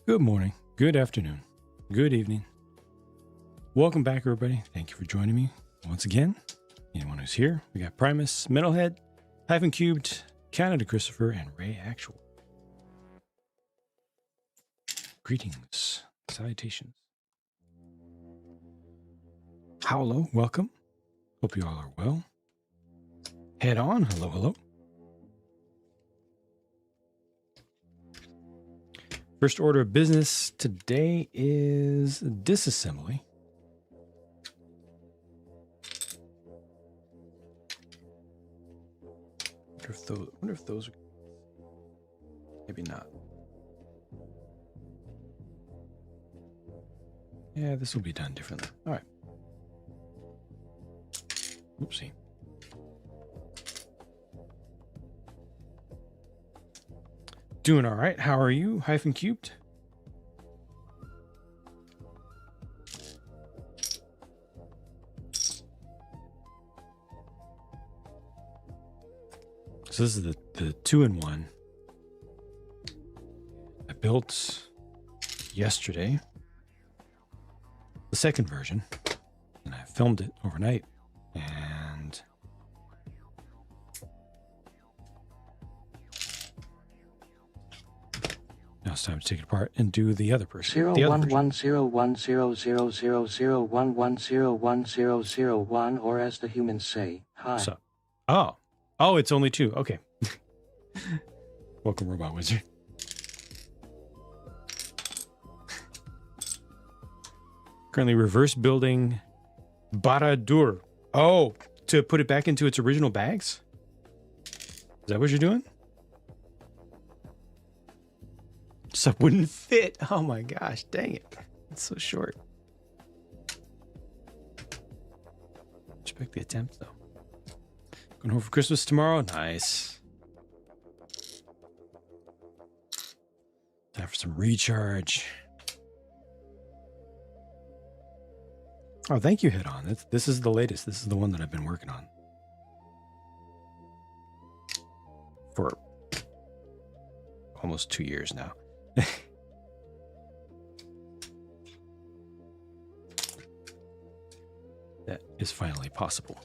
Good morning, good afternoon, good evening. Welcome back, everybody. Thank you for joining me once again. Anyone who's here, we got Primus, Metalhead, Hyphen Cubed, Canada Christopher, and Ray Actual. Greetings, salutations. Hello, welcome. Hope you all are well. Head on, hello, hello. First order of business today is disassembly. I wonder if those are, maybe not. Yeah, this will be done differently. All right. Oopsie. Doing all right. How are you, Hyphen Cubed? So this is the 2-in-1 I built yesterday, the second version, and I filmed it overnight, and now it's time to take it apart and do the other person. 01101000011011001, or as the humans say, hi. So, oh, it's only 2. Okay. Welcome, Robot Wizard. Currently reverse building Baradur. Oh, to put it back into its original bags? Is that what you're doing? Stuff wouldn't fit. Oh my gosh, dang it. It's so short. Respect the attempt, though. Going home for Christmas tomorrow? Nice. Time for some recharge. Oh, thank you, Head On. This is the latest. This is the one that I've been working on for almost 2 years now. That is finally possible.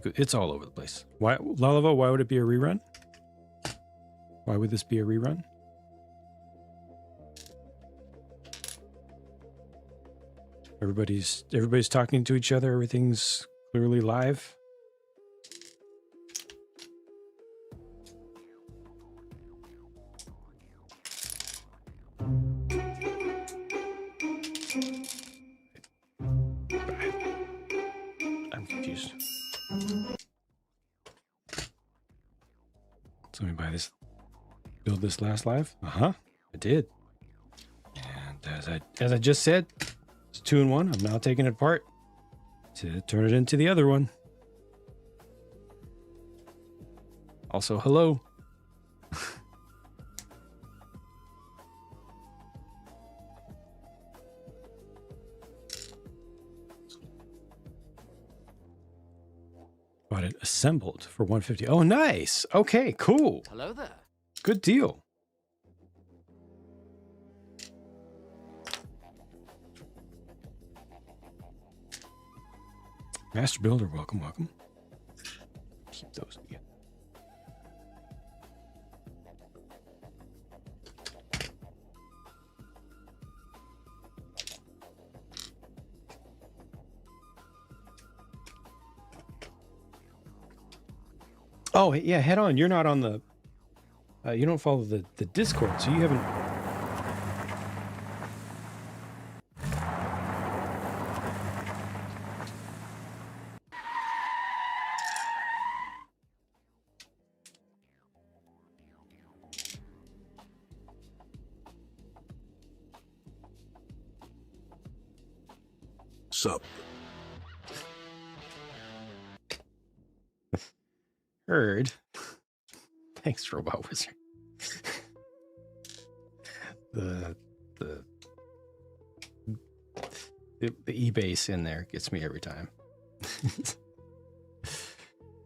It's all over the place. Why, Lalava, why would it be a rerun? Why would this be a rerun? Everybody's talking to each other. Everything's clearly live. I'm confused. So let me buy this. Build this last live? I did. And as I just said, it's 2-in-1. I'm now taking it apart to turn it into the other one. Also, hello. Bought it assembled for 150. Oh, nice. Okay, cool. Hello there. Good deal. Master Builder, welcome, welcome. Keep those again. Oh, yeah, Head On. You're not on the... you don't follow the Discord, so you haven't... Sup? Heard. Thanks, Robot Wizard. the E-base in there gets me every time.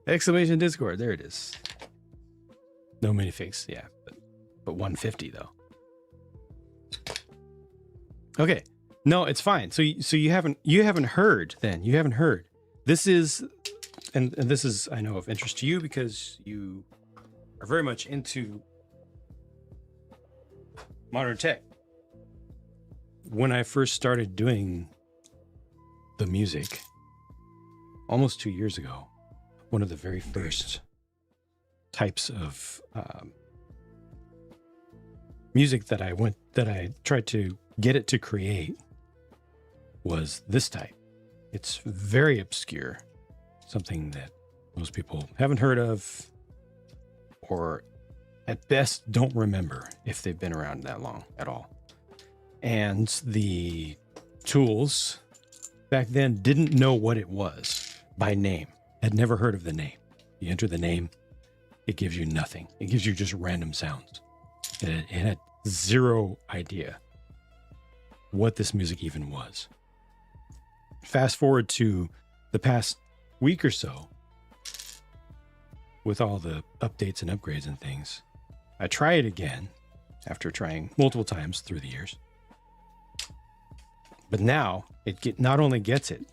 Exclamation Discord. There it is. No minifigs, yeah, but 150 though. Okay. No, it's fine. So you haven't heard then. You haven't heard. This is and this is, I know, of interest to you because you are very much into modern tech. When I first started doing the music almost 2 years ago, one of the very first types of music that I tried to get it to create was this type. It's very obscure, something that most people haven't heard of, or at best don't remember if they've been around that long at all. And the tools back then didn't know what it was by name, had never heard of the name. You enter the name, it gives you nothing. It gives you just random sounds. It had zero idea what this music even was. Fast forward to the past week or so, with all the updates and upgrades and things, I try it again after trying multiple times through the years. But now it not only gets it,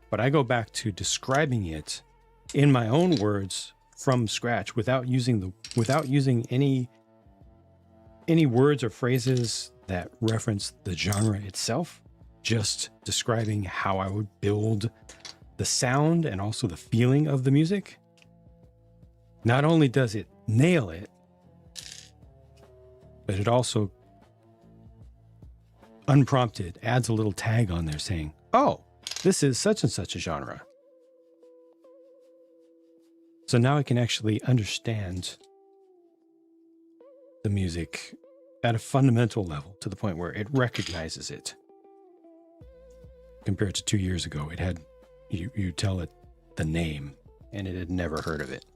but I go back to describing it in my own words from scratch without using any words or phrases that reference the genre itself, just describing how I would build the sound and also the feeling of the music. Not only does it nail it, but it also, unprompted, adds a little tag on there saying, oh, this is such and such a genre. So now I can actually understand the music at a fundamental level to the point where it recognizes it. Compared to 2 years ago, it had, you tell it the name and it had never heard of it.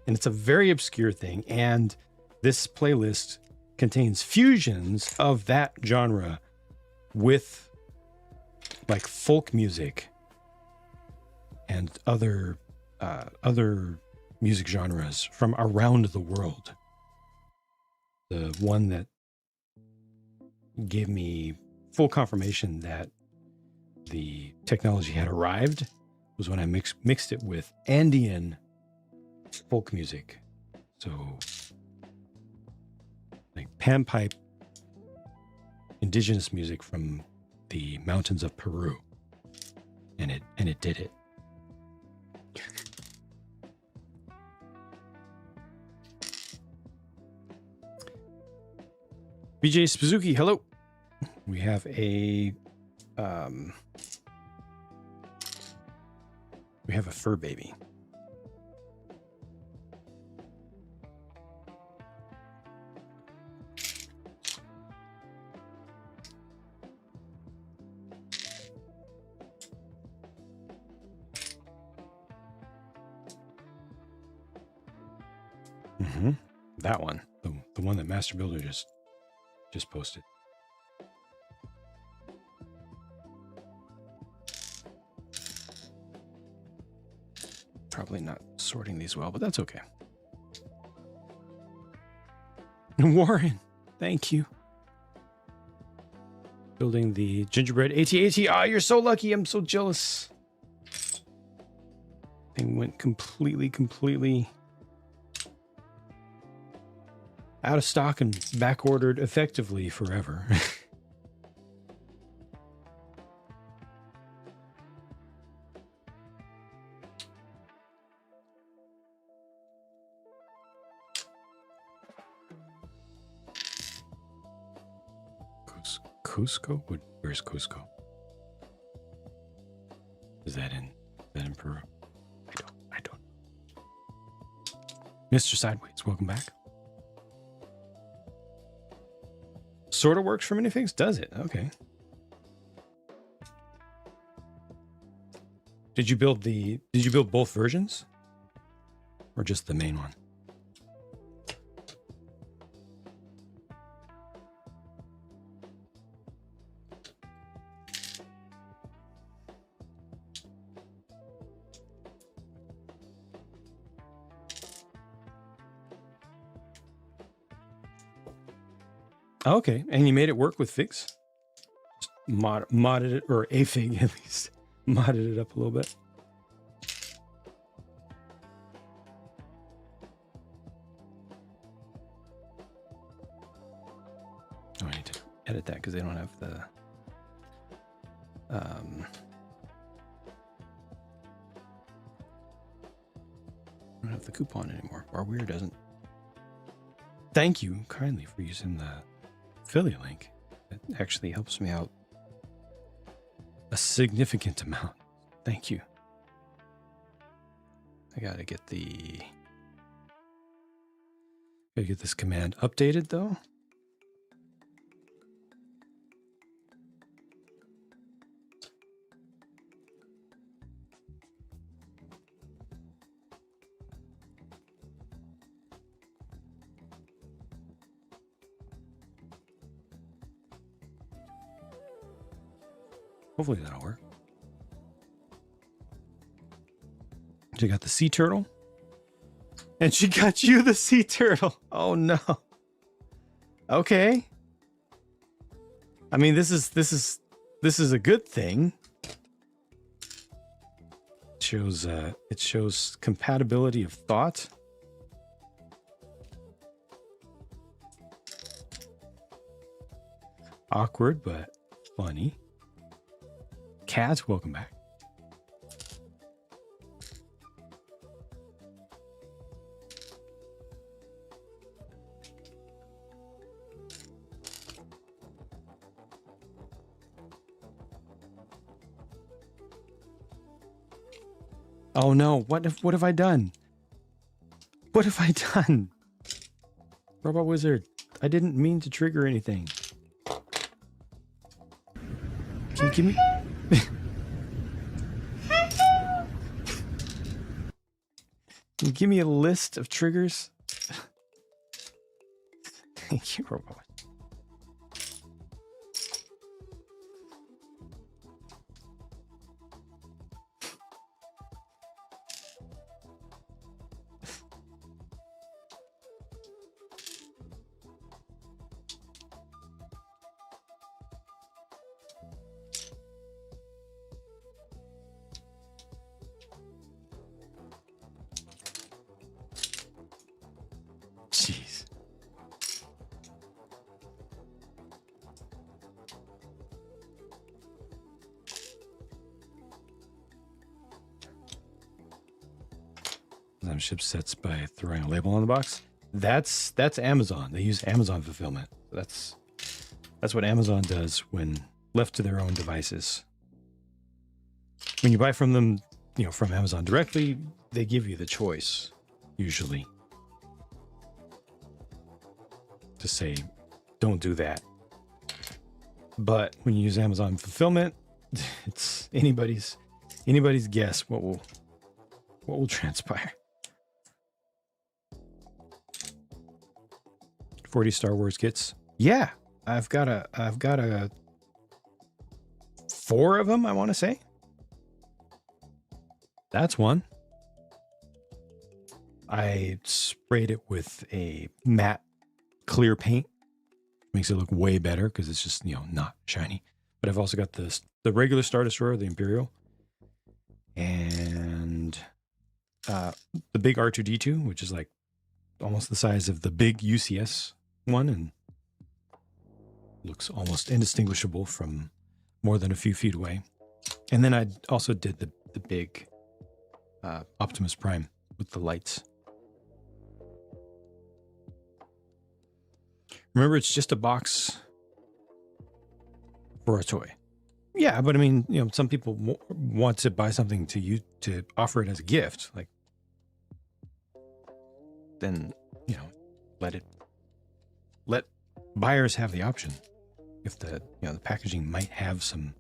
And it's a very obscure thing. And this playlist contains fusions of that genre with like folk music and other music genres from around the world. The one that gave me full confirmation that the technology had arrived was when I mixed it with Andean folk music. So like panpipe indigenous music from the mountains of Peru. And it did it. BJ Suzuki, hello. We have a fur baby. That one, the one that Master Builder just posted. Probably not sorting these well, but that's okay. Warren, thank you. Building the gingerbread AT-AT. Ah, you're so lucky. I'm so jealous. Thing went completely out of stock and back ordered effectively forever. Cusco? Where's Cusco? Is that in Peru? I don't. Mr. Sideways, welcome back. Sort of works for minifigs, does it? Okay. Did you build both versions? Or just the main one? Okay, and you made it work with figs? Just modded it, or a fig at least. Modded it up a little bit. Oh, I need to edit that because they don't have the... I don't have the coupon anymore. Or Weird doesn't. Thank you kindly for using the affiliate link. It actually helps me out a significant amount. Thank you. I gotta get this command updated though. Hopefully that'll work. She got the sea turtle. And she got you the sea turtle. Oh no. Okay. I mean, this is a good thing. It shows compatibility of thought. Awkward, but funny. Cat, welcome back. Oh no, what have I done? What have I done? Robot Wizard, I didn't mean to trigger anything. Can you give me... Can you give me a list of triggers? Thank you, Robot. Jeez. Some ship sets by throwing a label on the box. That's Amazon. They use Amazon fulfillment. That's what Amazon does when left to their own devices. When you buy from them, from Amazon directly, they give you the choice, usually, to say, don't do that. But when you use Amazon fulfillment, it's anybody's guess what will transpire. 40 Star Wars kits. Yeah, I've got a 4 of them, I want to say. That's one. I sprayed it with a matte clear paint. Makes it look way better because it's just, not shiny. But I've also got the regular Star Destroyer, the Imperial, and the big R2-D2, which is like almost the size of the big UCS one and looks almost indistinguishable from more than a few feet away. And then I also did the big Optimus Prime with the lights. Remember, it's just a box for a toy. Yeah, but I mean, some people want to buy something to you to offer it as a gift. Like, then, let buyers have the option. If the packaging might have some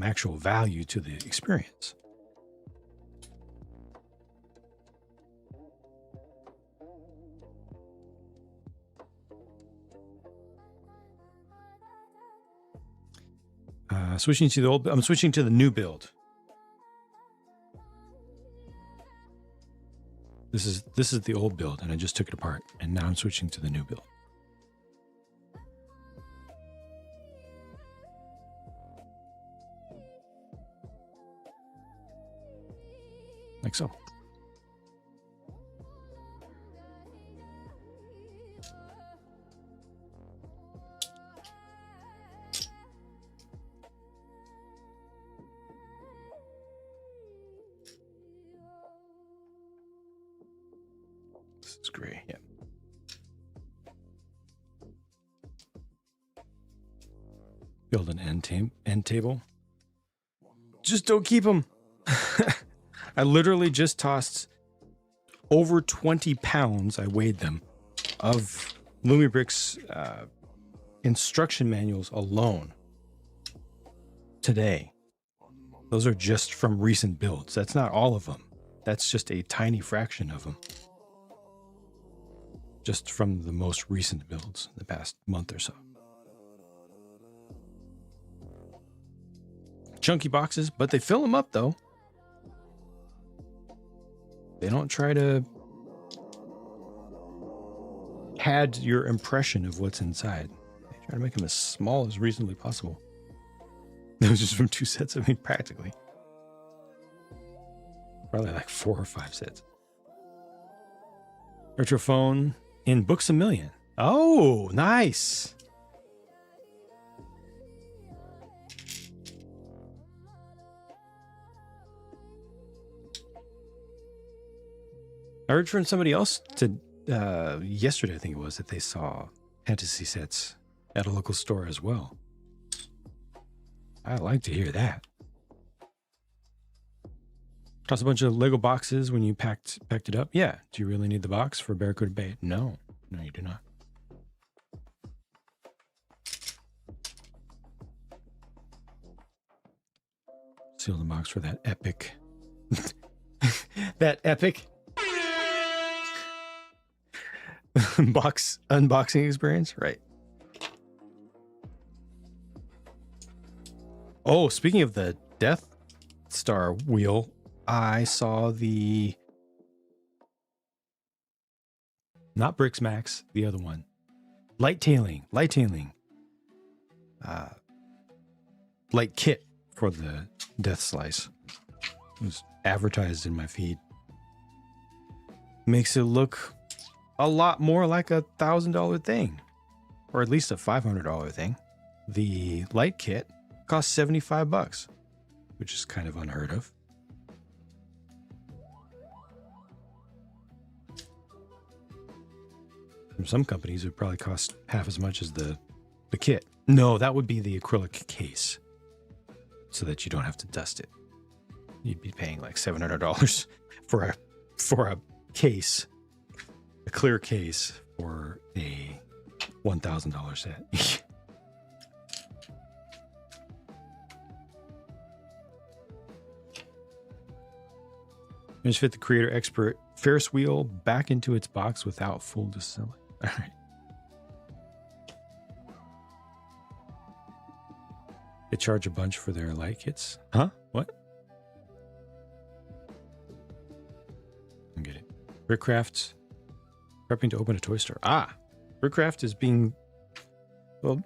actual value to the experience. Switching to the old, I'm switching to the new build. This is the old build, and I just took it apart, and now I'm switching to the new build. like so. This is gray, yeah. Build an end table. Just don't keep them. I literally just tossed over 20 pounds, I weighed them, of Lumibrick's instruction manuals alone today. Those are just from recent builds. That's not all of them. That's just a tiny fraction of them. Just from the most recent builds in the past month or so. Chunky boxes, but they fill them up though. They don't try to pad your impression of what's inside. They try to make them as small as reasonably possible. That was just from 2 sets, I mean, practically. Probably like 4 or 5 sets. Retrophone in Books A Million. Oh, nice. I heard from somebody else yesterday, I think it was, that they saw fantasy sets at a local store as well. I like to hear that. Toss a bunch of Lego boxes when you packed it up. Yeah. Do you really need the box for Barracuda Bay? No. No, you do not. Seal the box for that epic. That epic unboxing experience, right? Oh, speaking of the Death Star wheel, I saw the not Bricks Max, the other one, light tailing, light kit for the Death Slice. It was advertised in my feed. Makes it look a lot more like $1,000 thing, or at least a $500 thing. The light kit costs $75, which is kind of unheard of. From some companies, it would probably cost half as much as the kit. No, that would be the acrylic case, so that you don't have to dust it. You'd be paying like $700 for a case, a clear case for a $1,000 set. Just fit the Creator Expert Ferris wheel back into its box without full disassembly. All right. They charge a bunch for their light kits. Huh? What? I don't get it. Brickcraft prepping to open a toy store. Ah, Brickcraft is being, well,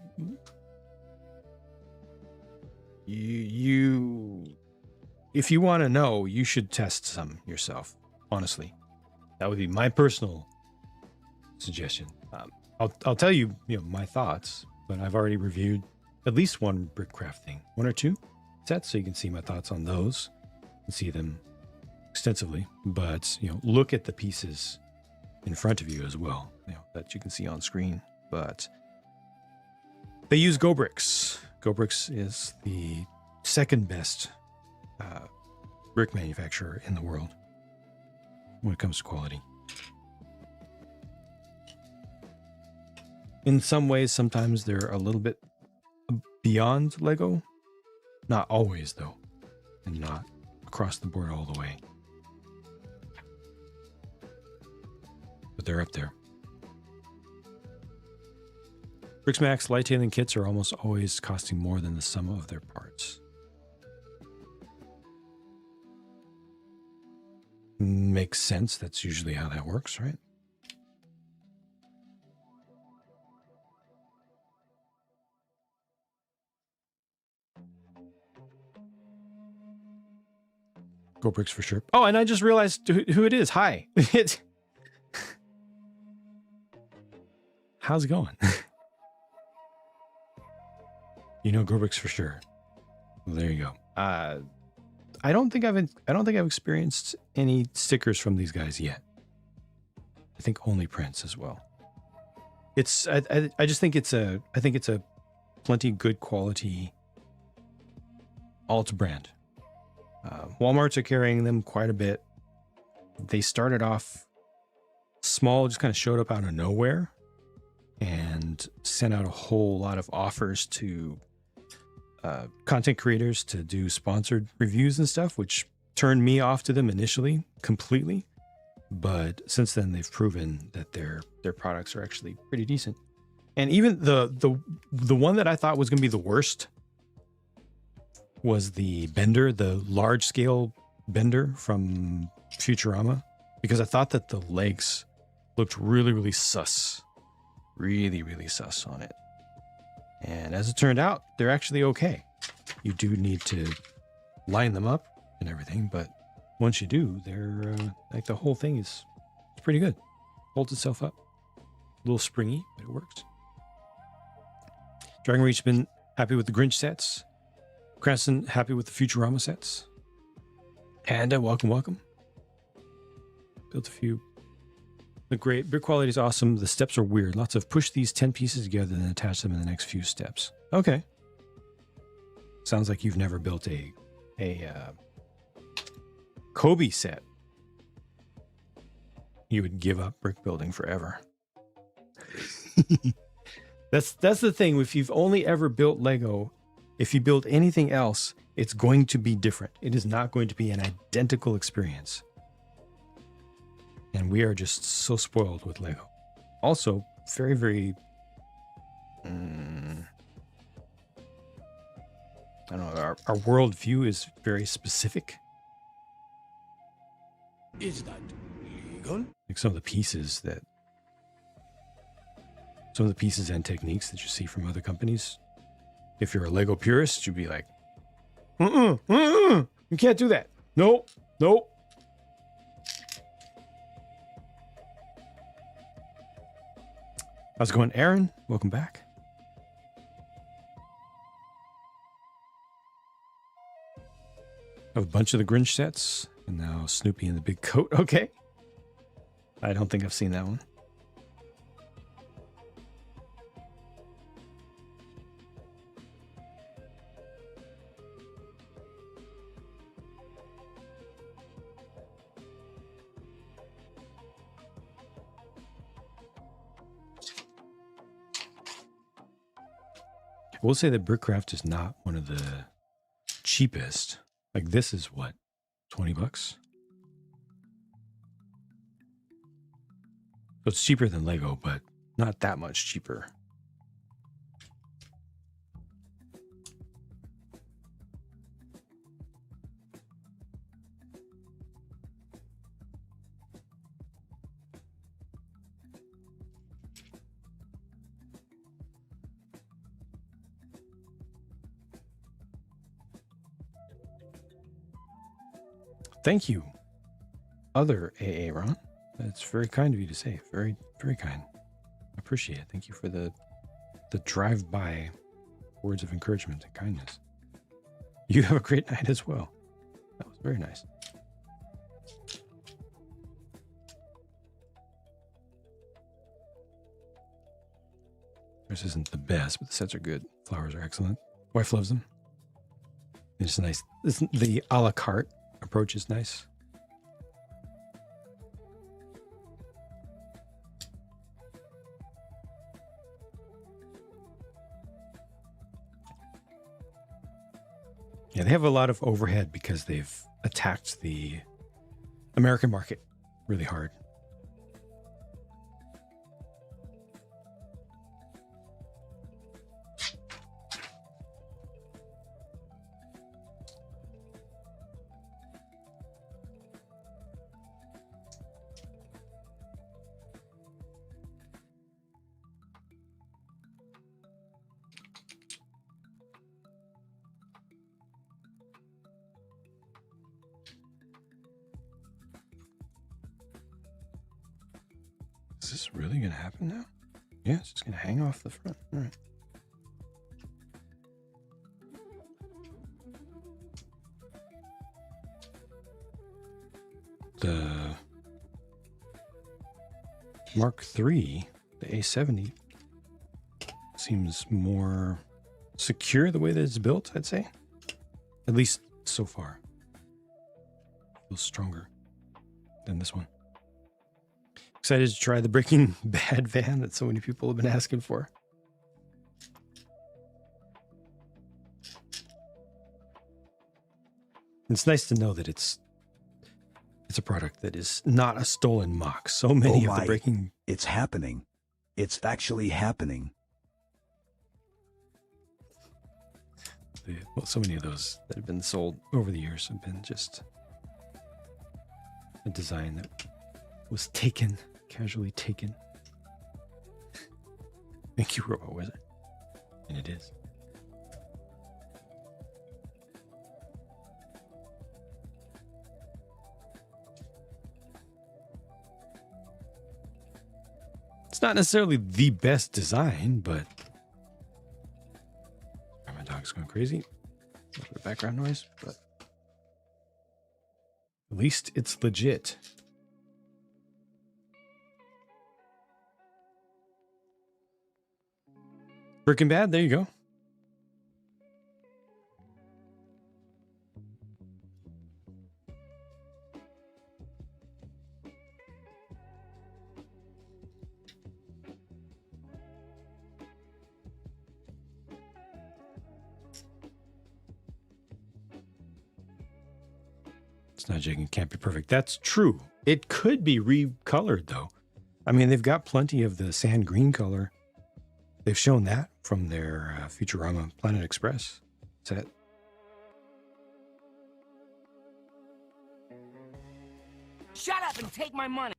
if you want to know, you should test some yourself. Honestly, that would be my personal suggestion. I'll tell you, my thoughts, but I've already reviewed at least one Brickcraft thing, 1 or 2 sets, so you can see my thoughts on those and see them extensively. But look at the pieces in front of you as well, that you can see on screen. But they use GoBricks. GoBricks is the second best brick manufacturer in the world when it comes to quality. In some ways, sometimes they're a little bit beyond Lego. Not always, though, and not across the board all the way. But they're up there. Bricks Max light tailing kits are almost always costing more than the sum of their parts. Makes sense. That's usually how that works, right? Go Bricks for sure. Oh, and I just realized who it is. Hi. It's how's it going? You know, Go Bricks for sure. Well, there you go. I don't think I've experienced any stickers from these guys yet. I think only prints as well. It's I just think it's a plenty good quality alt brand. Walmarts are carrying them quite a bit. They started off small, just kind of showed up out of nowhere and sent out a whole lot of offers to content creators to do sponsored reviews and stuff, which turned me off to them initially completely. But since then, they've proven that their products are actually pretty decent. And even the one that I thought was going to be the worst was the bender, the large scale bender from Futurama, because I thought that the legs looked really, really sus. Really, really sus on it. And as it turned out, they're actually okay. You do need to line them up and everything, but once you do, they're like the whole thing is pretty good. Holds itself up. A little springy, but it works. Dragon Reach been happy with the Grinch sets. Cranston happy with the Futurama sets. Panda, welcome. Built a few. The great brick quality is awesome. The steps are weird. Lots of push these 10 pieces together and then attach them in the next few steps. Okay. Sounds like you've never built a Kobe set. You would give up brick building forever. That's the thing. If you've only ever built Lego, if you build anything else, it's going to be different. It is not going to be an identical experience. And we are just so spoiled with Lego. Also, very, very... I don't know. Our worldview is very specific. Is that legal? Like some of the pieces and techniques that you see from other companies. If you're a Lego purist, you'd be like, you can't do that. Nope. How's it going, Aaron? Welcome back. I have a bunch of the Grinch sets, and now Snoopy in the big coat. Okay. I don't think I've seen that one. I will say that Brickcraft is not one of the cheapest. Like this is what, $20? So it's cheaper than Lego, but not that much cheaper. Thank you, other AA Ron. That's very kind of you to say. Very, very kind. I appreciate it. Thank you for the drive-by words of encouragement and kindness. You have a great night as well. That was very nice. This isn't the best, but the sets are good. Flowers are excellent. Wife loves them. It's nice. The a la carte approach is nice. Yeah, they have a lot of overhead because they've attacked the American market really hard. this really going to happen now? Yeah, it's just going to hang off the front. All right. The Mark III, the A70, seems more secure the way that it's built, I'd say. At least so far. Feels stronger than this one. Excited to try the Breaking Bad van that so many people have been asking for. It's nice to know that it's a product that is not a stolen mock. So many of the Breaking... It's happening. It's actually happening. Well, so many of those that have been sold over the years have been just a design that was taken, casually taken. Thank you, Robot Wizard. And it is. It's not necessarily the best design, but my dog's going crazy. A little bit of background noise, but at least it's legit. Breaking Bad, there you go. It's not jigging, can't be perfect. That's true. It could be recolored though. I mean, they've got plenty of the sand green color. They've shown that from their Futurama Planet Express set. Shut up and take my money.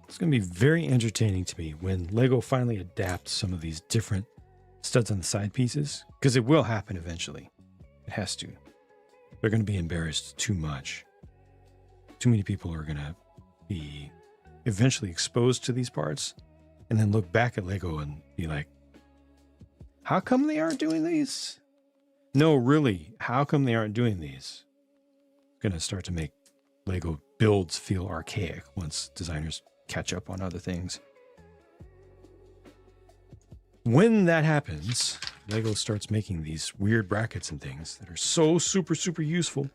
It's going to be very entertaining to me when Lego finally adapts some of these different studs on the side pieces, because it will happen eventually. It has to. They're going to be embarrassed too much. Too many people are going to be eventually exposed to these parts and then look back at Lego and be like, how come they aren't doing these? No, really, how come they aren't doing these? Going to start to make Lego builds feel archaic once designers catch up on other things. When that happens, Lego starts making these weird brackets and things that are so super useful.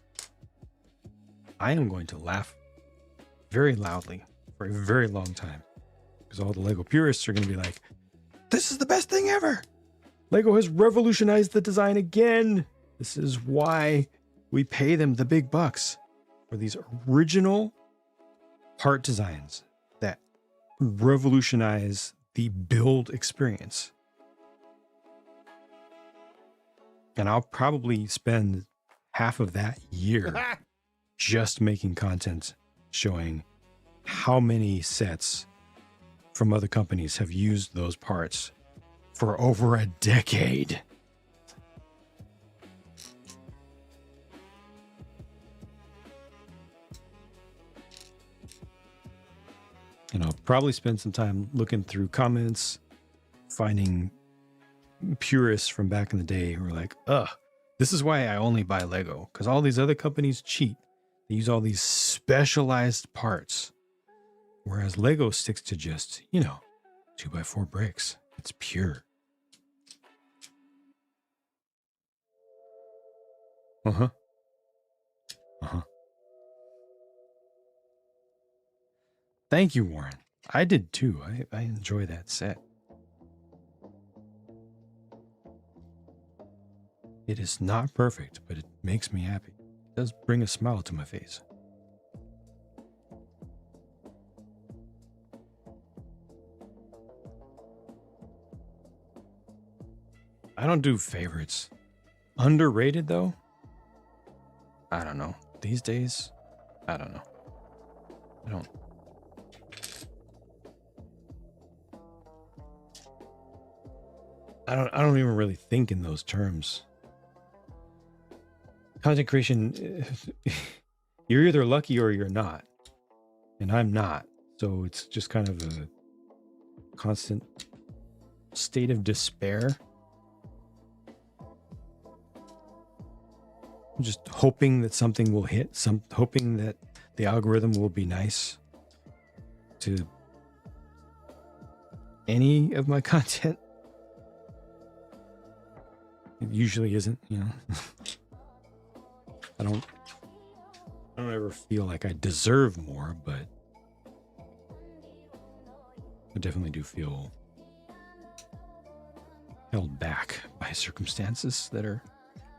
I am going to laugh very loudly for a very long time because all the Lego purists are going to be like, this is the best thing ever. Lego has revolutionized the design again. This is why we pay them the big bucks for these original part designs that revolutionize the build experience. And I'll probably spend half of that year just making content showing how many sets from other companies have used those parts for over a decade. And I'll probably spend some time looking through comments, finding purists from back in the day who are like, ugh, this is why I only buy Lego, because all these other companies cheat. They use all these specialized parts, whereas Lego sticks to just, 2x4 bricks. It's pure. Uh-huh. Thank you, Warren. I did too. I enjoy that set. It is not perfect, but it makes me happy. It does bring a smile to my face. I don't do favorites. Underrated though? I don't know. These days, I don't know. I don't. I don't even really think in those terms. Content creation, you're either lucky or you're not. And I'm not. So it's just kind of a constant state of despair. I'm just hoping that something will hit, hoping that the algorithm will be nice to any of my content. It usually isn't, you know. I don't ever feel like I deserve more, but I definitely do feel held back by circumstances that are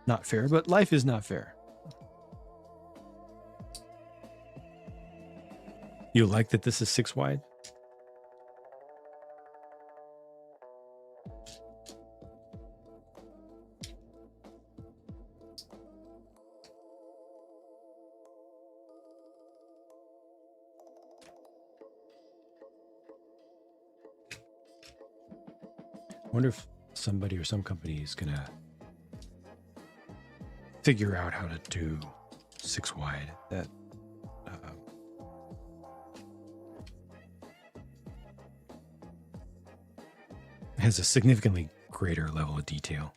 not fair, but life is not fair. You like that this is 6 wide? I wonder if somebody or some company is gonna figure out how to do 6 wide that has a significantly greater level of detail,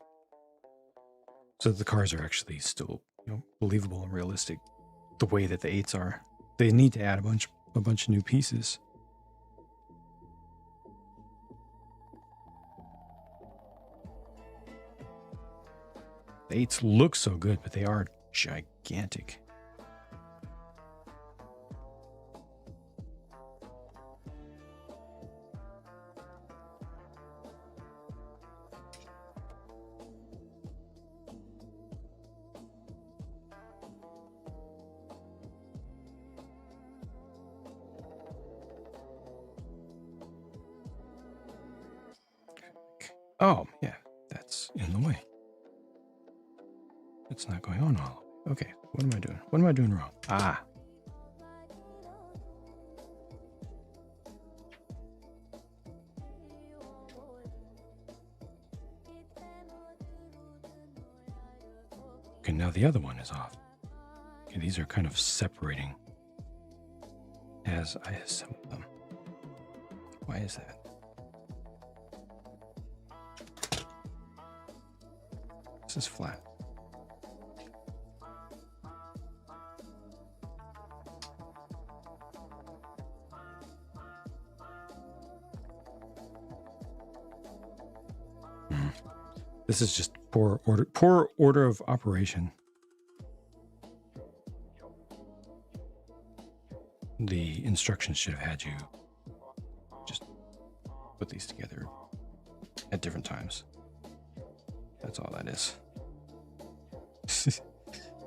so that the cars are actually still, you know, believable and realistic the way that the 8s are. They need to add a bunch of new pieces. The 8s look so good, but they are gigantic. Oh, yeah, that's in the way. It's not going on all. Okay, what am I doing? What am I doing wrong? Ah. Okay, now the other one is off. Okay, these are kind of separating as I assemble them. Why is that? This is flat. This is just poor order of operation. The instructions should have had you just put these together at different times. That's all that is.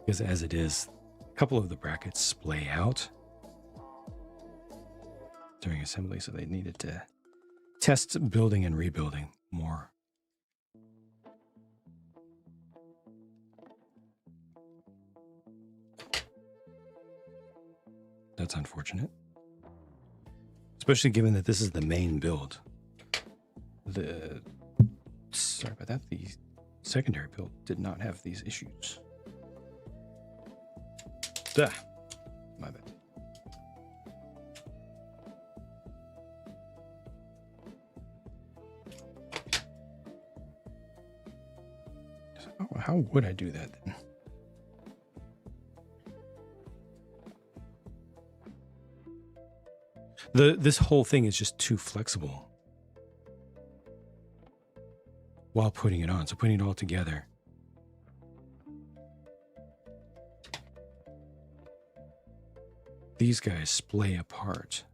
Because as it is, a couple of the brackets splay out during assembly, so they needed to test building and rebuilding more. That's unfortunate. Especially given that this is the main build. Sorry about that. The secondary build did not have these issues. Duh. My bad. Oh, how would I do that then? This whole thing is just too flexible while putting it on. So putting it all together. These guys splay apart.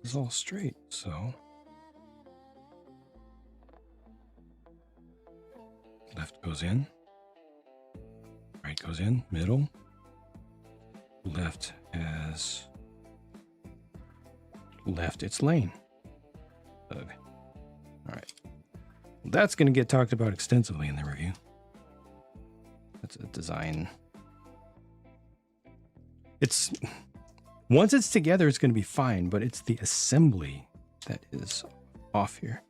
is all straight, so left goes in, right goes in, middle, left has left its lane. Okay. All right. That's going to get talked about extensively in the review. That's a design. It's once it's together, it's going to be fine, but it's the assembly that is off here.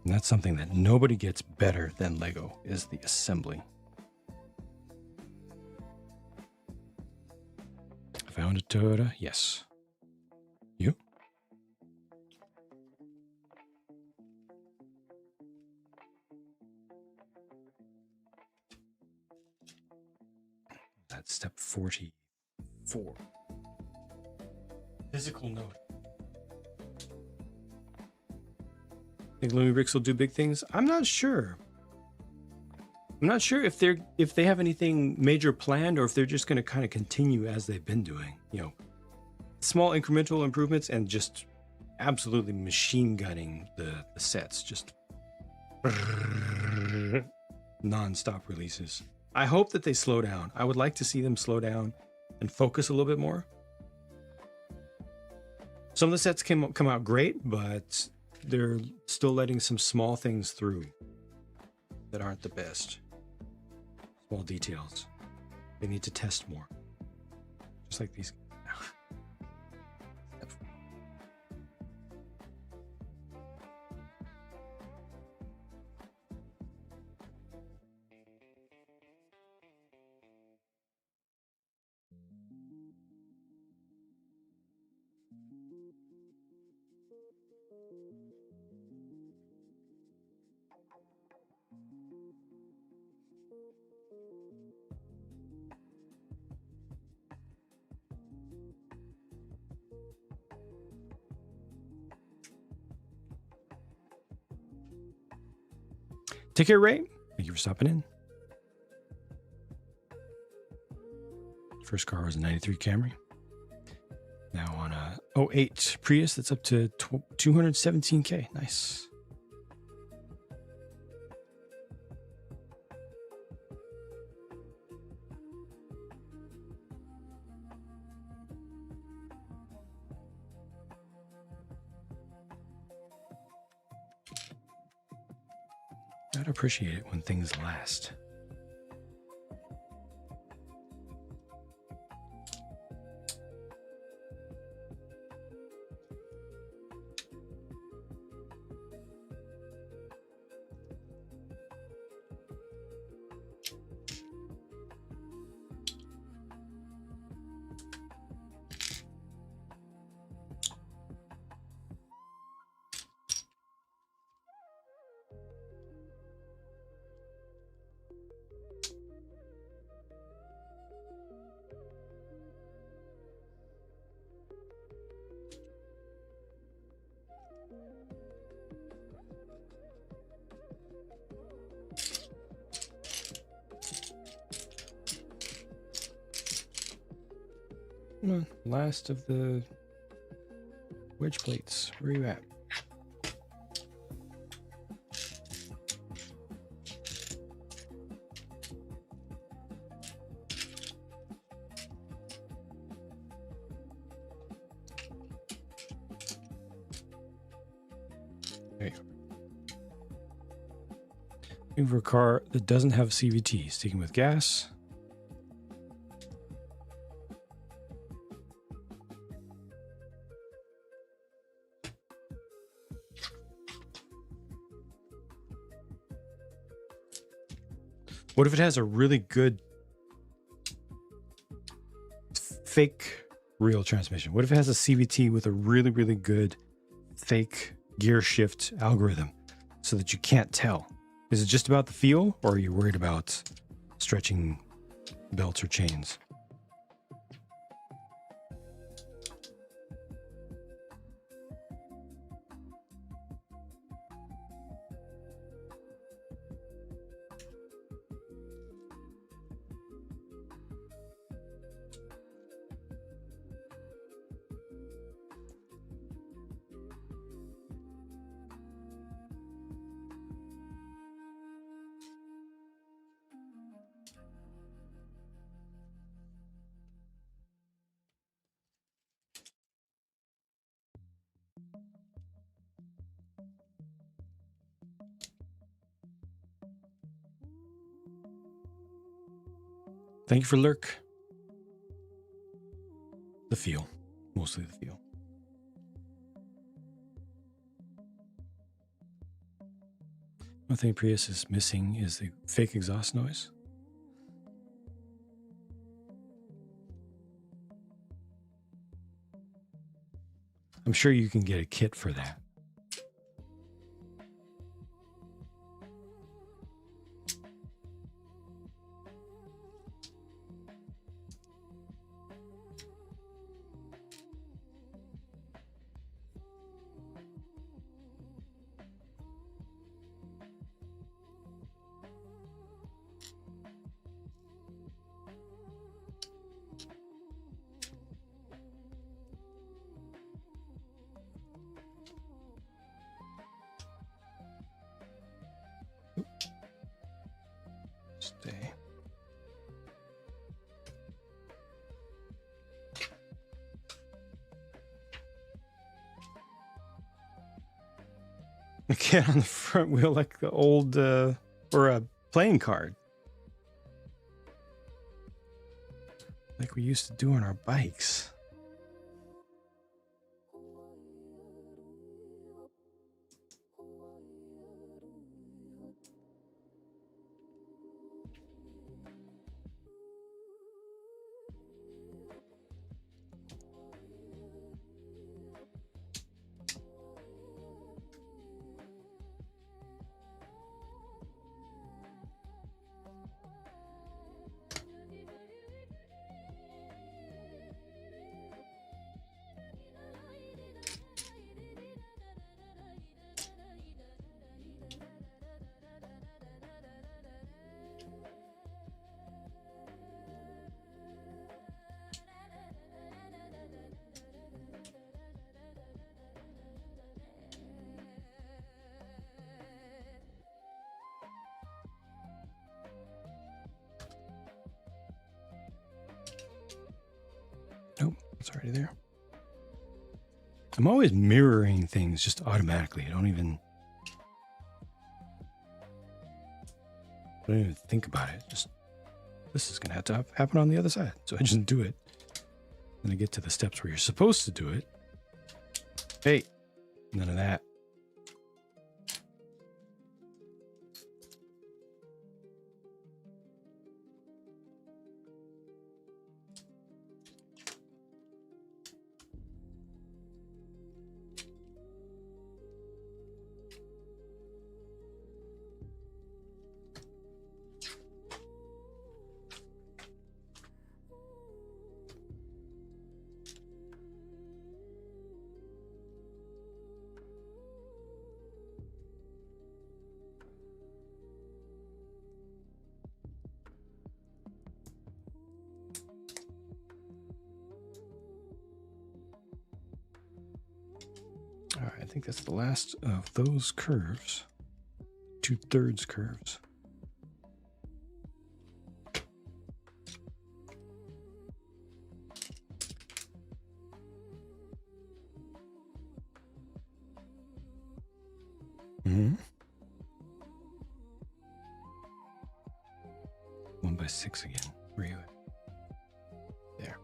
And that's something that nobody gets better than Lego, is the assembly. Found a Toyota? Yes. You? That's step 44. Physical note. Think Loomy Bricks will do big things? I'm not sure. I'm not sure if they have anything major planned or if they're just going to kind of continue as they've been doing. You know, small incremental improvements and just absolutely machine gunning the sets, just non-stop releases. I hope that they slow down. I would like to see them slow down and focus a little bit more. Some of the sets come out great, but they're still letting some small things through that aren't the best. Small details. They need to test more. Just like these. Take care, Ray. Thank you for stopping in. First car was a 93 Camry. Now on a 08 Prius that's up to 217K. Nice. I'd appreciate it when things last. Come on, last of the wedge plates. Where are you at? There you go. Looking for a car that doesn't have CVT. Sticking with gas. What if it has a really good fake real transmission? What if it has a CVT with a really, really good fake gear shift algorithm so that you can't tell? Is it just about the feel, or are you worried about stretching belts or chains? Thank you for lurk. The feel. Mostly the feel. One thing Prius is missing is the fake exhaust noise. I'm sure you can get a kit for that. Stay. A kid on the front wheel like the old, or a playing card. Like we used to do on our bikes. Nope, it's already there. I'm always mirroring things just automatically. I don't even think about it. Just, this is going to have to happen on the other side. So I just do it. Then I get to the steps where you're supposed to do it. Hey, none of that. All right, I think that's the last of those curves. 2/3 curves. Mm-hmm. 1/6 again. Where are you at? There.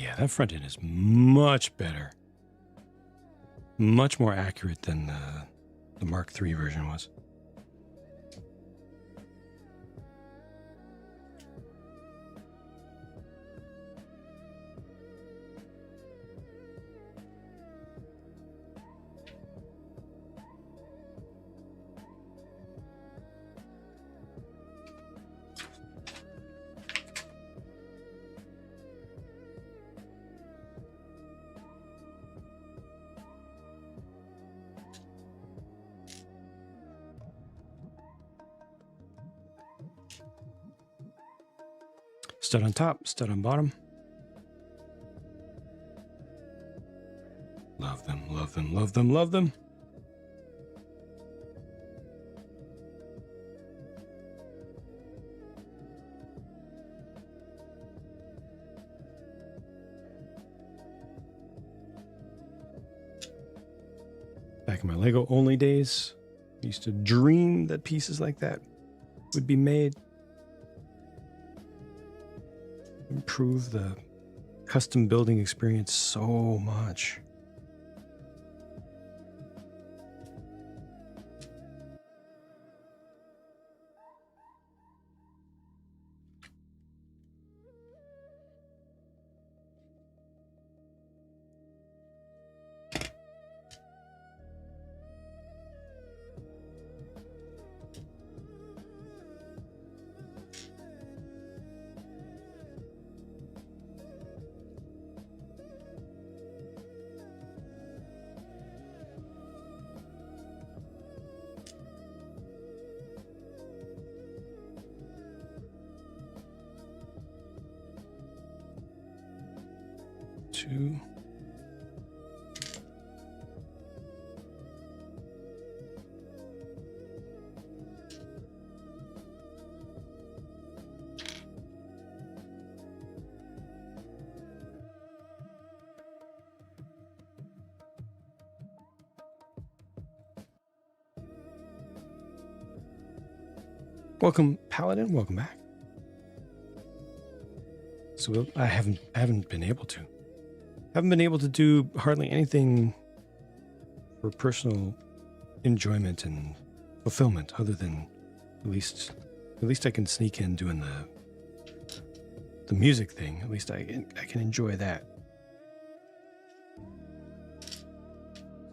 Yeah, that front end is much better. Much more accurate than the Mark III version was. Stud on top, stud on bottom. Love them, love them, love them, love them. Back in my Lego only days, I used to dream that pieces like that would be made. Improve the custom building experience so much. Two. Welcome, Paladin. Welcome back. So I haven't been able to. Haven't been able to do hardly anything for personal enjoyment and fulfillment other than at least I can sneak in doing the music thing. At least I can enjoy that.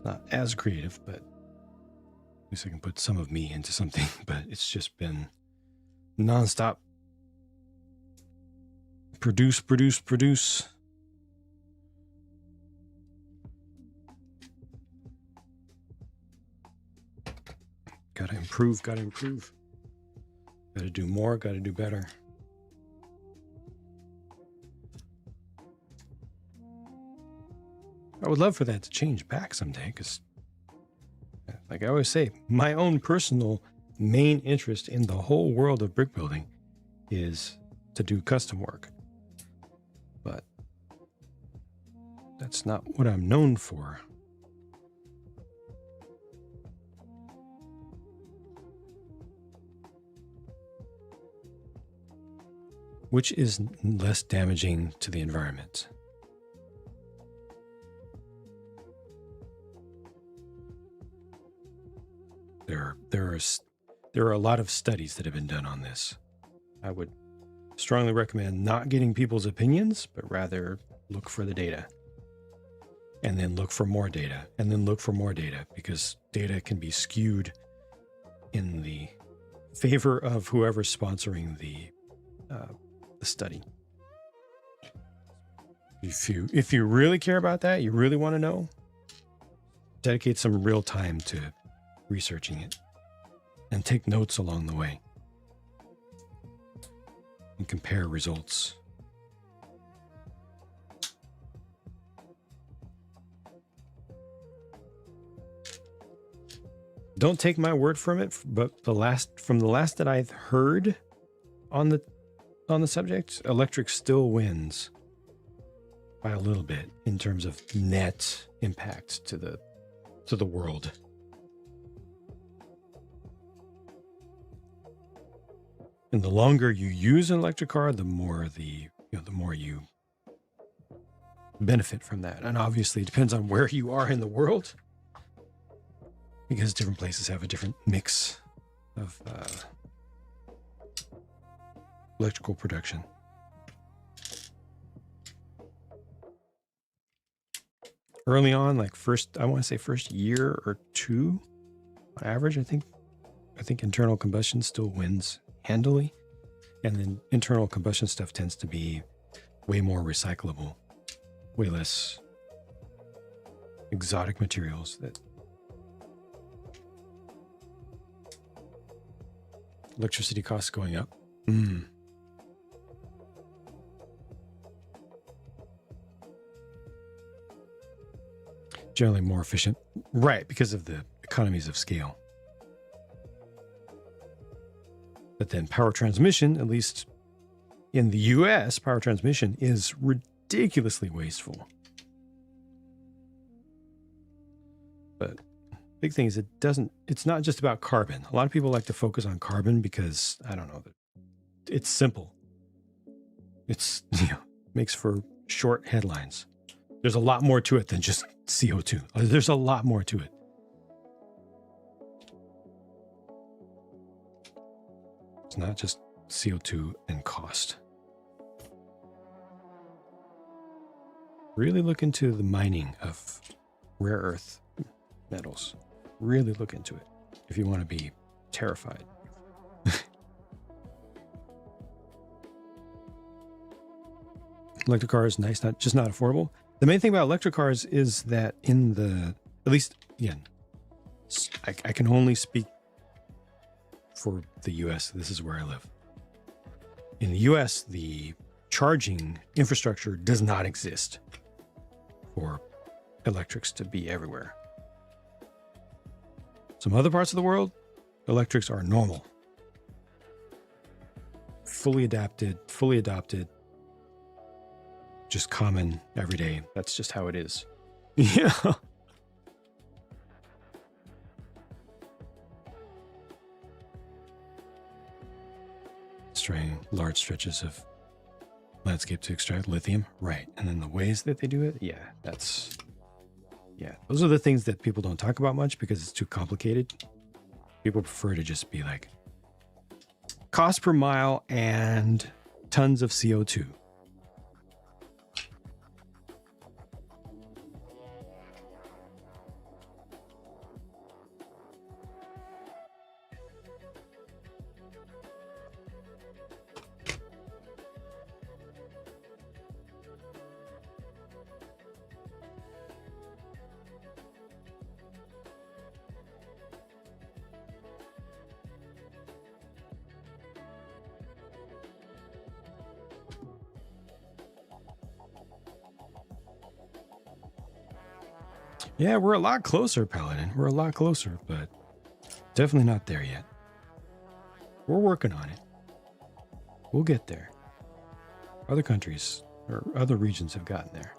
Not as creative, but at least I can put some of me into something. But it's just been nonstop. Produce. Gotta improve. Gotta do more, gotta do better. I would love for that to change back someday, because, like I always say, my own personal main interest in the whole world of brick building is to do custom work. But that's not what I'm known for. Which is less damaging to the environment. There are a lot of studies that have been done on this. I would strongly recommend not getting people's opinions, but rather look for the data. And then look for more data. And then look for more data, because data can be skewed in the favor of whoever's sponsoring the study. If you really care about that, you really want to know, dedicate some real time to researching it and take notes along the way and compare results. Don't take my word from it, but from the last that I've heard on the subject, electric still wins by a little bit in terms of net impact to the world. And the longer you use an electric car, the more you benefit from that. And obviously it depends on where you are in the world, because different places have a different mix of electrical production. Early on, like I want to say first year or two on average, I think internal combustion still wins handily. And then internal combustion stuff tends to be way more recyclable, way less exotic materials that electricity costs going up. Generally more efficient, right? Because of the economies of scale. But then power transmission, at least in the US, power transmission is ridiculously wasteful. But big thing is it's not just about carbon. A lot of people like to focus on carbon because, I don't know, it's simple. It's, makes for short headlines. There's a lot more to it than just CO2. There's a lot more to it. It's not just CO2 and cost. Really look into the mining of rare earth metals. Really look into it if you want to be terrified. Electric cars, nice, not affordable. The main thing about electric cars is that at least, again, I can only speak for the US. This is where I live. In the US, the charging infrastructure does not exist for electrics to be everywhere. Some other parts of the world, electrics are normal. Fully adapted, fully adopted, just common every day. That's just how it is. Yeah. Destroying large stretches of landscape to extract lithium. Right. And then the ways that they do it. Yeah, those are the things that people don't talk about much because it's too complicated. People prefer to just be like cost per mile and tons of CO2. Yeah, we're a lot closer, Paladin. We're a lot closer, but definitely not there yet. We're working on it. We'll get there. Other countries or other regions have gotten there.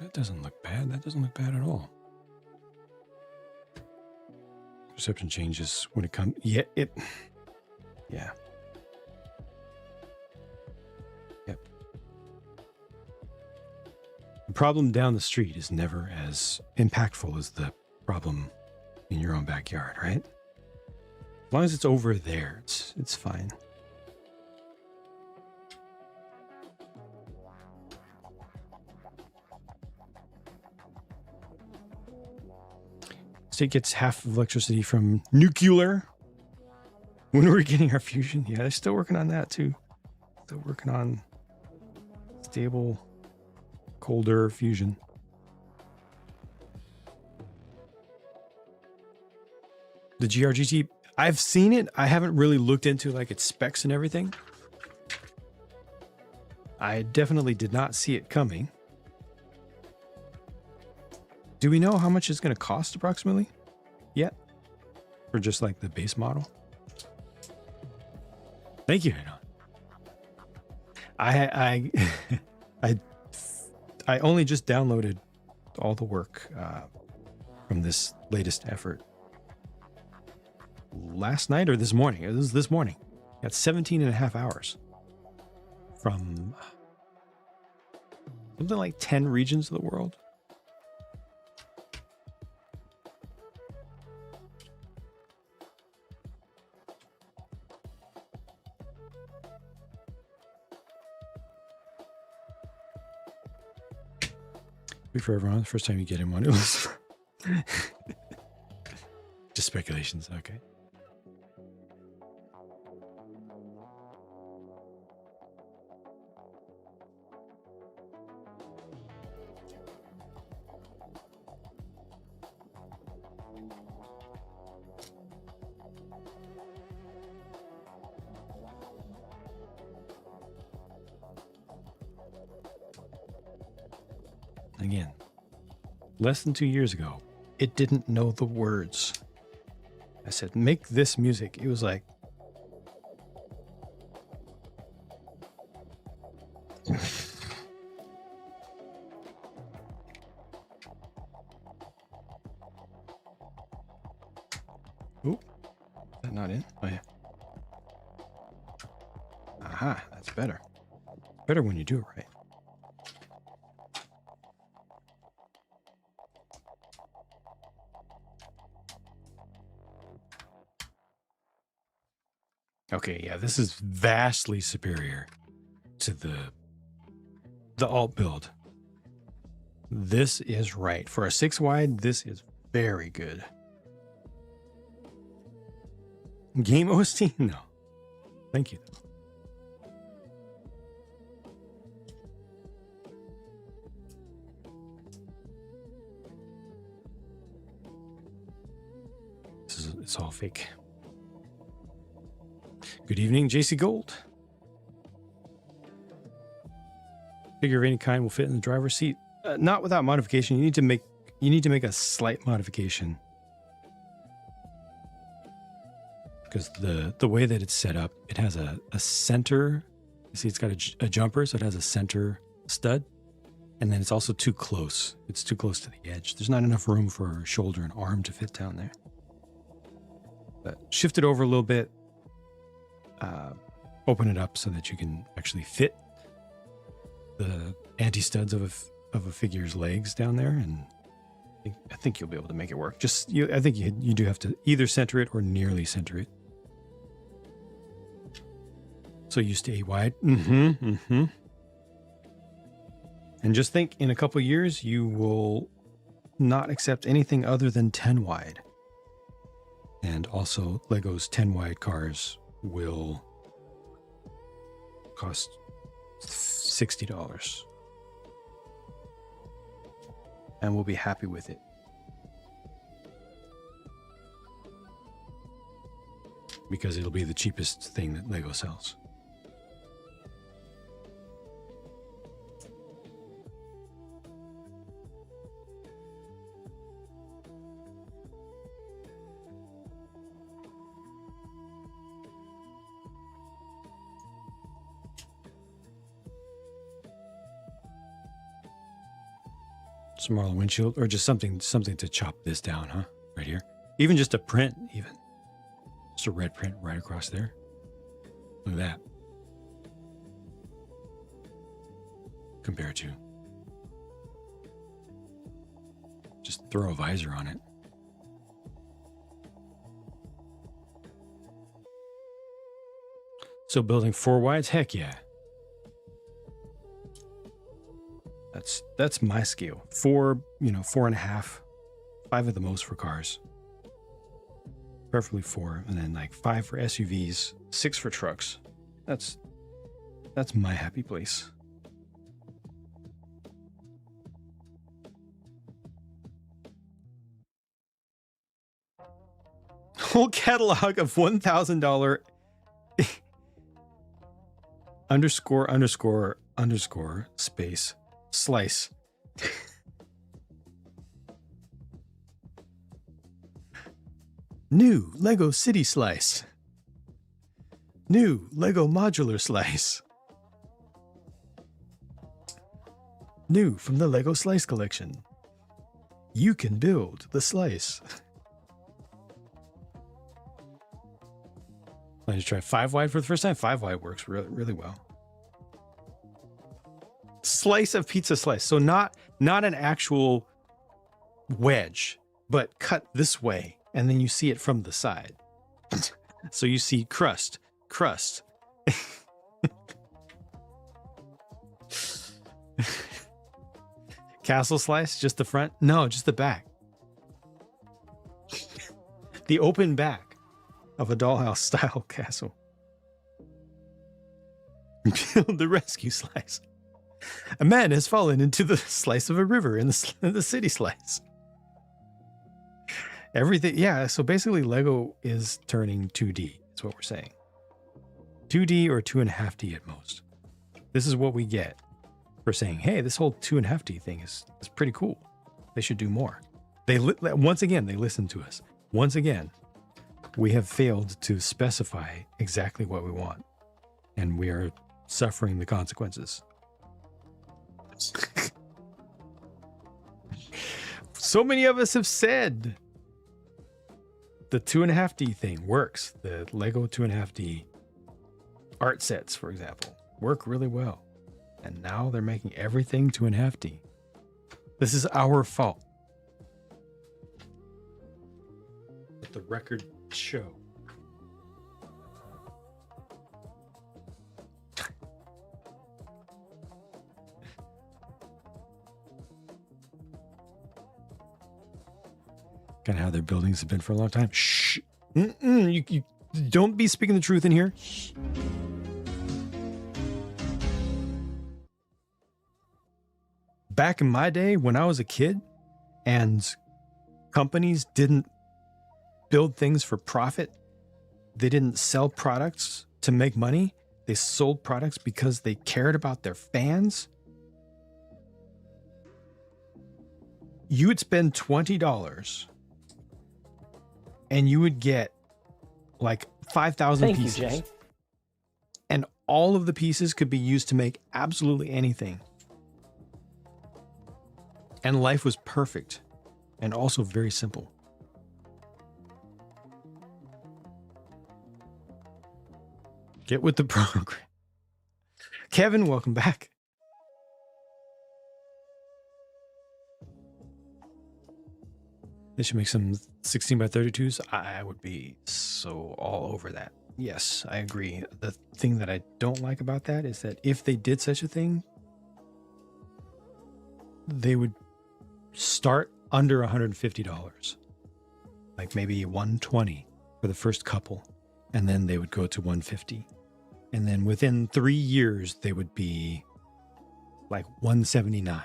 That doesn't look bad. That doesn't look bad at all. Perception changes when it comes. Yeah. Yep. The problem down the street is never as impactful as the problem in your own backyard, right? As long as it's over there, it's fine. State gets half of electricity from nuclear. When we're getting our fusion, yeah, they're still working on that too. Still working on stable, colder fusion. The GRGT, I've seen it. I haven't really looked into like its specs and everything. I definitely did not see it coming. Do we know how much it's going to cost approximately yet? For just like the base model? Thank you, Hannah. I I only just downloaded all the work from this latest effort last night or this morning. It was this morning. Got 17 and a half hours from something like 10 regions of the world. For everyone, the first time you get in one, it was just speculations. Okay. Again, less than 2 years ago, it didn't know the words. I said, make this music. It was like, oop, is that not in? Oh, yeah. Aha, that's better. Better when you do it right. Okay, yeah, this is vastly superior to the alt build. This is right. For a 6 wide, this is very good. Game OST? No. Thank you. It's all fake. Good evening, JC Gold. Figure of any kind will fit in the driver's seat. Not without modification. You need to make a slight modification. Because the way that it's set up, it has a center. You see, it's got a jumper, so it has a center stud. And then it's also too close. It's too close to the edge. There's not enough room for a shoulder and arm to fit down there. But shift it over a little bit. Open it up so that you can actually fit the anti-studs of a figure's legs down there, and I think you'll be able to make it work. I think you do have to either center it or nearly center it. So you stay wide. And just think, in a couple of years, you will not accept anything other than 10 wide. And also, Lego's 10 wide cars will cost $60. And we'll be happy with it. Because it'll be the cheapest thing that Lego sells. Smaller windshield, or just something to chop this down, huh? Right here. Even just a print, even. Just a red print right across there. Look at that. Compared to. Just throw a visor on it. So building 4 wides? Heck yeah. That's my scale. 4, 4.5, 5 at the most for cars. Preferably 4, and then like 5 for SUVs, 6 for trucks. That's my happy place. Whole catalog of $1,000 _ space slice. New Lego City Slice. New Lego Modular Slice. New from the Lego Slice collection. You can build the slice. I just tried 5 wide for the first time. 5 wide works really, really well. Slice of pizza slice. So not an actual wedge, but cut this way, and then you see it from the side. So you see crust. Castle slice, just the front? No, just the back. The open back of a dollhouse style castle. Build the rescue slice. A man has fallen into the slice of a river in the city slice. Everything, yeah, so basically Lego is turning 2D, is what we're saying. 2D or 2.5D at most. This is what we get for saying, hey, this whole 2.5D thing is pretty cool. They should do more. Once again, they listen to us. Once again, we have failed to specify exactly what we want, and we are suffering the consequences. So many of us have said the 2.5D thing works. The Lego 2.5D art sets, for example, work really well. And now they're making everything 2.5D. This is our fault. Let the record show. Kind of how their buildings have been for a long time. Shh. You don't be speaking the truth in here. Shh. Back in my day, when I was a kid and companies didn't build things for profit, they didn't sell products to make money. They sold products because they cared about their fans. You would spend $20 and you would get like 5,000 pieces. Thank you, Jay. And all of the pieces could be used to make absolutely anything. And life was perfect and also very simple. Get with the program. Kevin, welcome back. They should make some 16 by 32s. I would be so all over that. Yes, I agree. The thing that I don't like about that is that if they did such a thing, they would start under $150, like maybe $120 for the first couple, and then they would go to $150, and then within 3 years they would be like $179.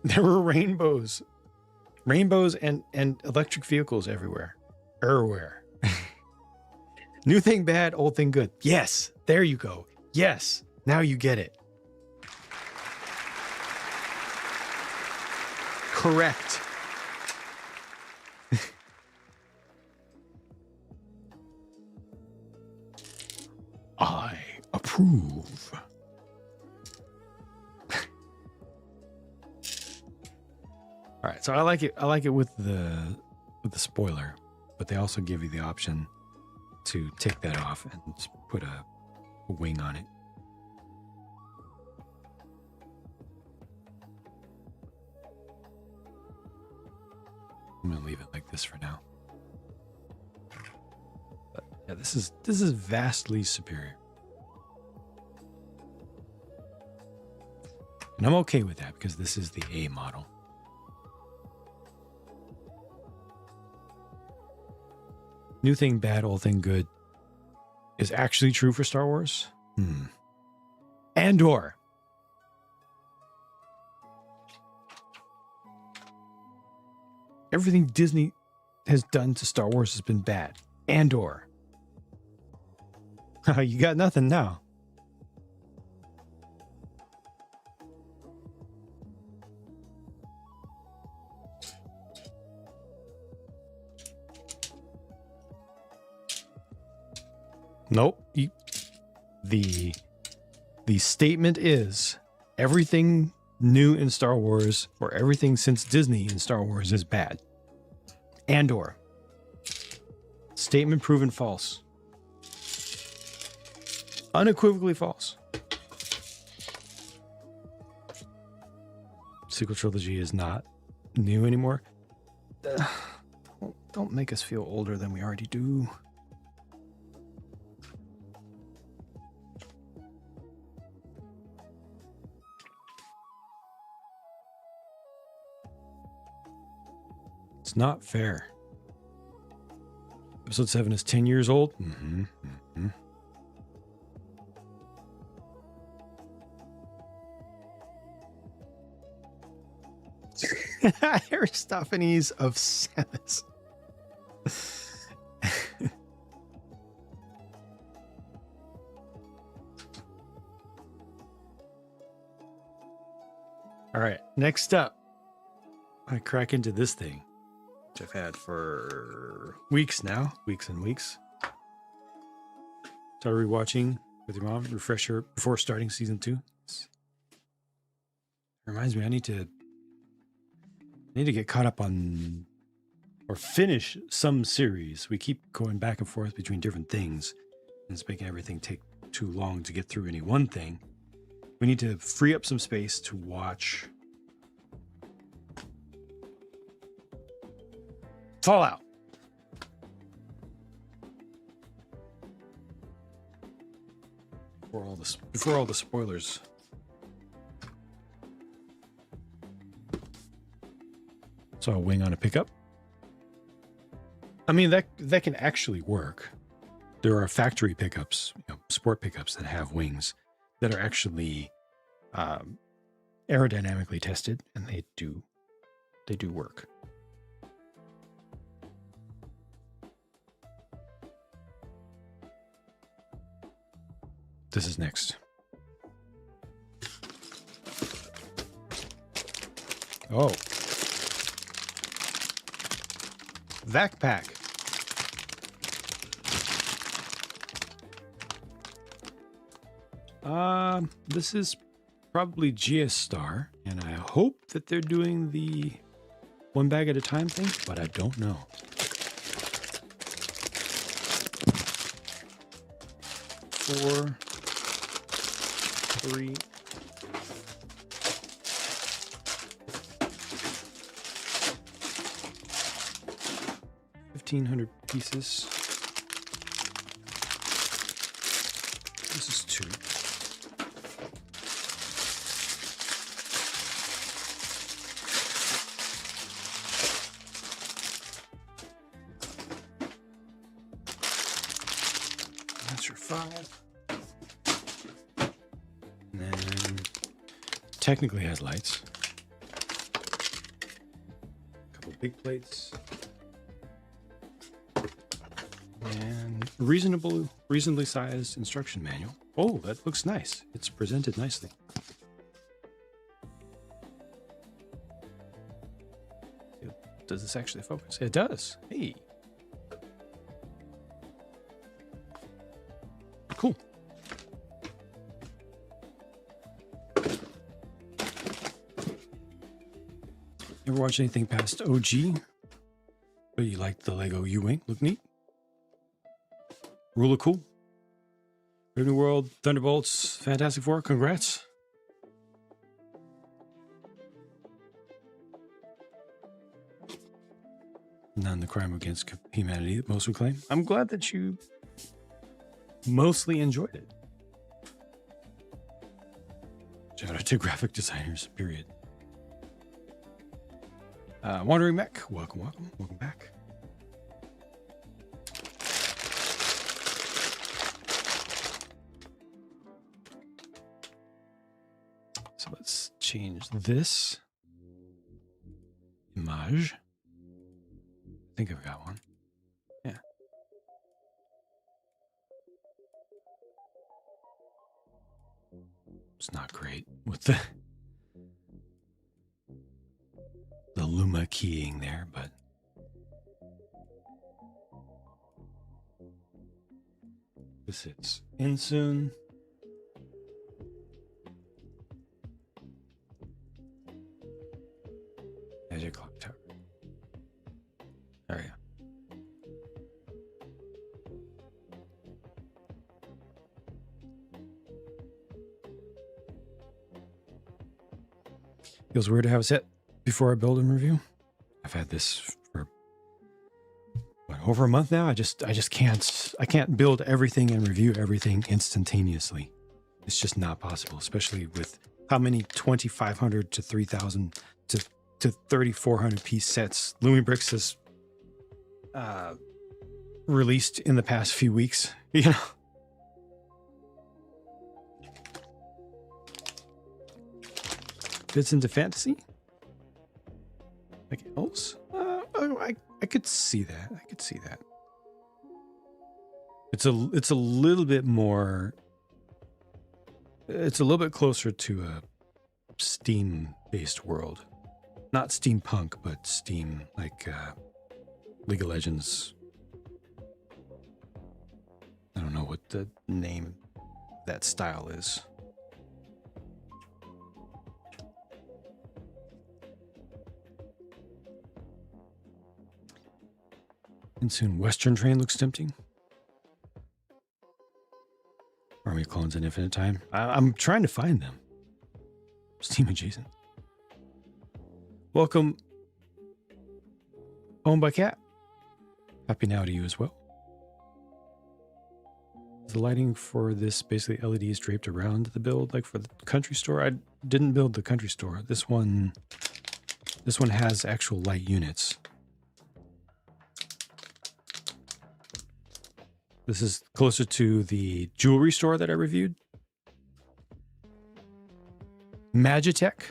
There were rainbows and electric vehicles everywhere. New thing bad, old thing good. Yes, there you go. Yes, now you get it. Correct. I approve. All right, so I like it with the spoiler, but they also give you the option to take that off and put a wing on it. I'm gonna leave it like this for now. But yeah, this is vastly superior. And I'm okay with that because this is the A model. New thing bad, old thing good is actually true for Star Wars. Andor. Everything Disney has done to Star Wars has been bad. Andor. You got nothing now. Nope. The statement is everything new in Star Wars, or everything since Disney in Star Wars, is bad. Andor. Statement proven false. Unequivocally false. Sequel trilogy is not new anymore. Don't make us feel older than we already do. It's not fair. Episode 7 is 10 years old. Aristophanes of Samos. All right, next up, I crack into this thing, which I've had for weeks now, weeks and weeks. Started rewatching with your mom, refresher before starting season 2. Reminds me, I need to get caught up on or finish some series. We keep going back and forth between different things, and it's making everything take too long to get through any one thing. We need to free up some space to watch Fallout. Before all the spoilers. Saw a wing on a pickup. I mean, that can actually work. There are factory pickups, sport pickups that have wings that are actually aerodynamically tested, and they do work. This is next. Oh. Vac pack. This is probably GS Star, and I hope that they're doing the one bag at a time thing, but I don't know. 4, 3. 1,500 pieces. This is 2. That's your 5. And then technically has lights. A couple big plates. And reasonably sized instruction manual. Oh, that looks nice. It's presented nicely. Does this actually focus? It does. Hey. Cool. Ever watch anything past OG? But you like the Lego U-Wing? Look neat. Ruler cool. Brave New World, Thunderbolts, Fantastic Four, congrats. None the crime against humanity that most would claim. I'm glad that you mostly enjoyed it. Shout out to graphic designers, period. Wandering Mech, welcome back. So let's change this image. I think I've got one. Yeah. It's not great with the Luma keying there, but This is Insoon. There's your clock tower. There we go. Feels weird to have a set before I build and review. I've had this for what, over a month now. I just can't build everything and review everything instantaneously. It's just not possible, especially with how many 2,500 to 3,000 to 3,400 piece sets Lumi Bricks has released in the past few weeks. You know. Fits into fantasy? Like elves? I could see that. I could see that. It's a little bit more. It's a little bit closer to a Steam-based world. Not steampunk, but Steam, like League of Legends. I don't know what the name of that style is. Insoon Western Train looks tempting. Army of Clones in Infinite Time. I'm trying to find them. Steam adjacent. Welcome. Owned by Cat. Happy now to you as well. The lighting for this basically LEDs draped around the build, like for the country store. I didn't build the country store. This one has actual light units. This is closer to the jewelry store that I reviewed. Magitech.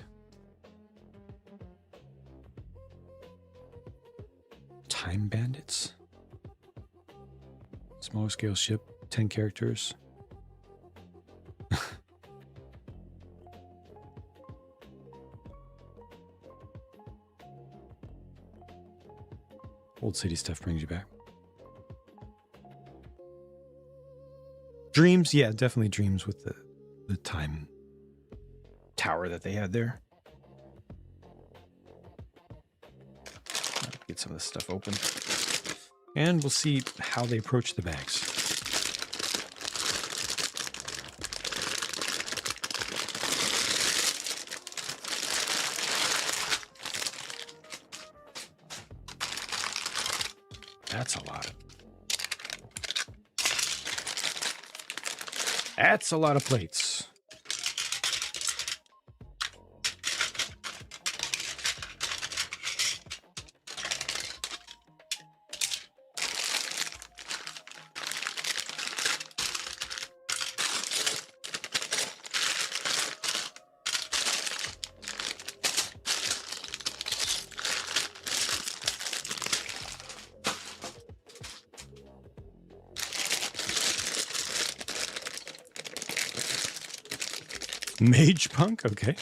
Time Bandits. Smaller scale ship, 10 characters. Old city stuff brings you back. Dreams, yeah, definitely Dreams with the time tower that they had there. Get some of this stuff open. And we'll see how they approach the bags. That's a lot. That's a lot of plates. Mage Punk, okay.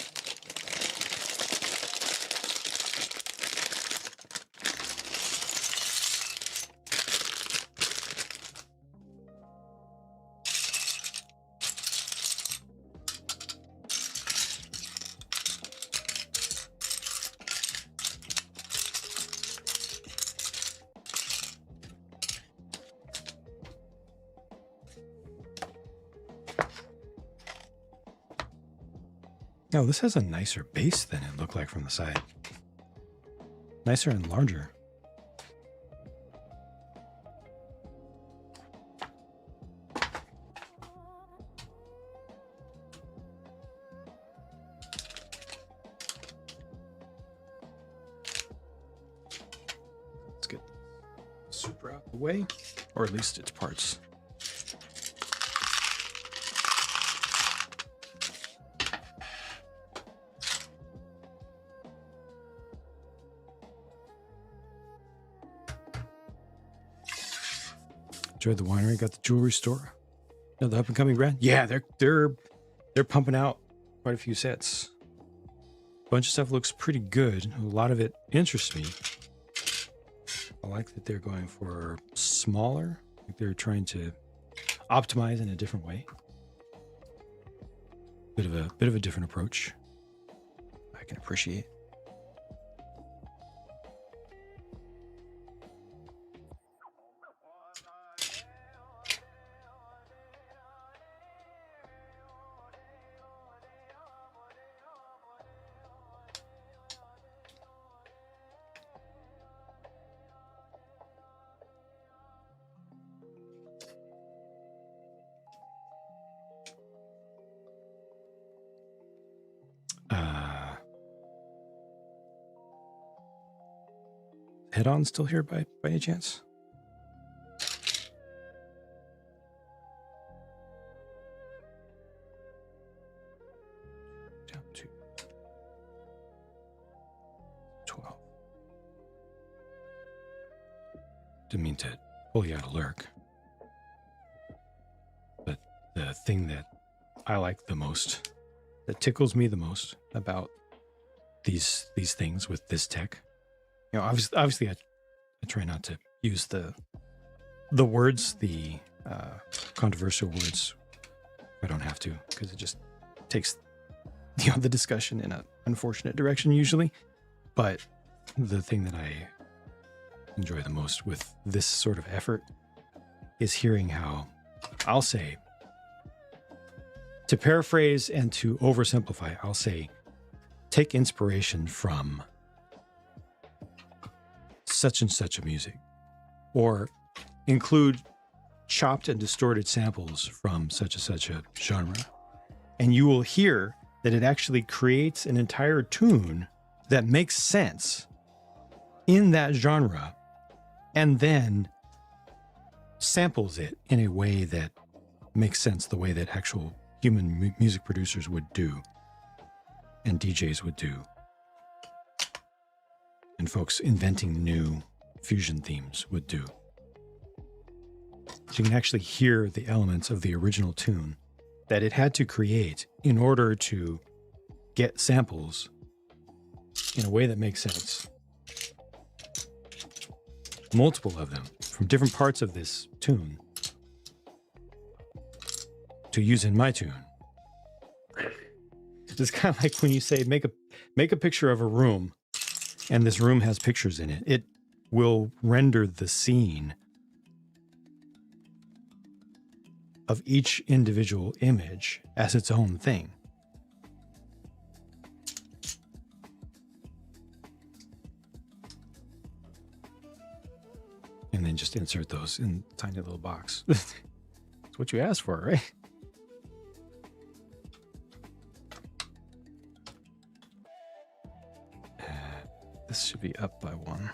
Oh, this has a nicer base than it looked like from the side. Nicer and larger. Let's get Supra out the way, or at least its parts. Enjoyed the winery, got the jewelry store. You know, the up and coming brand. Yeah, they're pumping out quite a few sets. Bunch of stuff looks pretty good. A lot of it interests me. I like that they're going for smaller. I think they're trying to optimize in a different way. Bit of a different approach. I can appreciate. Head on still here by any chance? Down to 12. Didn't mean to pull you out of lurk. But the thing that I like the most, that tickles me the most about these things with this tech, you know, obviously I try not to use the words, the controversial words. I don't have to, because it just takes, you know, the discussion in an unfortunate direction usually. But the thing that I enjoy the most with this sort of effort is hearing how, I'll say, to paraphrase and to oversimplify, I'll say, take inspiration from such and such a music, or include chopped and distorted samples from such and such a genre, and you will hear that it actually creates an entire tune that makes sense in that genre, and then samples it in a way that makes sense, the way that actual human music producers would do, and DJs would do, and folks inventing new fusion themes would do. So you can actually hear the elements of the original tune that it had to create in order to get samples in a way that makes sense. Multiple of them from different parts of this tune to use in my tune. It's kind of like when you say make a picture of a room, and this room has pictures in it. It will render the scene of each individual image as its own thing. And then just insert those in a tiny little box. That's what you asked for, right? This should be up by 1.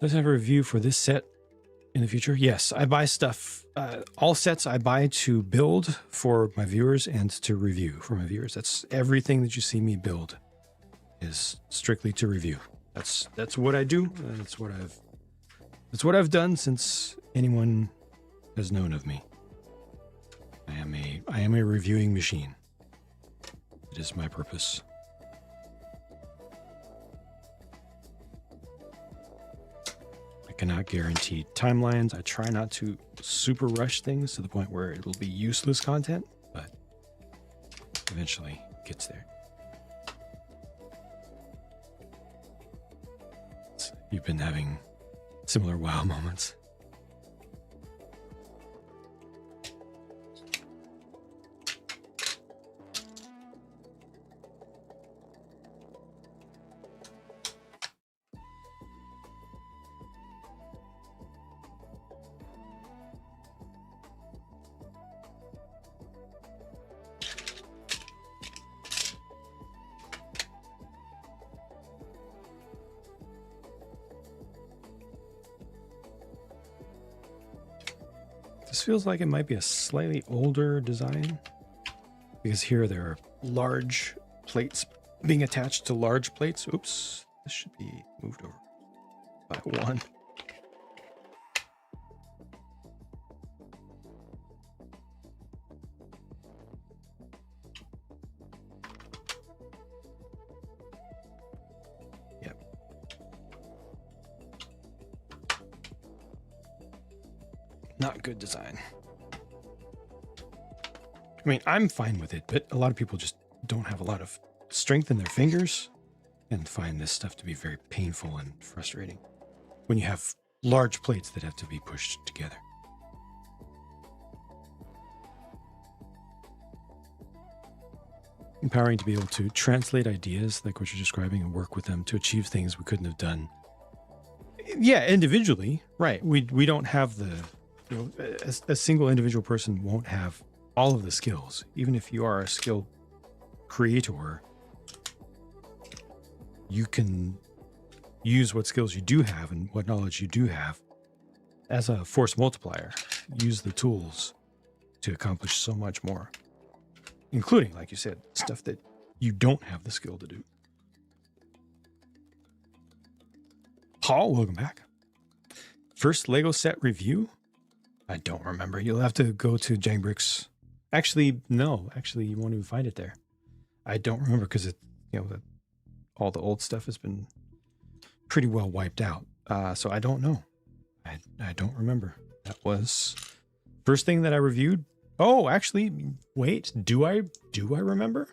Does have a review for this set in the future? Yes, I buy stuff. All sets I buy to build for my viewers and to review for my viewers. That's everything that you see me build is strictly to review. That's what I do. That's what I've done since anyone has known of me. I am a reviewing machine. It is my purpose. I cannot guarantee timelines. I try not to super rush things to the point where it will be useless content, but eventually it gets there. You've been having similar wow moments. This feels like it might be a slightly older design, because here there are large plates being attached to large plates. Oops, this should be moved over by 1. Not good design. I mean, I'm fine with it, but a lot of people just don't have a lot of strength in their fingers and find this stuff to be very painful and frustrating when you have large plates that have to be pushed together. Empowering to be able to translate ideas like what you're describing and work with them to achieve things we couldn't have done. Yeah, individually, right. We don't have the, you know, a single individual person won't have all of the skills. Even if you are a skilled creator, you can use what skills you do have and what knowledge you do have as a force multiplier. Use the tools to accomplish so much more, including, like you said, stuff that you don't have the skill to do. Paul, welcome back. First Lego set review? I don't remember. You'll have to go to Jangbricks. Actually, no. Actually, you won't even find it there. I don't remember because it, you know, all the old stuff has been pretty well wiped out. So I don't know. I don't remember. That was first thing that I reviewed. Oh, actually, wait. Do I remember?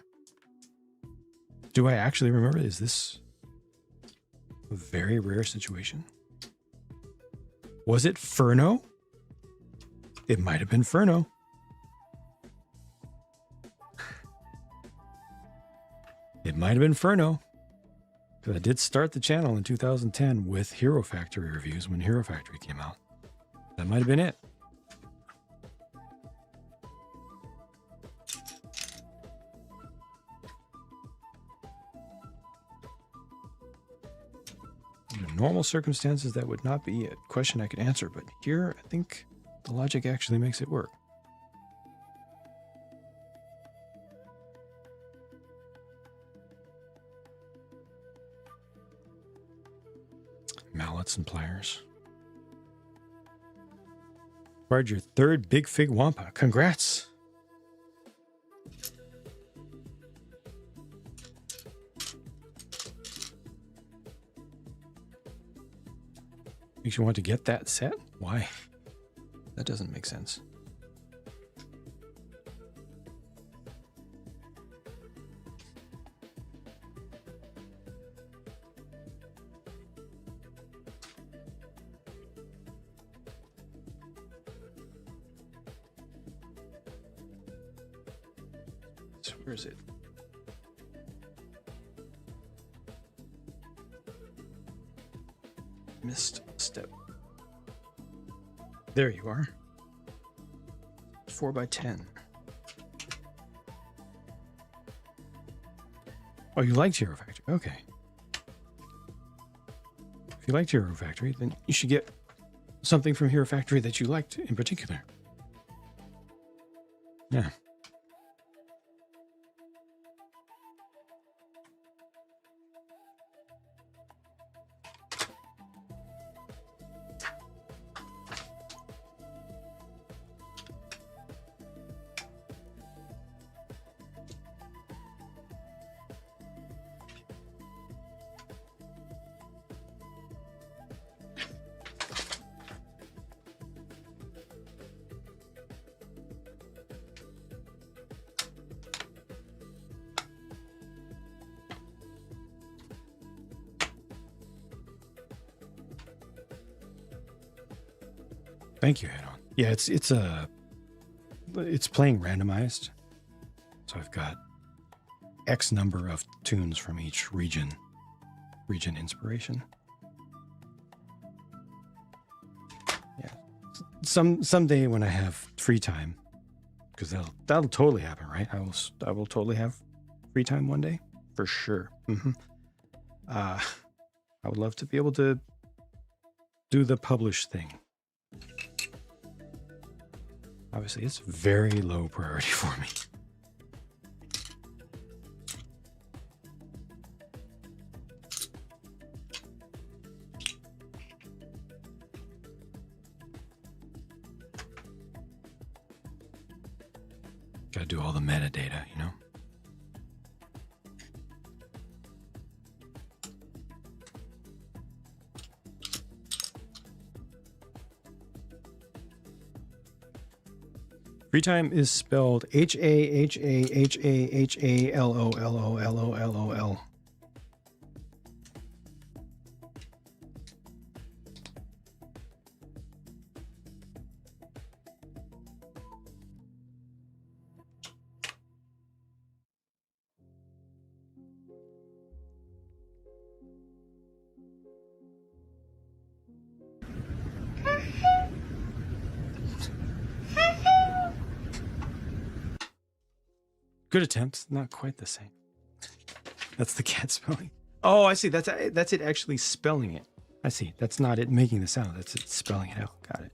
Do I actually remember? Is this a very rare situation? Was it Furno? It might have been Furno. It might have been Furno. Because I did start the channel in 2010 with Hero Factory reviews when Hero Factory came out. That might have been it. Under normal circumstances, that would not be a question I could answer, but here I think the logic actually makes it work. Mallets and pliers. Acquired your third Big Fig Wampa. Congrats. Makes you want to get that set? Why? That doesn't make sense. So where is it? Missed step. There you are. 4x10. Oh, you liked Hero Factory. Okay. If you liked Hero Factory, then you should get something from Hero Factory that you liked in particular. Yeah. Thank you, Head On. Yeah, it's playing randomized. So I've got X number of tunes from each region inspiration. Yeah. Someday when I have free time, because that'll totally happen, right? I will totally have free time one day for sure. I would love to be able to do the publish thing. Obviously, it's very low priority for me. Gotta do all the metadata, you know? Free time is spelled HAHAHAHALOLOLOLOL. Good attempt. Not quite the same. That's the cat spelling. Oh, I see. That's it actually spelling it. I see. That's not it making the sound. That's it spelling it out. Got it.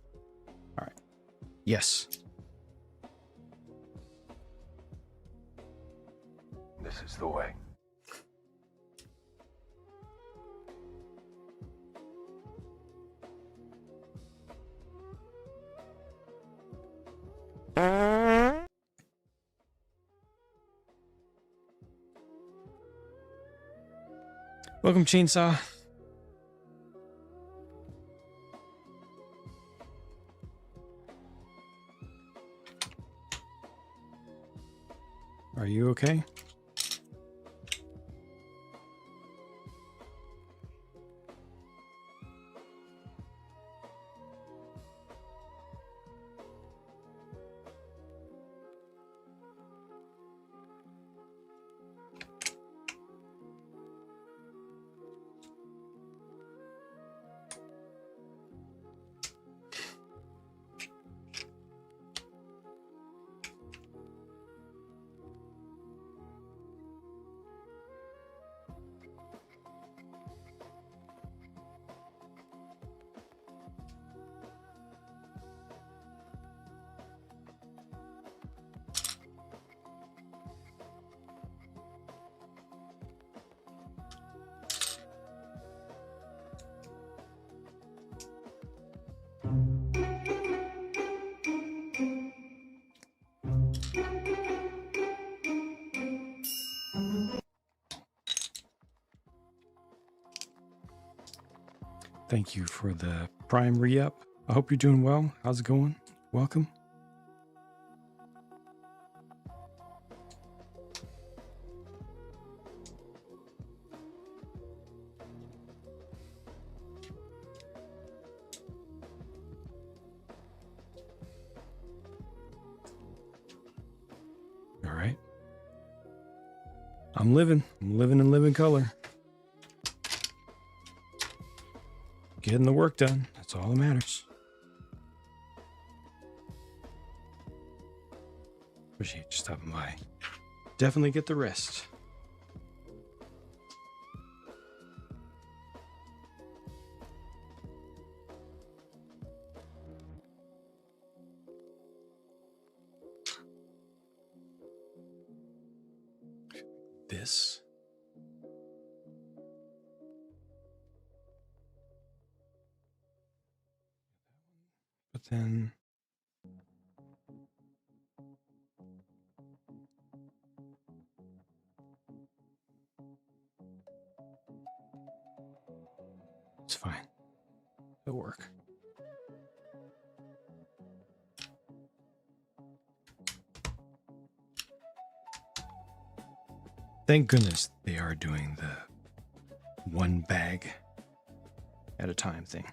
All right. Yes. This is the way. Welcome, Chainsaw. Are you okay? Thank you for the Prime re-up. I hope you're doing well. How's it going? Welcome. All right. I'm living in living color. Getting the work done. That's all that matters. Appreciate you stopping by. Definitely get the rest. This. But then it's fine. It'll work. Thank goodness they are doing the one bag at a time thing.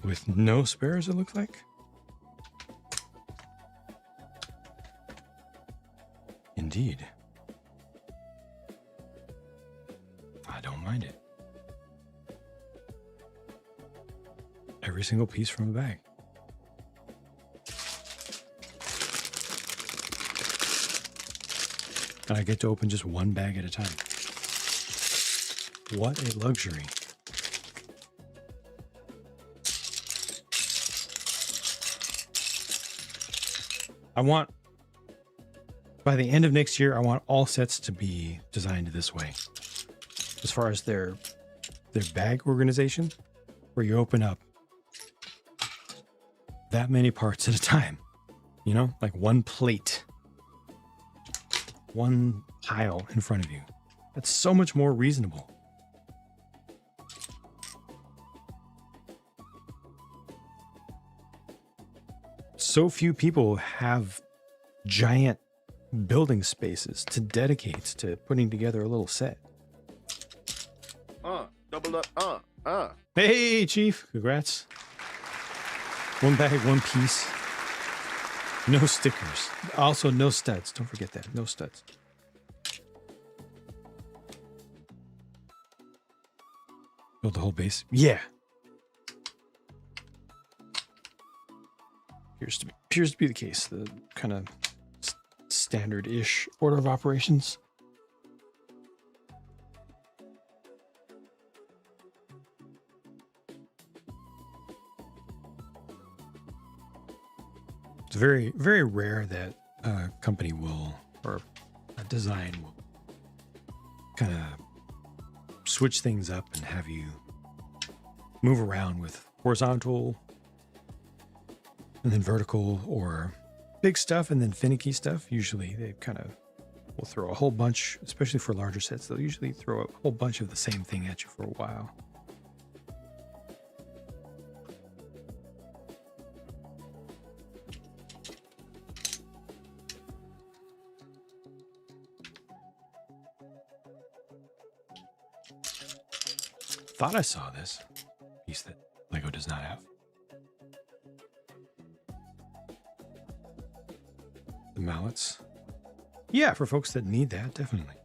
With no spares, it looks like. Indeed. I don't mind it. Every single piece from the bag. And I get to open just one bag at a time. What a luxury. I want, by the end of next year, I want all sets to be designed this way. As far as their bag organization, where you open up that many parts at a time, you know, like one plate, one pile in front of you. That's so much more reasonable. So few people have giant building spaces to dedicate to putting together a little set. Double up, Hey, Chief, congrats. One bag, one piece. No stickers. Also, no studs. Don't forget that. No studs. Build the whole base. Yeah. Appears to be the case. The kind of standard-ish order of operations. It's very, very rare that a company will, or a design will kind of switch things up and have you move around with horizontal and then vertical, or big stuff and then finicky stuff. Usually they kind of will throw a whole bunch, especially for larger sets. They'll usually throw a whole bunch of the same thing at you for a while. Thought I saw this piece that Lego does not have. The mallets. Yeah, for folks that need that, definitely.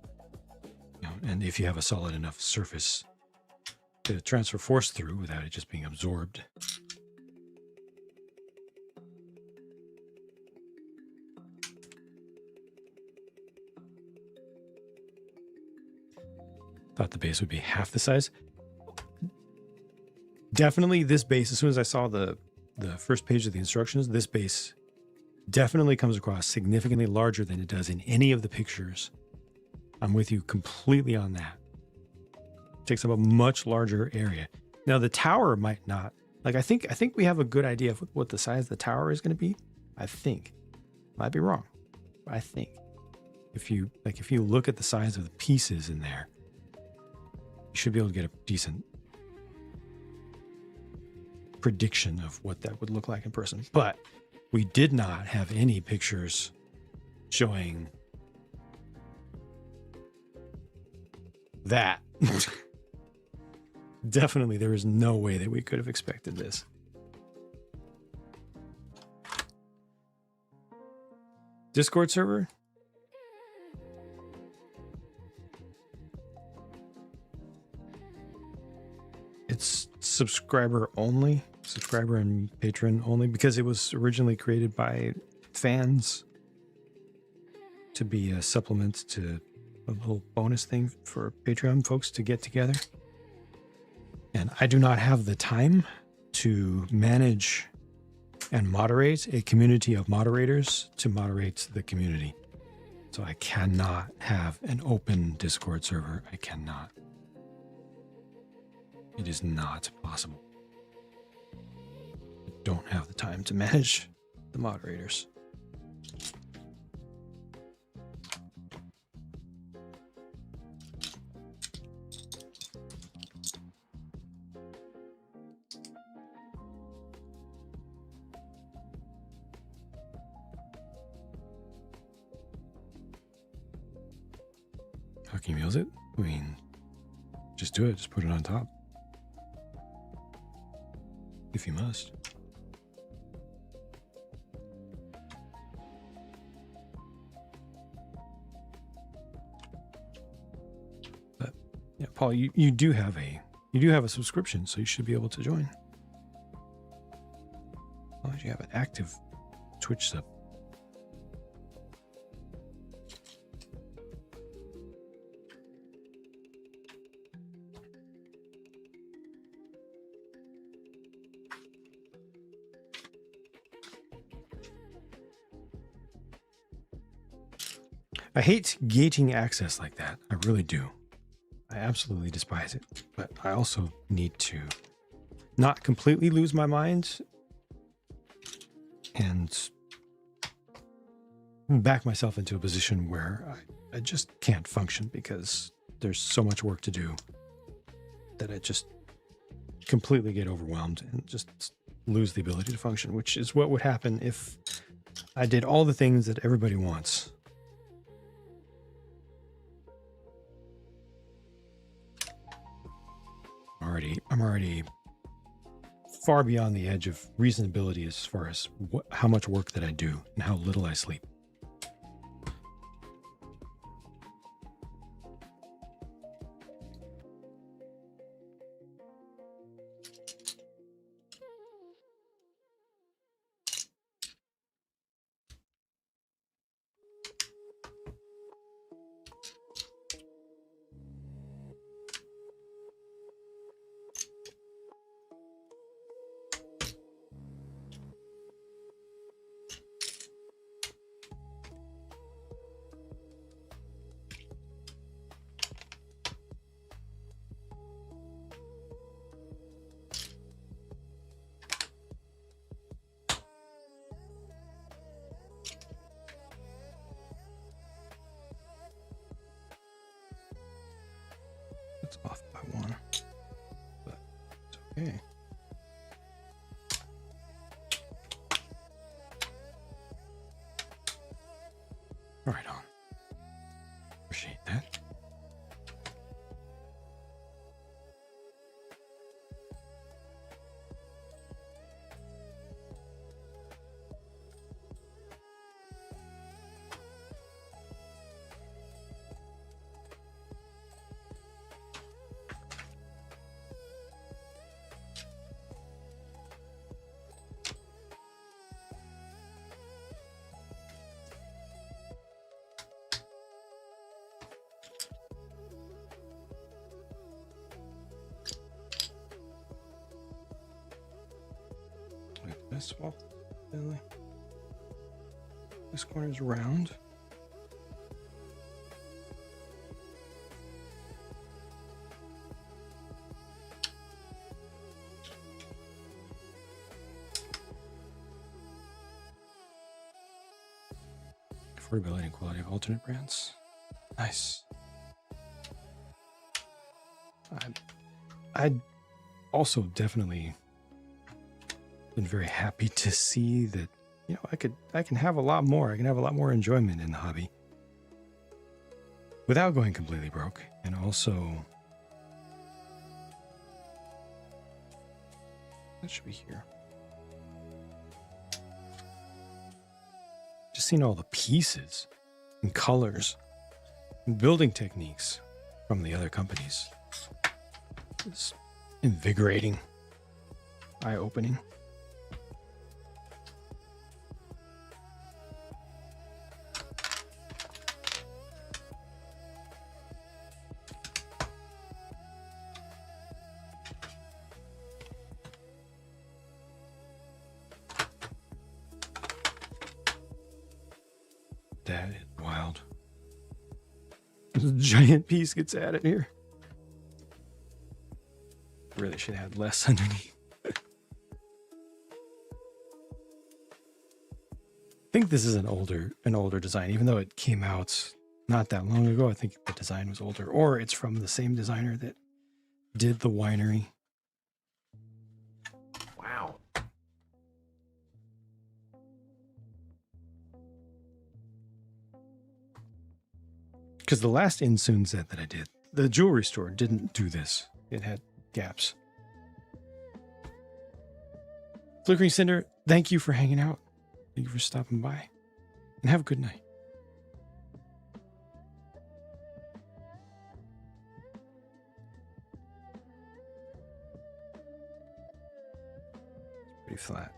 You know, and if you have a solid enough surface to transfer force through without it just being absorbed. Thought the base would be half the size. Definitely this base, as soon as I saw the first page of the instructions, this base definitely comes across significantly larger than it does in any of the pictures. I'm with you completely on that. It takes up a much larger area. Now the tower might not. Like I think we have a good idea of what the size of the tower is going to be. I think. Might be wrong. But I think. If you look at the size of the pieces in there, you should be able to get a decent prediction of what that would look like in person. But we did not have any pictures showing that. Definitely, there is no way that we could have expected this. Discord server? It's subscriber only. Subscriber and patron only, because it was originally created by fans to be a supplement to a little bonus thing for Patreon folks to get together. And I do not have the time to manage and moderate a community of moderators to moderate the community. So I cannot have an open Discord server. I cannot. It is not possible. I don't have the time to manage the moderators. How can you use it? I mean, just do it. Just put it on top. If you must. But yeah, Paul, you do have a subscription, so you should be able to join. As long as you have an active Twitch sub. I hate gating access like that. I really do. I absolutely despise it. But I also need to not completely lose my mind and back myself into a position where I just can't function because there's so much work to do that I just completely get overwhelmed and just lose the ability to function, which is what would happen if I did all the things that everybody wants. I'm already far beyond the edge of reasonability as far as how much work that I do and how little I sleep. It's off by one, but it's okay. Right on. Appreciate that. This wall, Billy. This corner is round. Affordability and quality of alternate brands. Nice. I'd also definitely been very happy to see that, you know, I can have a lot more. I can have a lot more enjoyment in the hobby without going completely broke. And also, that should be here. Just seeing all the pieces and colors and building techniques from the other companies. It's invigorating, eye-opening. That is wild. This giant piece gets added here. Really should have had less underneath. I think this is an older design, even though it came out not that long ago. I think the design was older, or it's from the same designer that did the winery. Wow. Because the last Insoon set that I did, the jewelry store didn't do this. It had gaps. Flickering Cinder, thank you for hanging out. Thank you for stopping by. And have a good night. It's pretty flat.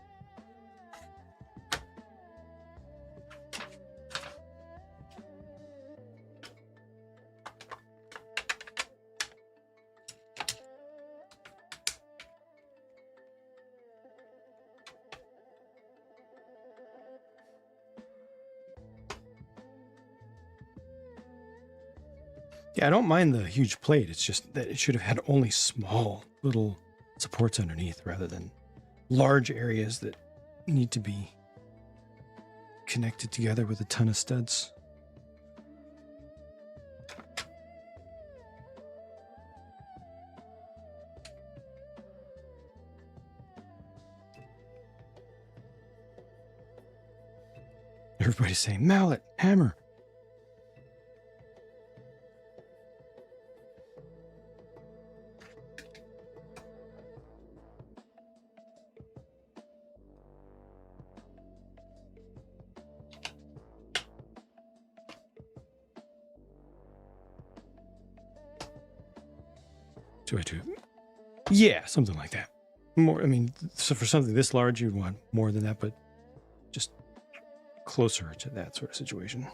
Yeah, I don't mind the huge plate. It's just that it should have had only small little supports underneath rather than large areas that need to be connected together with a ton of studs. Everybody's saying mallet, hammer. Do I do? Yeah, something like that. More, I mean, so for something this large, you'd want more than that, but just closer to that sort of situation.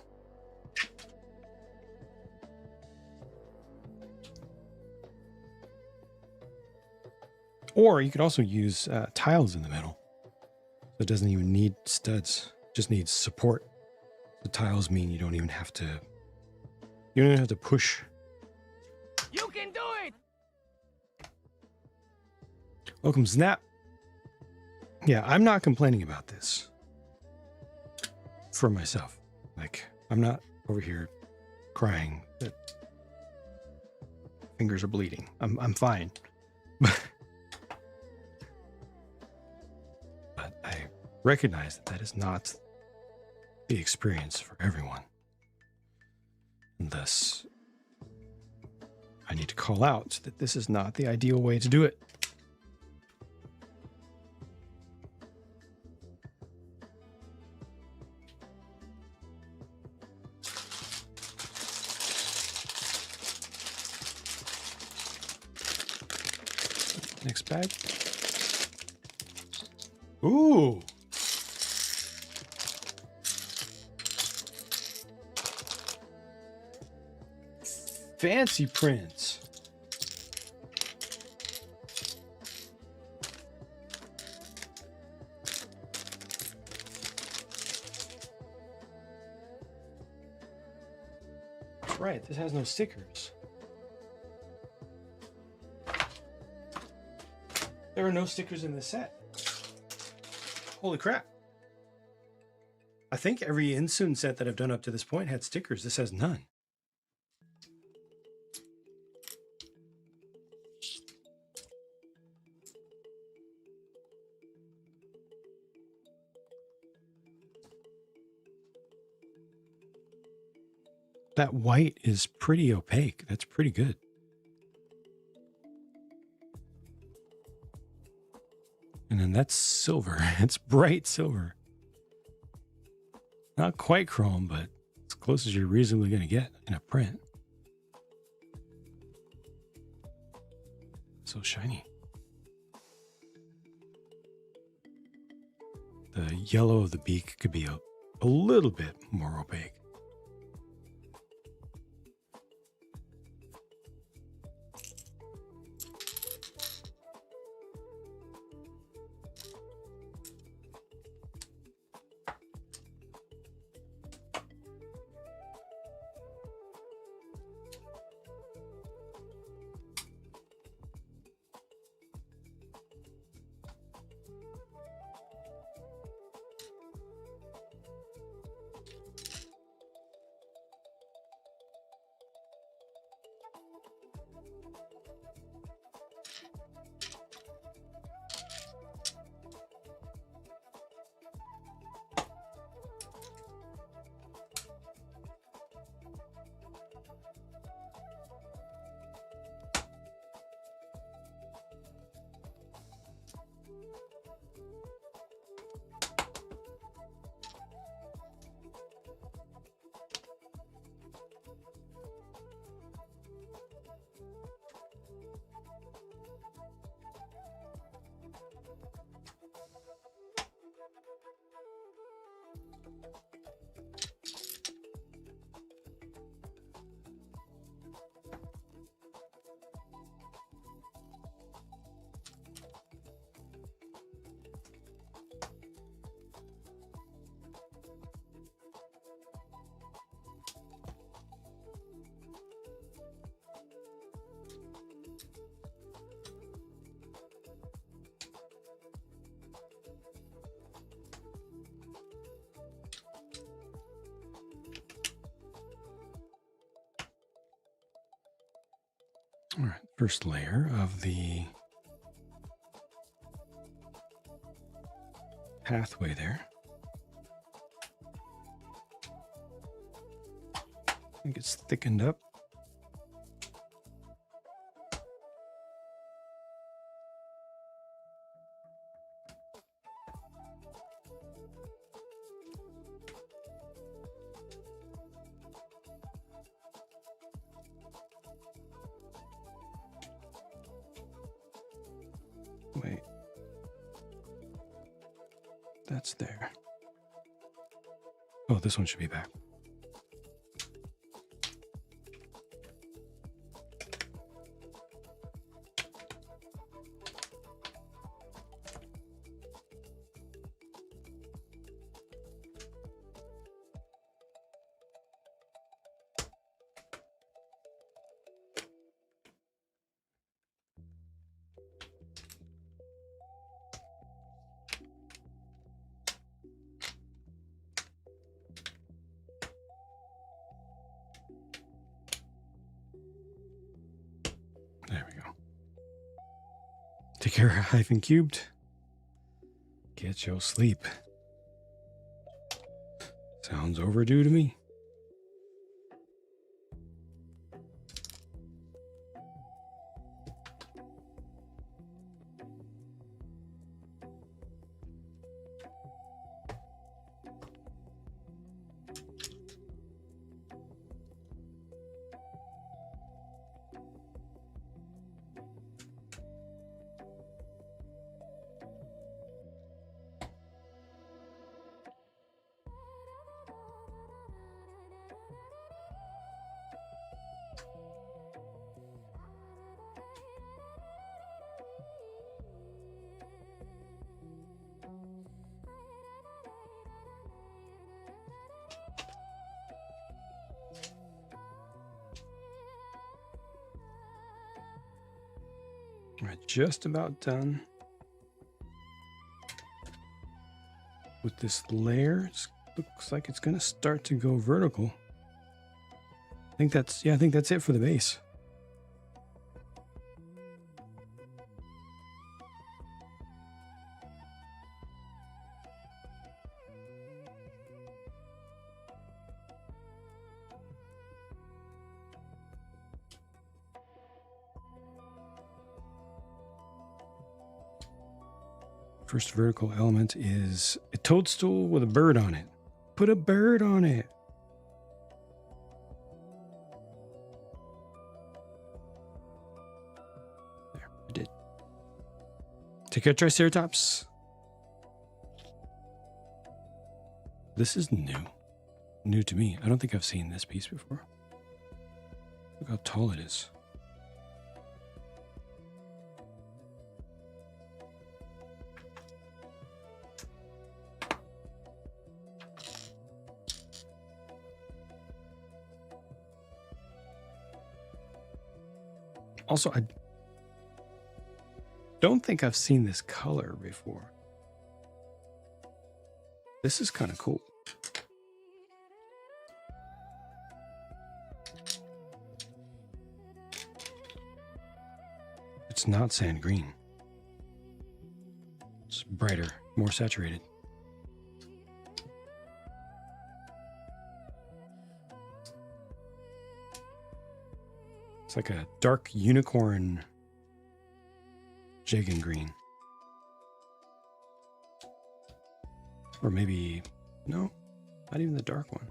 Or you could also use tiles in the middle. So it doesn't even need studs, it just needs support. The tiles mean you don't even have to push. You can do it! Welcome, Snap. Yeah, I'm not complaining about this for myself. Like, I'm not over here crying that fingers are bleeding. I'm fine. But I recognize that is not the experience for everyone. And thus, I need to call out that this is not the ideal way to do it. Next bag. Ooh. Fancy prints. That's right, this has no stickers. There are no stickers in this set. Holy crap. I think every Insoon set that I've done up to this point had stickers. This has none. That white is pretty opaque. That's pretty good. And then that's silver. It's bright silver. Not quite chrome, but as close as you're reasonably going to get in a print. So shiny. The yellow of the beak could be a little bit more opaque. first layer of the pathway there. I think it's thickened up. Wait. That's there. Oh, this one should be back. There we go. Take care, hyphen cubed. Get your sleep. Sounds overdue to me. All right, just about done with this layer. It looks like it's going to start to go vertical. I think that's it for the base. First vertical element is a toadstool with a bird on it. Put a bird on it. There, I did. Take care, Triceratops. This is new to me. I don't think I've seen this piece before. Look how tall it is. Also, I don't think I've seen this color before. This is kind of cool. It's not sand green. It's brighter, more saturated. It's like a dark unicorn Jagan green. Or maybe, no, not even the dark one.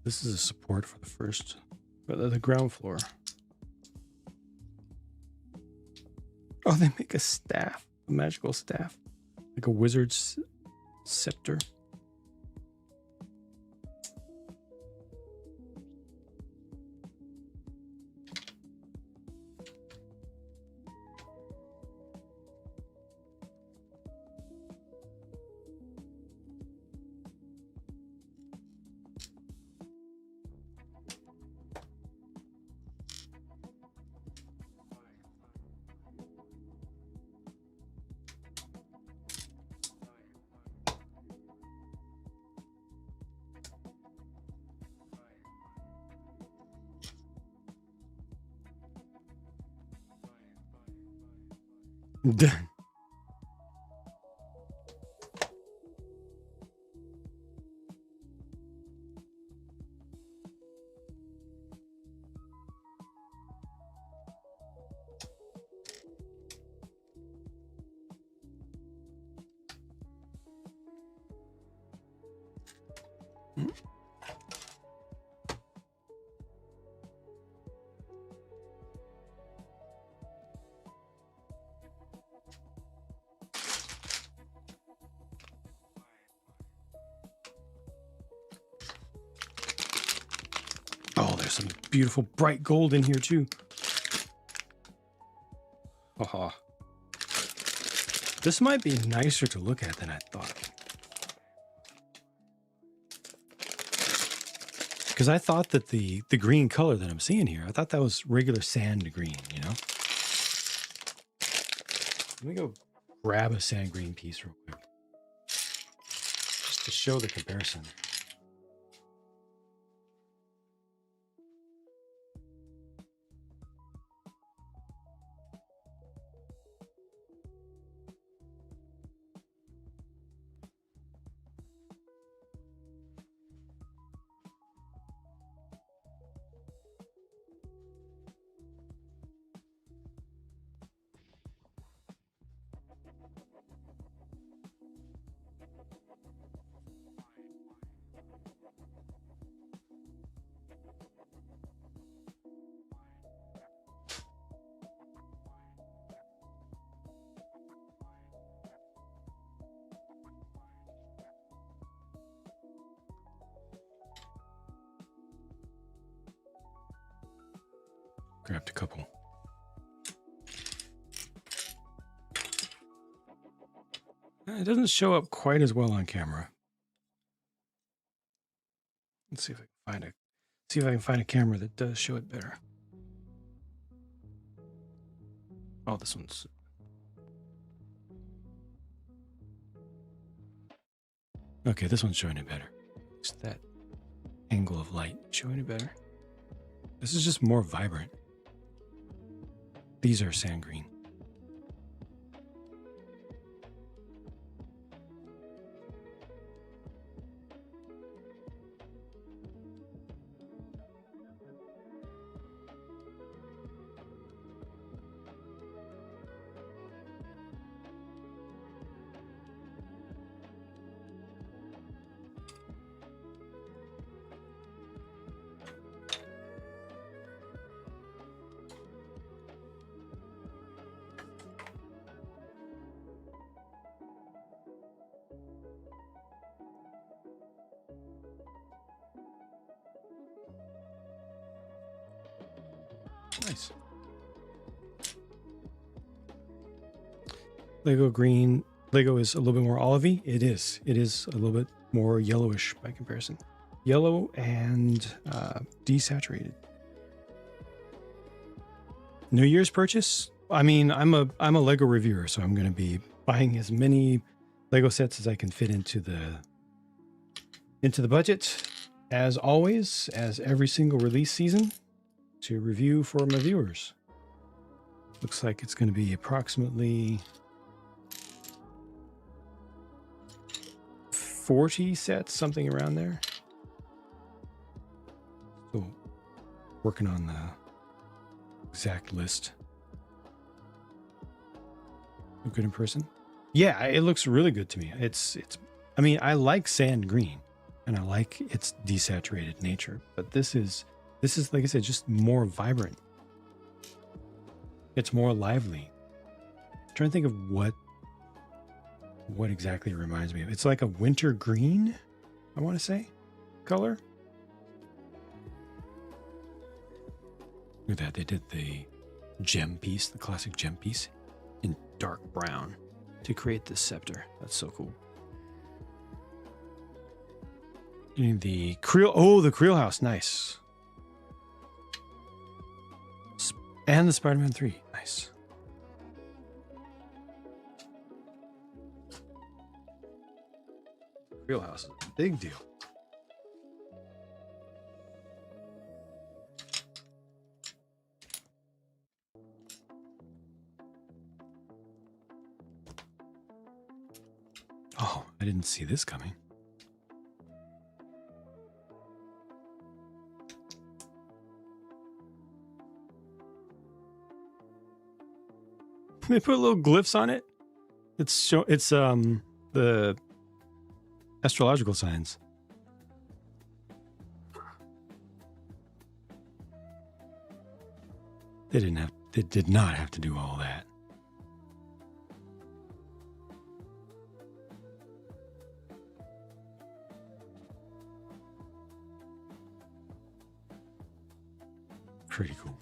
This is a support for the ground floor. Oh, they make a staff, a magical staff, like a wizard's scepter. Done. Oh, there's some beautiful bright gold in here too. Haha. This might be nicer to look at than I thought. Because I thought that the green color that I'm seeing here, I thought that was regular sand green, you know? Let me go grab a sand green piece real quick. Just to show the comparison. Grabbed a couple. It doesn't show up quite as well on camera. Let's see if I can find a camera that does show it better. Oh, this one's. Okay, this one's showing it better. It's that angle of light showing it better. This is just more vibrant. These are sand green. Nice. Lego green. Lego is a little bit more olivey. It is. It is a little bit more yellowish by comparison. Yellow and desaturated. New Year's purchase. I mean, I'm a Lego reviewer, so I'm going to be buying as many Lego sets as I can fit into the budget, as always, as every single release season, to review for my viewers. Looks like it's going to be approximately 40 sets, something around there. So, working on the exact list. Look good in person. Yeah, it looks really good to me. I mean, I like sand green and I like its desaturated nature, but this is like I said, just more vibrant. It's more lively. I'm trying to think of what exactly it reminds me of. It's like a winter green, I want to say, color. Look at that. They did the gem piece, the classic gem piece, in dark brown to create this scepter. That's so cool. Getting the Creel. Oh, the Creel house. Nice. And the Spider-Man 3. Nice. Creel house is a big deal. Oh, I didn't see this coming. They put little glyphs on it. It's the astrological signs. They did not have to do all that. Pretty cool.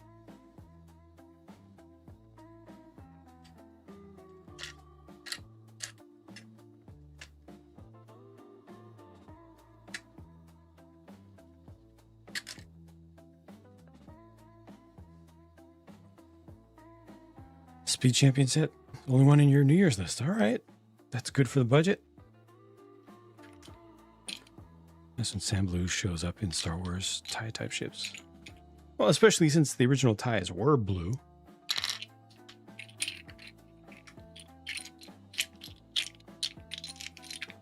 Speed Champion set. Only one in your New Year's list. All right. That's good for the budget. That's when Sam Blue shows up in Star Wars TIE type ships. Well, especially since the original TIEs were blue.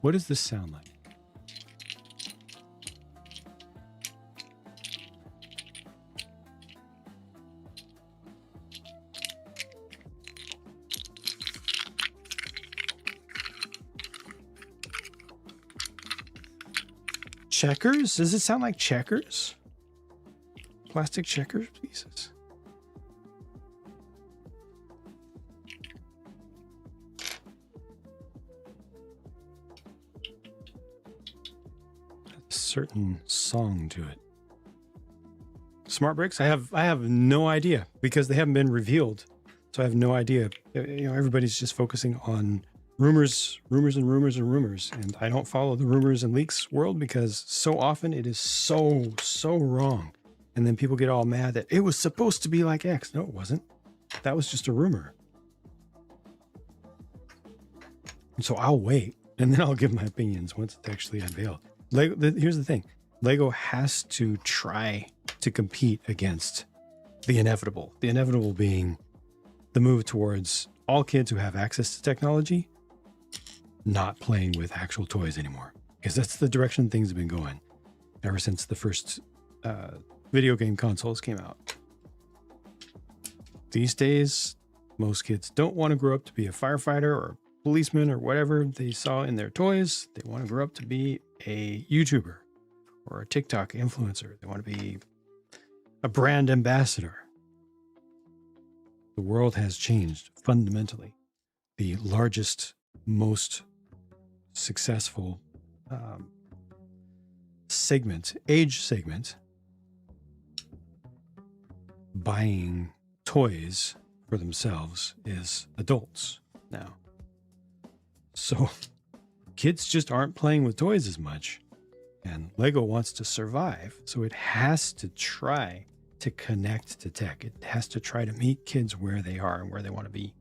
What does this sound like? Checkers? Does it sound like checkers? Plastic checkers pieces. A certain song to it. Smart bricks? I have no idea because they haven't been revealed. So I have no idea. You know, everybody's just focusing on rumors, and I don't follow the rumors and leaks world because so often it is so wrong. And then people get all mad that it was supposed to be like X. No, it wasn't. That was just a rumor. And so I'll wait and then I'll give my opinions once it's actually unveiled. Here's the thing. Lego has to try to compete against the inevitable. The inevitable being the move towards all kids who have access to technology not playing with actual toys anymore. Because that's the direction things have been going ever since the first video game consoles came out. These days, most kids don't want to grow up to be a firefighter or policeman or whatever they saw in their toys. They want to grow up to be a YouTuber or a TikTok influencer. They want to be a brand ambassador. The world has changed fundamentally. The largest, most successful age segment, buying toys for themselves is adults now. So kids just aren't playing with toys as much, and Lego wants to survive. So it has to try to connect to tech. It has to try to meet kids where they are and where they want to be.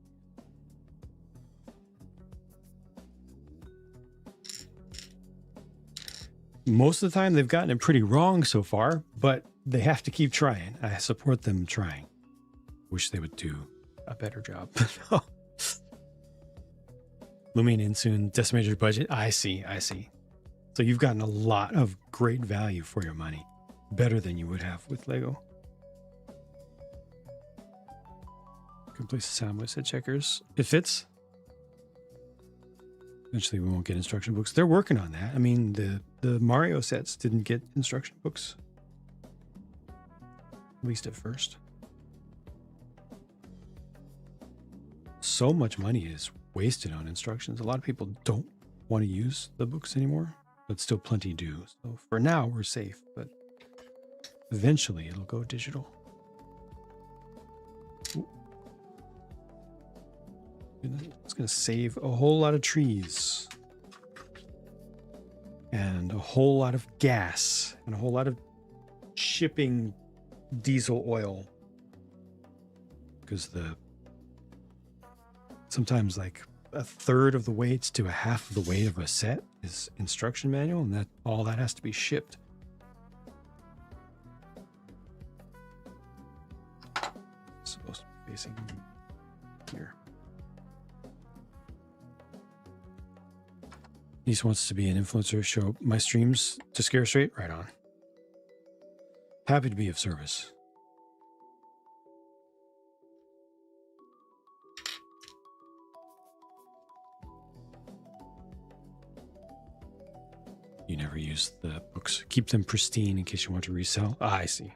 Most of the time they've gotten it pretty wrong so far, but they have to keep trying. I support them trying. Wish they would do a better job. Looming Insoon decimated budget. I see. So you've gotten a lot of great value for your money. Better than you would have with Lego. Good place to sound with said checkers. It fits. Eventually we won't get instruction books. They're working on that. I mean, the Mario sets didn't get instruction books. At least at first. So much money is wasted on instructions. A lot of people don't want to use the books anymore, but still plenty do. So for now, we're safe, but eventually it'll go digital. Ooh. It's going to save a whole lot of trees and a whole lot of gas and a whole lot of shipping diesel oil, because sometimes like a third of the weights to a half of the weight of a set is instruction manual, and that all that has to be shipped. It's supposed to be facing here. He just wants to be an influencer, show my streams to Scare Straight. Right on. Happy to be of service. You never use the books. Keep them pristine in case you want to resell. Ah, I see.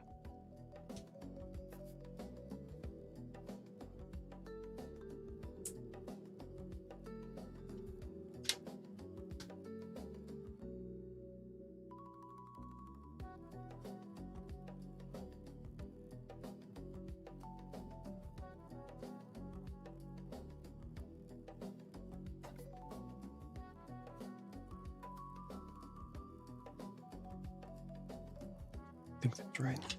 I think that's right.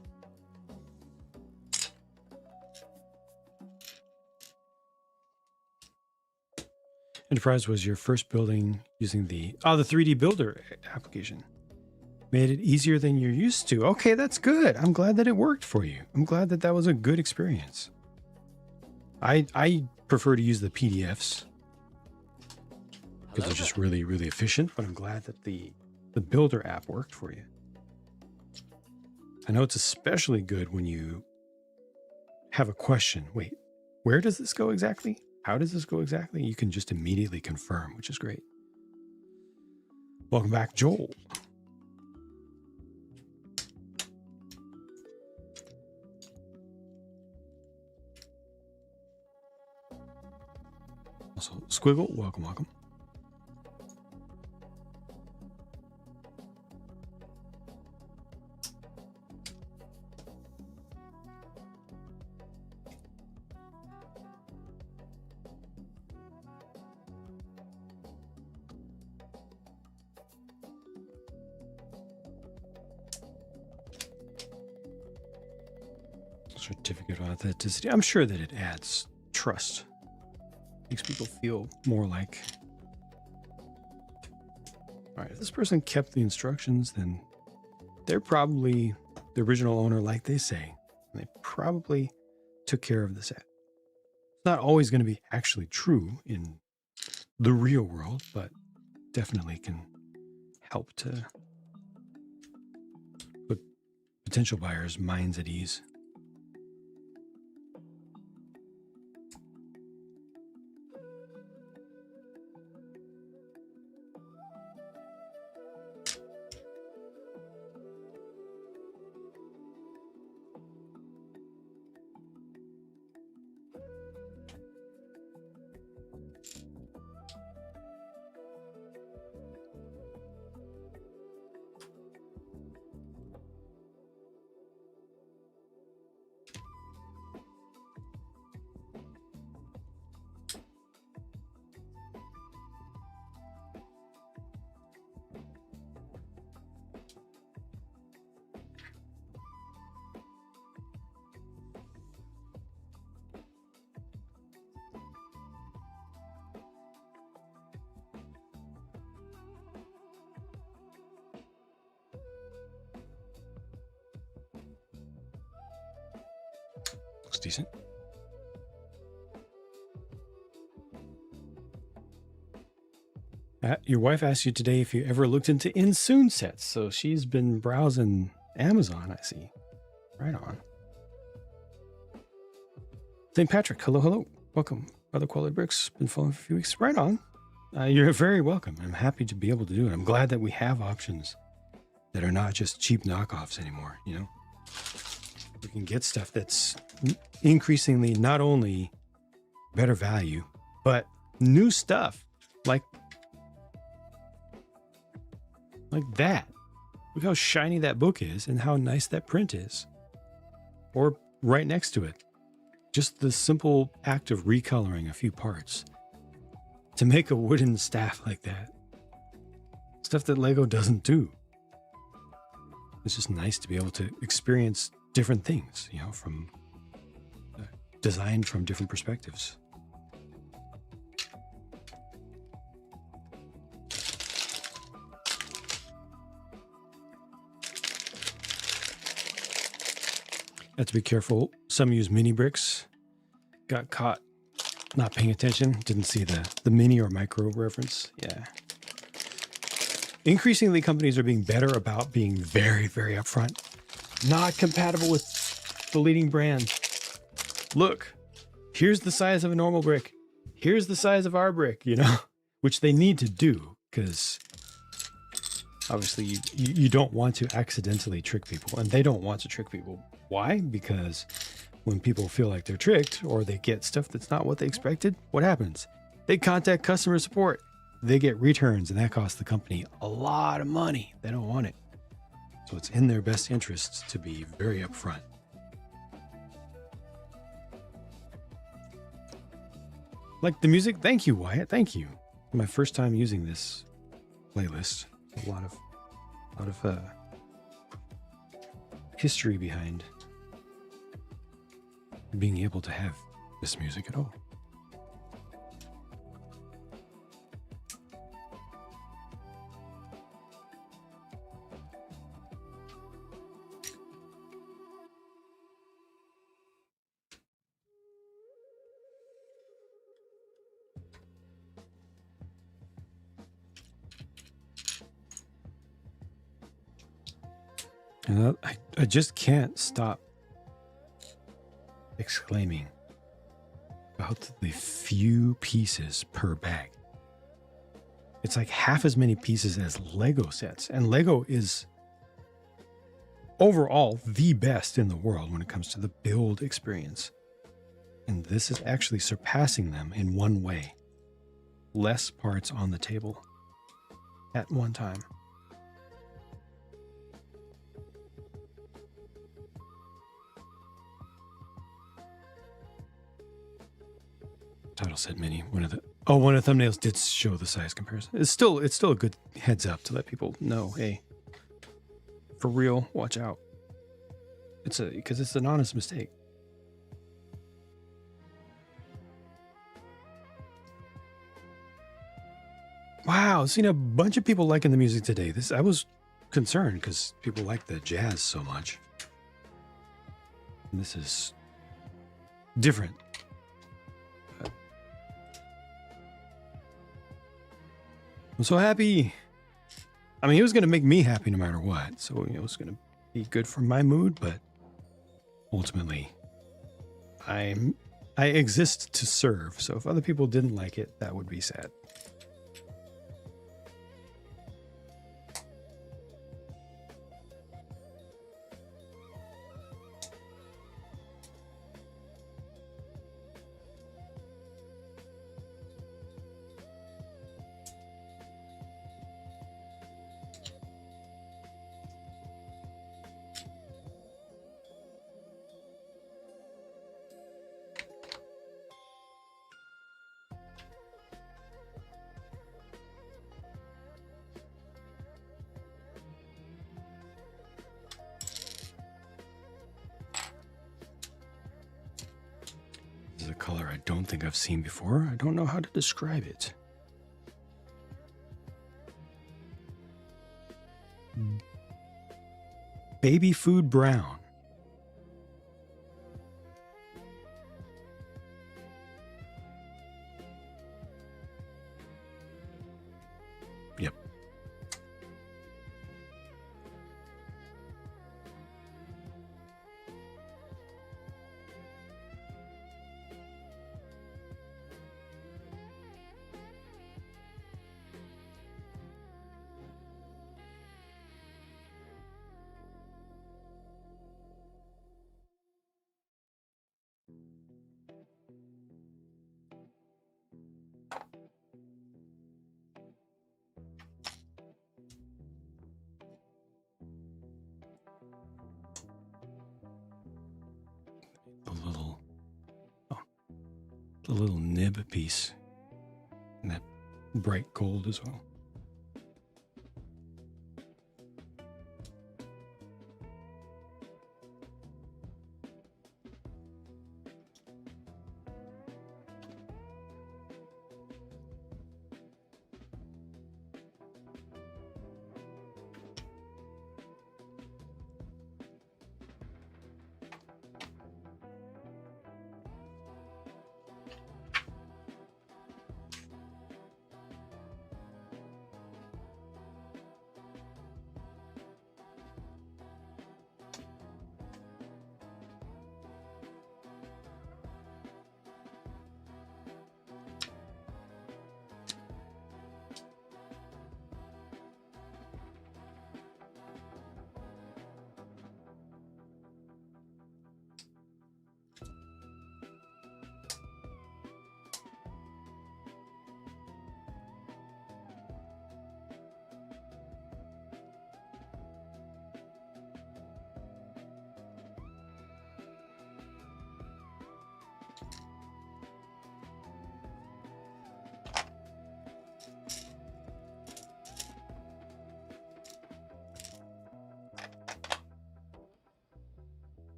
Enterprise was your first building using the 3D Builder application. Made it easier than you're used to. Okay, that's good. I'm glad that it worked for you. I'm glad that that was a good experience. I prefer to use the PDFs because they're just really, really efficient, but I'm glad that the Builder app worked for you. I know it's especially good when you have a question. Wait, where does this go exactly? How does this go exactly? You can just immediately confirm, which is great. Welcome back, Joel. Also, Squiggle, welcome, welcome. Certificate of authenticity. I'm sure that it adds trust. Makes people feel more like, all right, if this person kept the instructions, then they're probably the original owner, like they say. And they probably took care of this ad. It's not always going to be actually true in the real world, but definitely can help to put potential buyers' minds at ease. Looks decent. Your wife asked you today if you ever looked into Insoon sets, so she's been browsing Amazon, I see. Right on. St. Patrick, hello, hello. Welcome. Other Quality Bricks, been following for a few weeks. Right on. You're very welcome. I'm happy to be able to do it. I'm glad that we have options that are not just cheap knockoffs anymore, you know? We can get stuff that's increasingly not only better value, but new stuff like that. Look how shiny that book is and how nice that print is. Or right next to it. Just the simple act of recoloring a few parts to make a wooden staff like that. Stuff that Lego doesn't do. It's just nice to be able to experience different things, you know, from designed from different perspectives. Have to be careful. Some use mini bricks. Got caught not paying attention. Didn't see the mini or micro reference. Yeah. increasingly companies are being better about being very, very upfront. Not compatible with the leading brand. Look, here's the size of a normal brick. Here's the size of our brick, you know, which they need to do because obviously you don't want to accidentally trick people, and they don't want to trick people. Why? Because when people feel like they're tricked or they get stuff that's not what they expected, what happens? They contact customer support. They get returns, and that costs the company a lot of money. They don't want it. So it's in their best interests to be very upfront. Like the music. Thank you, Wyatt. Thank you. My first time using this playlist. A lot of history behind being able to have this music at all. And I just can't stop exclaiming about the few pieces per bag. It's like half as many pieces as Lego sets. And Lego is overall the best in the world when it comes to the build experience. And this is actually surpassing them in one way. Less parts on the table at one time. Title said mini. One of the thumbnails did show the size comparison. It's still a good heads up to let people know, hey, for real, watch out. Because it's an honest mistake. Wow, seen a bunch of people liking the music today. I was concerned because people like the jazz so much. And this is different. I'm so happy. I mean, it was going to make me happy no matter what. So it was going to be good for my mood, but ultimately, I exist to serve. So if other people didn't like it, that would be sad. A color I don't think I've seen before. I don't know how to describe it. Baby food brown. Yep. The little nib piece and that bright gold as well.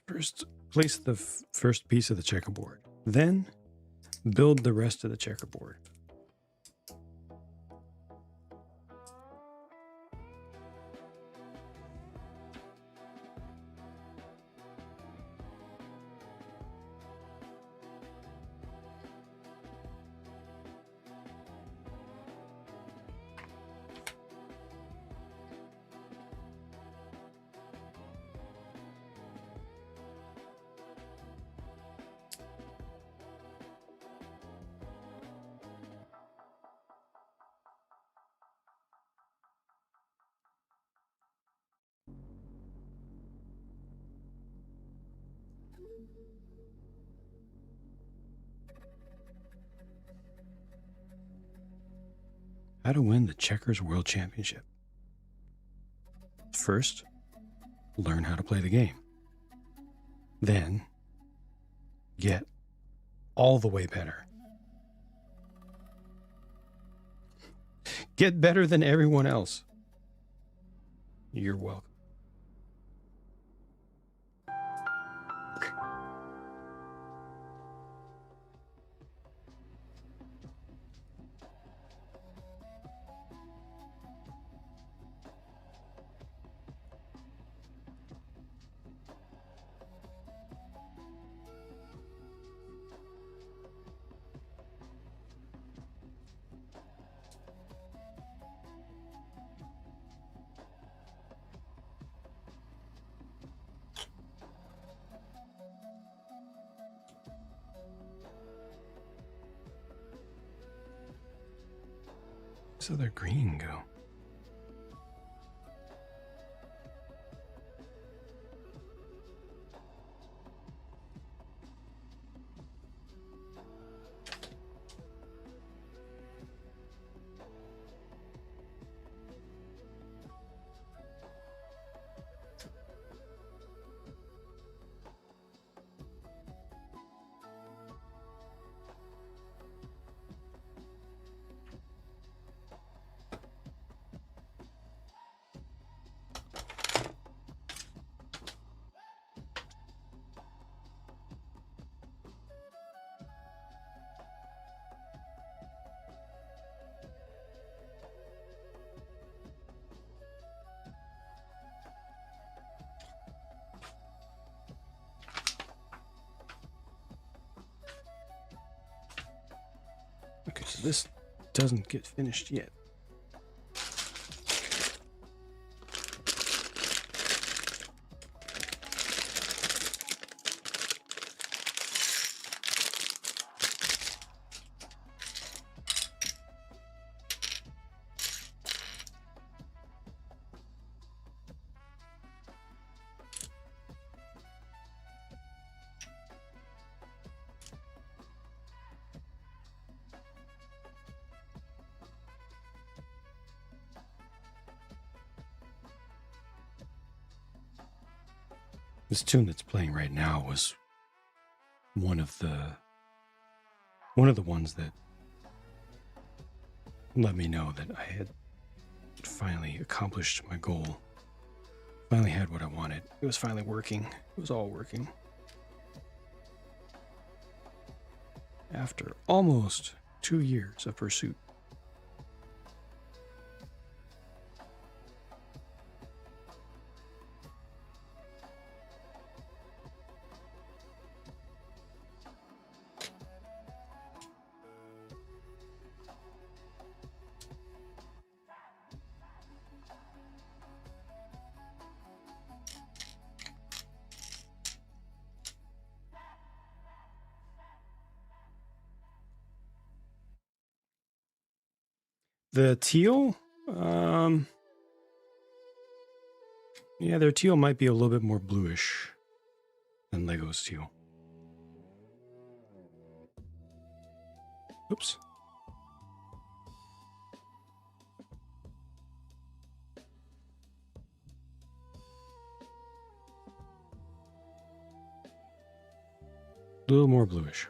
First, place the first piece of the checkerboard. Then, build the rest of the checkerboard. How to win the Checkers World Championship. First, learn how to play the game. Then, get all the way better. Get better than everyone else. You're welcome. So they're green go. Okay, so this doesn't get finished yet. This tune that's playing right now was one of the ones that let me know that I had finally accomplished my goal. Finally had what I wanted. It was finally working. It was all working. After almost 2 years of pursuit. The teal, yeah, their teal might be a little bit more bluish than Lego's teal. Oops. A little more bluish.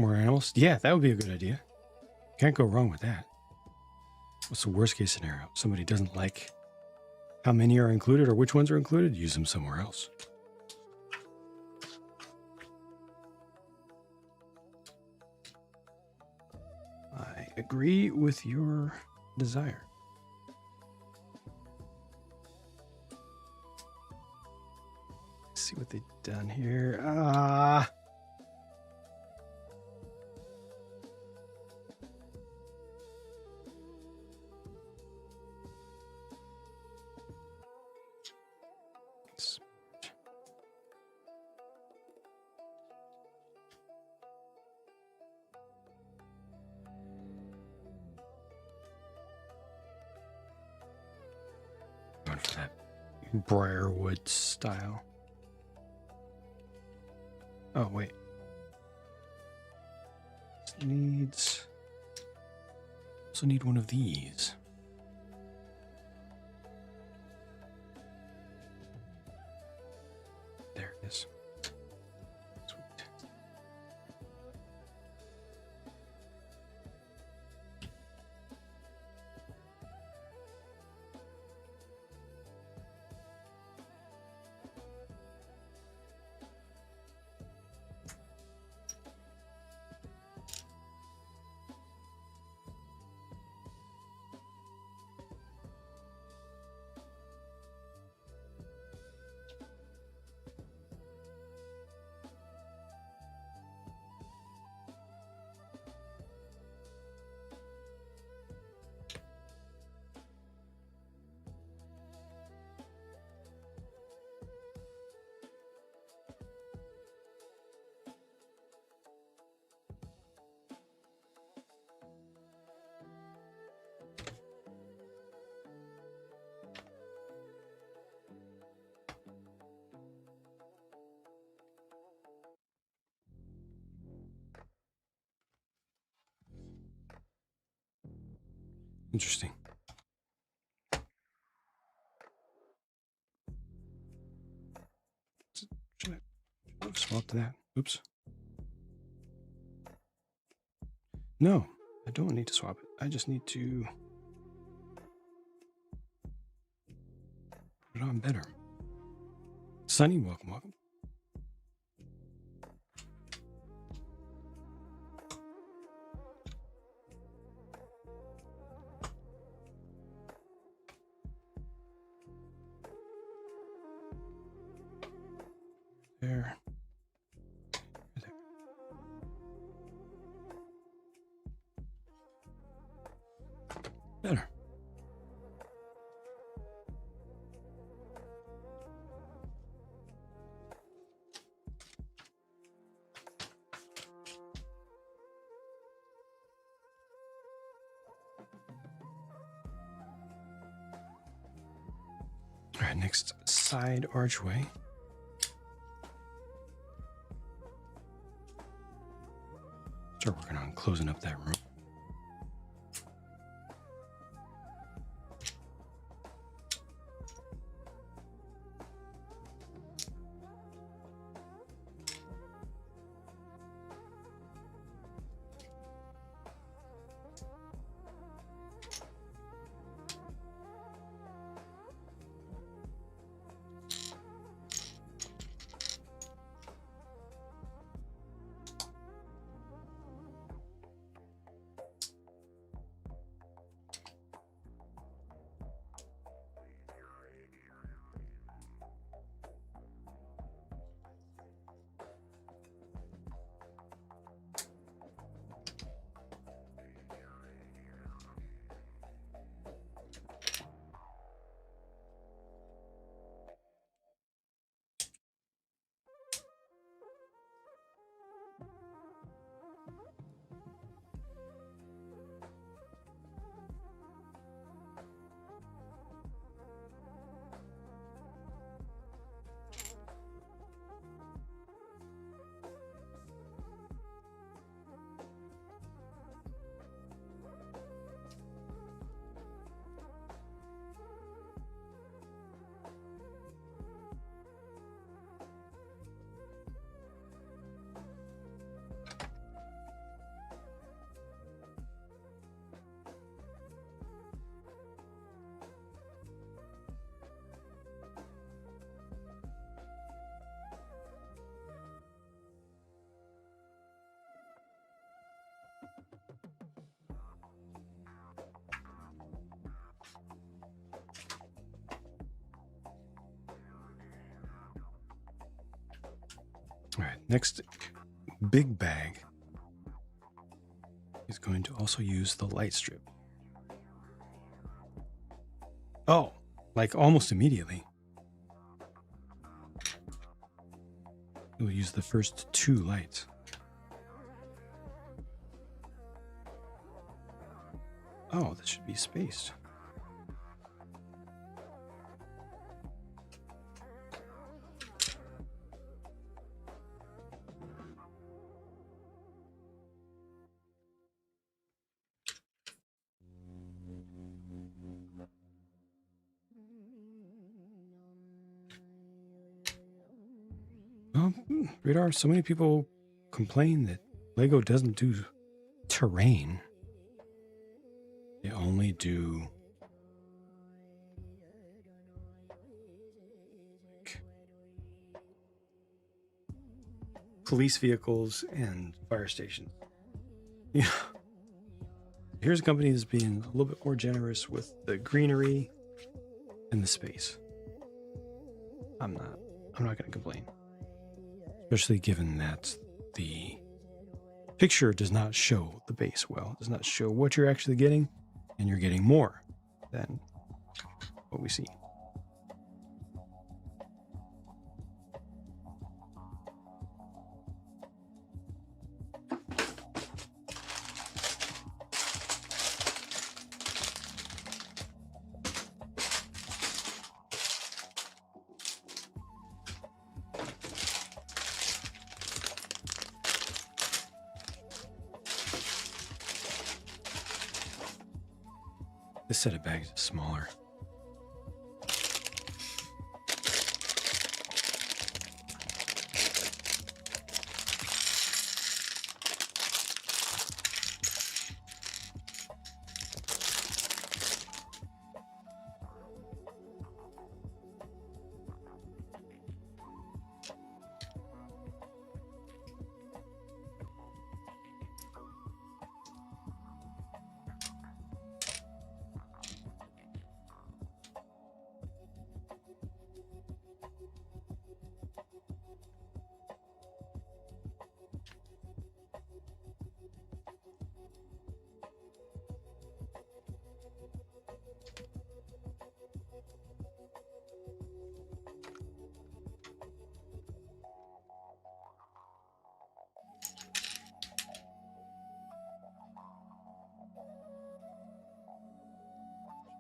More animals? Yeah, that would be a good idea. Can't go wrong with that. What's the worst case scenario? Somebody doesn't like how many are included or which ones are included? Use them somewhere else. I agree with your desire. Let's see what they've done here. Going for that briarwood style. Oh, wait. This needs... also need one of these. There it is. Sweet. Interesting. Should I swap to that? Oops. No, I don't need to swap it. I just need to put it on better. Sunny, welcome, welcome. There. There. Better. All right, next side archway. Start working on closing up that room. All right, next big bag is going to also use the light strip. Oh, like almost immediately. We'll use the first 2 lights. Oh, this should be spaced. Well, Radar, so many people complain that Lego doesn't do terrain. They only do police vehicles and fire stations. Yeah. Here's a company that's being a little bit more generous with the greenery and the space. I'm not going to complain. Especially given that the picture does not show the base well. It does not show what you're actually getting, and you're getting more than what we see. This set of bags is smaller.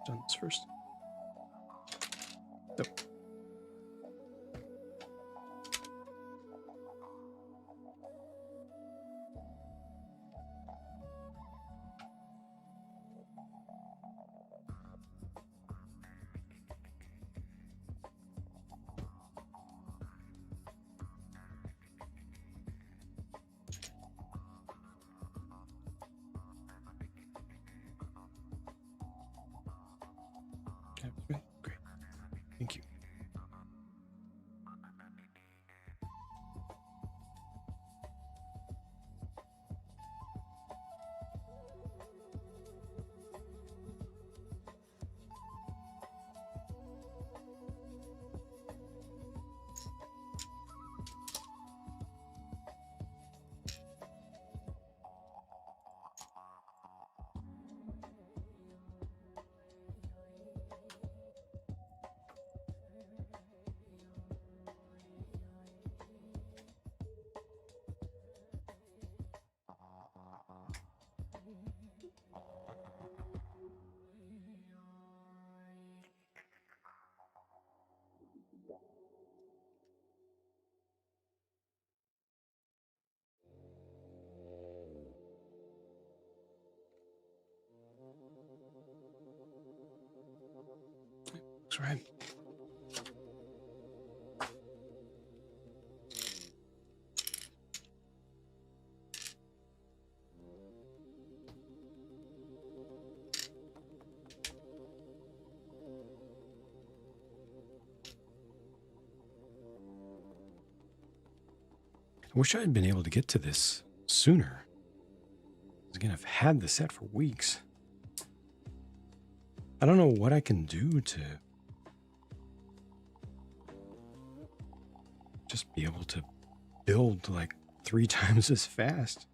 Done this first. So. Okay, great. Thank you. That's right. I wish I had been able to get to this sooner. Again, I've had the set for weeks. I don't know what I can do to just be able to build like 3 times as fast.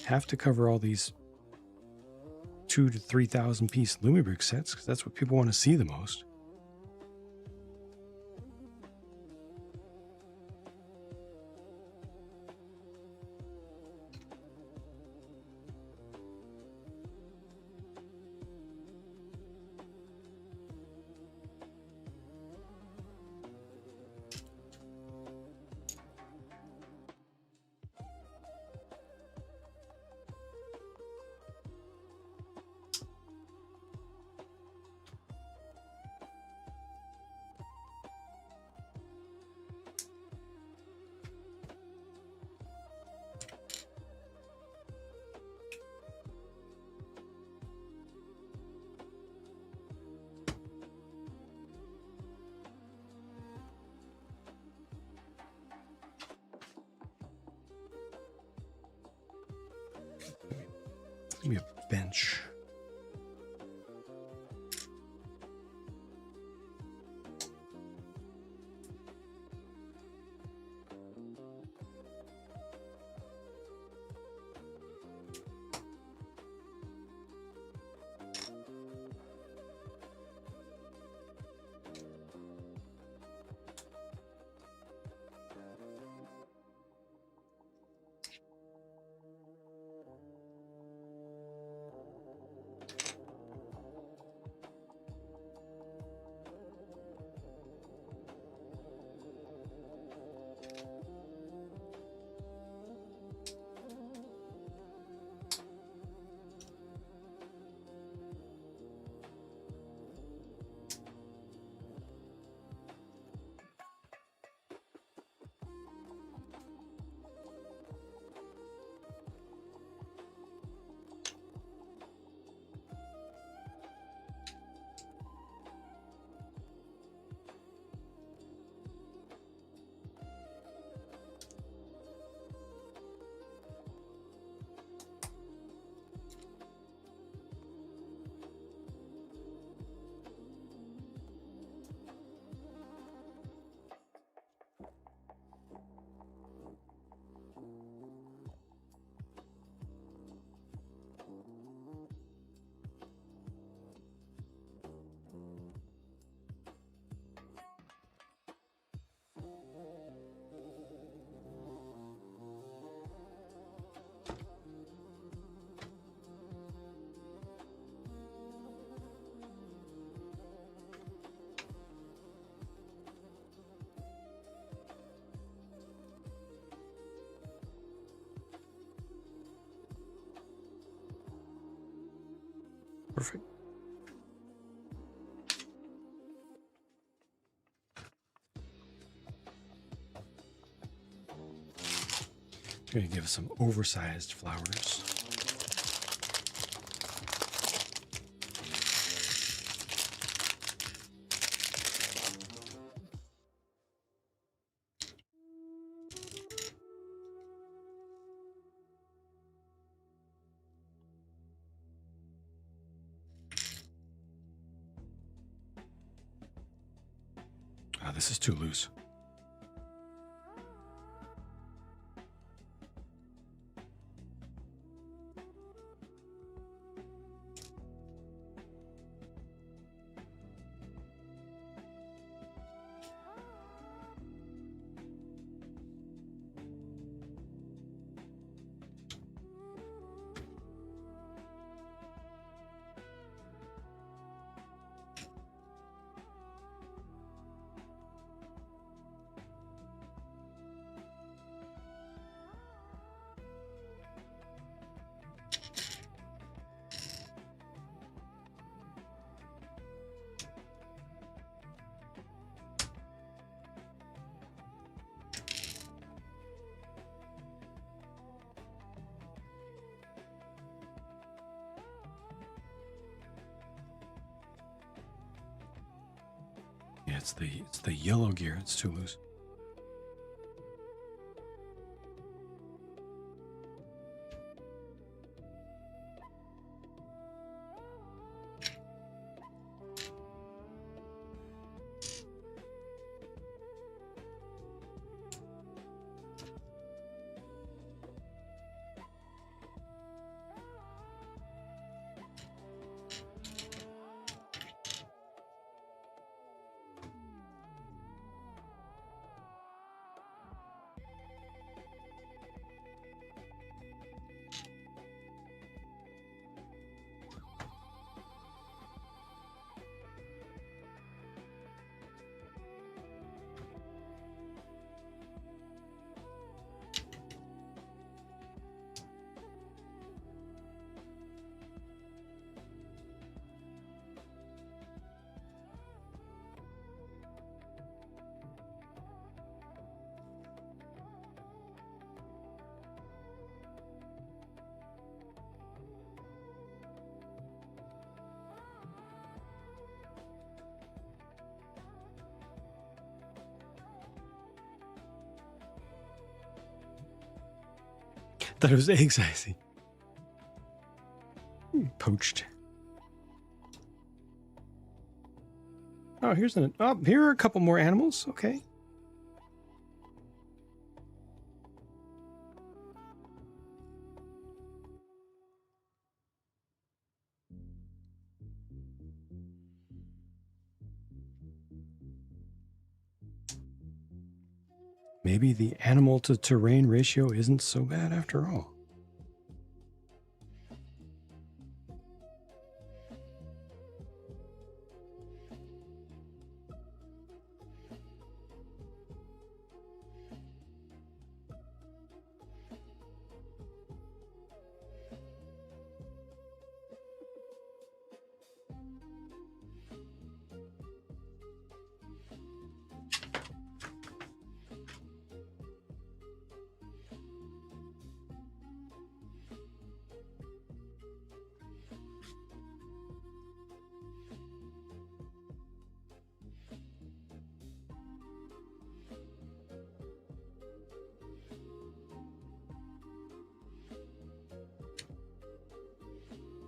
Have to cover all these 2,000 to 3,000 piece Lumibrick sets because that's what people want to see the most. Give me a bench. Perfect. I'm going to give us some oversized flowers. This is too loose. Yeah, it's the yellow gear. It's too loose. Thought it was eggs, I see. Poached. Oh, here are a couple more animals. Okay. Maybe the animal to terrain ratio isn't so bad after all.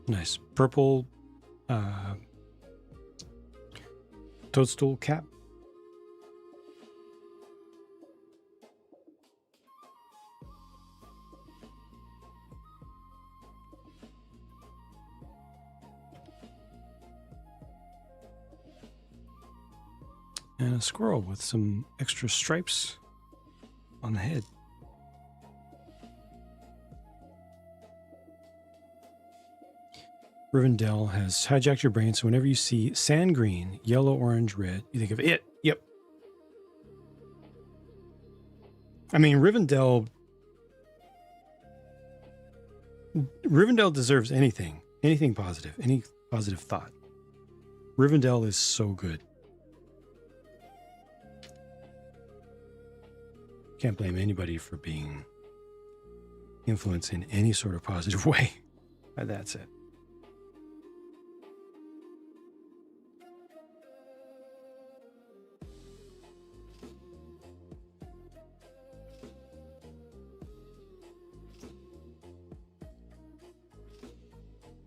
Nice purple toadstool cap. And a squirrel with some extra stripes on the head. Rivendell has hijacked your brain, so whenever you see sand green, yellow, orange, red, you think of it. Yep. I mean, Rivendell deserves anything positive, any positive thought. Rivendell is so good. Can't blame anybody for being influenced in any sort of positive way. That's it.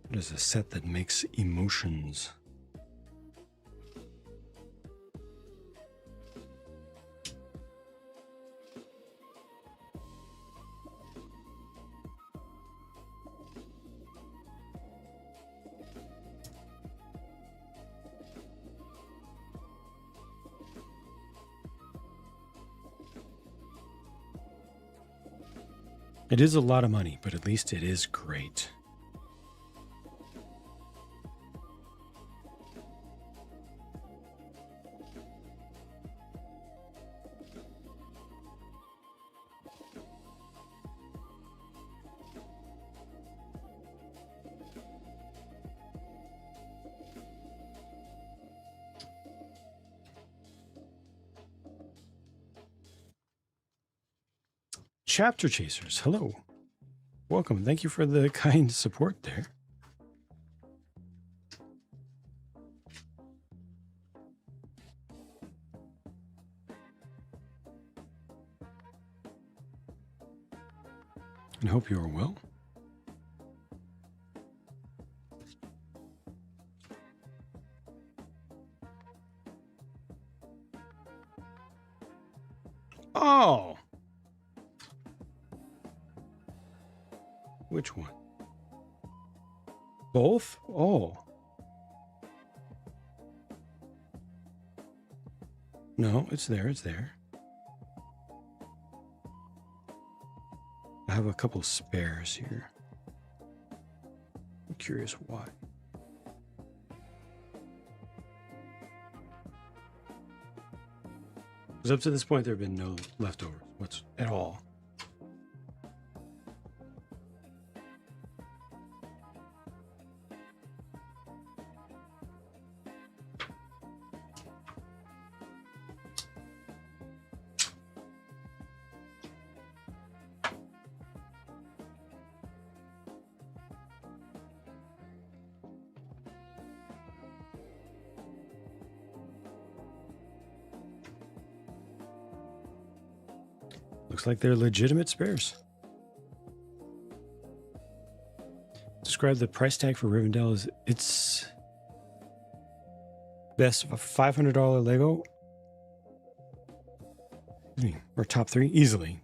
It is a set that makes emotions. It is a lot of money, but at least it is great. Chapter Chasers, hello. Welcome. Thank you for the kind support there. And hope you are well. Oh! Which one? Both? Oh. No, it's there. It's there. I have a couple spares here. I'm curious why. Because up to this point, there have been no leftovers. What's at all? Looks like they're legitimate spares. describe the price tag for Rivendell as it's best $500 Lego. Or top 3 easily.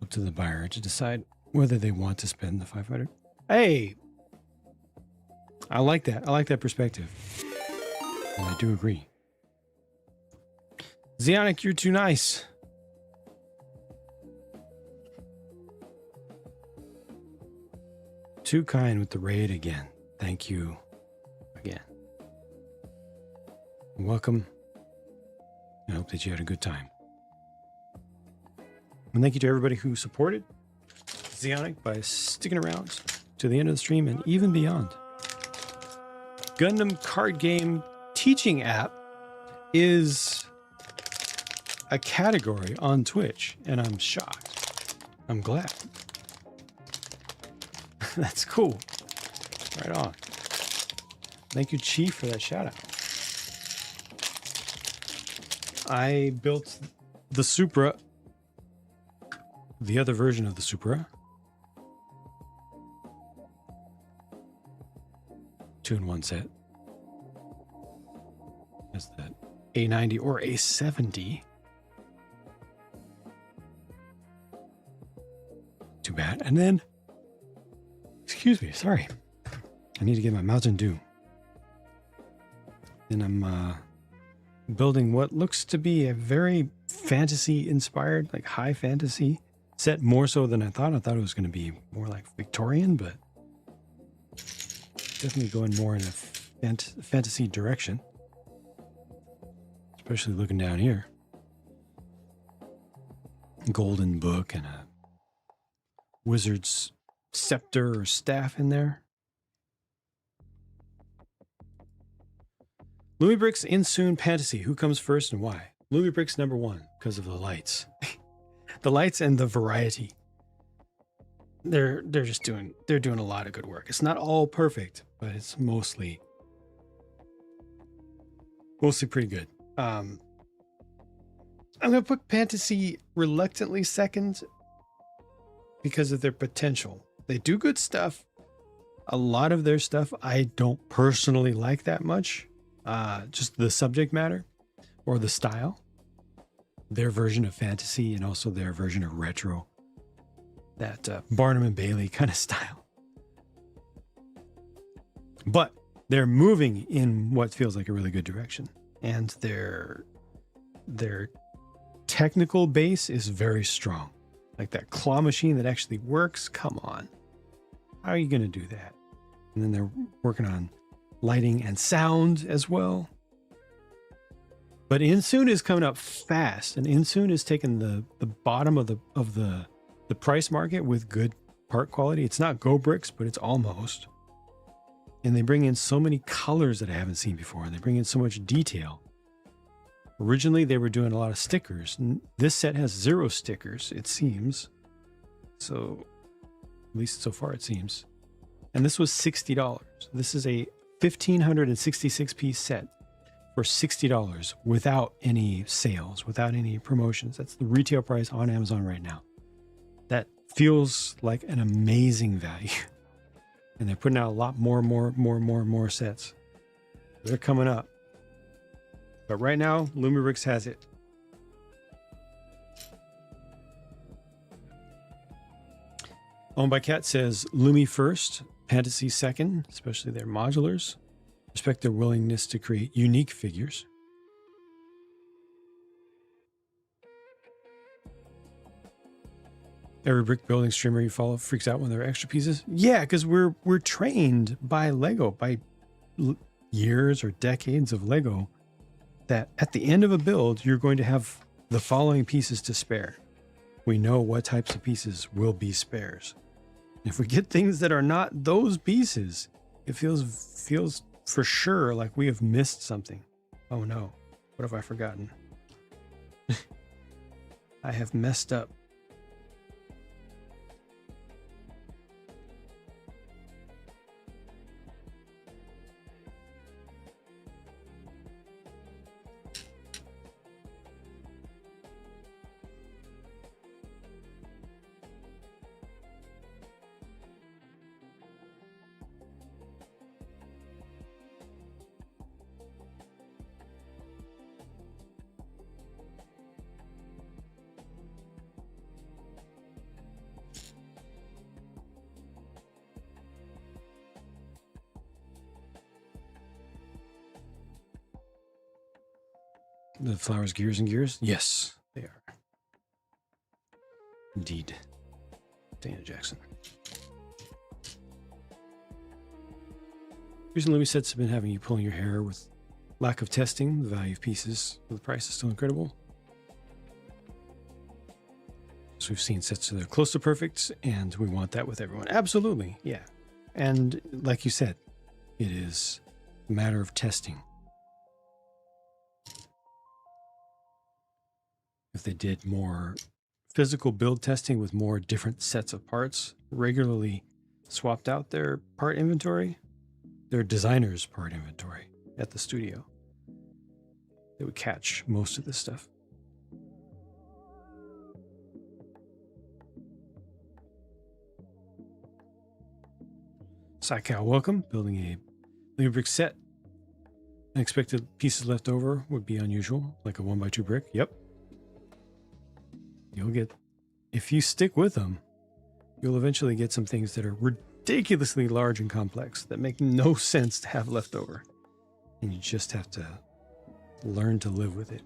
Up to the buyer to decide whether they want to spend the 500. Hey, I like that. I like that perspective. And I do agree. Zionic, you're too nice. Too kind with the raid again. Thank you again. Welcome. I hope that you had a good time. And thank you to everybody who supported Zionic by sticking around to the end of the stream and even beyond. Gundam card game teaching app is a category on Twitch, and I'm shocked. I'm glad. That's cool. Right on. Thank you, Chief, for that shout out. I built the Supra, the other version of the Supra. 2-in-1 set. That's that A90 or A70. Too bad. And then, excuse me, sorry. I need to get my Mountain Dew. Then I'm building what looks to be a very fantasy inspired, like high fantasy set, more so than I thought. I thought it was going to be more like Victorian, but definitely going more in a fantasy direction. Especially looking down here. Golden book and a wizard's scepter or staff in there. Lumibricks Insoon Fantasy. Who comes first and why? Lumibricks number 1 because of the lights. The lights and the variety. They're doing a lot of good work. It's not all perfect, but it's mostly pretty good. I'm gonna put Fantasy reluctantly second because of their potential. They do good stuff. A lot of their stuff I don't personally like that much. Just the subject matter or the style. Their version of fantasy and also their version of retro. That Barnum and Bailey kind of style. But they're moving in what feels like a really good direction. And their technical base is very strong. Like that claw machine that actually works. Come on. How are you going to do that? And then they're working on lighting and sound as well. But Insoon is coming up fast, and Insoon is taking the bottom of the price market with good part quality. It's not Go Bricks, but it's almost. And they bring in so many colors that I haven't seen before. They bring in so much detail. Originally, they were doing a lot of stickers. This set has 0 stickers, it seems. So, at least so far it seems. And this was $60. This is a 1,566 piece set for $60 without any sales, without any promotions. That's the retail price on Amazon right now. That feels like an amazing value. And they're putting out a lot more sets. They're coming up. But right now, Lumibricks has it. Owned by Cat says Lumi first, Fantasy second, especially their modulars. Respect their willingness to create unique figures. Every brick building streamer you follow freaks out when there are extra pieces. Yeah, because we're trained by Lego, by years or decades of Lego, that at the end of a build, you're going to have the following pieces to spare. We know what types of pieces will be spares. If we get things that are not those pieces, it feels for sure like we have missed something. Oh no, what have I forgotten? I have messed up. The flowers, gears, and gears? Yes, they are. Indeed. Dana Jackson. Recent Lumi sets have been having you pulling your hair with lack of testing, the value of pieces, but the price is still incredible. So we've seen sets that are close to perfect, and we want that with everyone. Absolutely, yeah. And like you said, it is a matter of testing. If they did more physical build testing with more different sets of parts, regularly swapped out their part inventory, their designer's part inventory at the studio, they would catch most of this stuff. Saikao, welcome. Building a Lego brick set. Unexpected pieces left over would be unusual, like a 1x2 brick. Yep. You'll get, if you stick with them, you'll eventually get some things that are ridiculously large and complex that make no sense to have left over. And you just have to learn to live with it.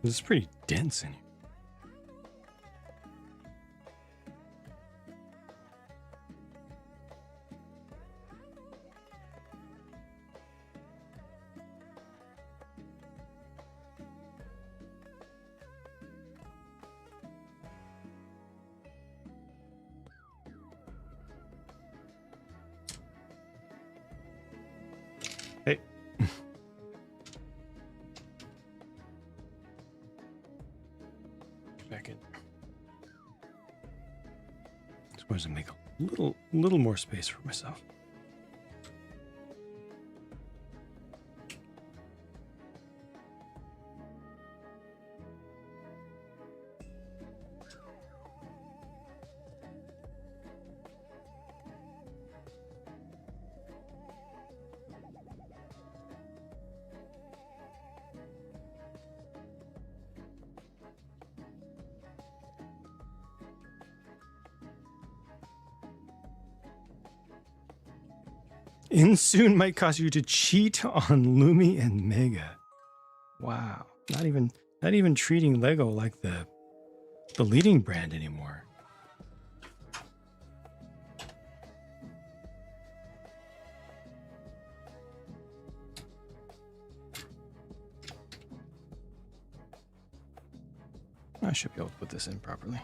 It's pretty dense in here. Hey. Back in. Suppose I make a little more space for myself. Insoon might cause you to cheat on Lumi and Mega. Wow. Not even treating Lego like the leading brand anymore. I should be able to put this in properly.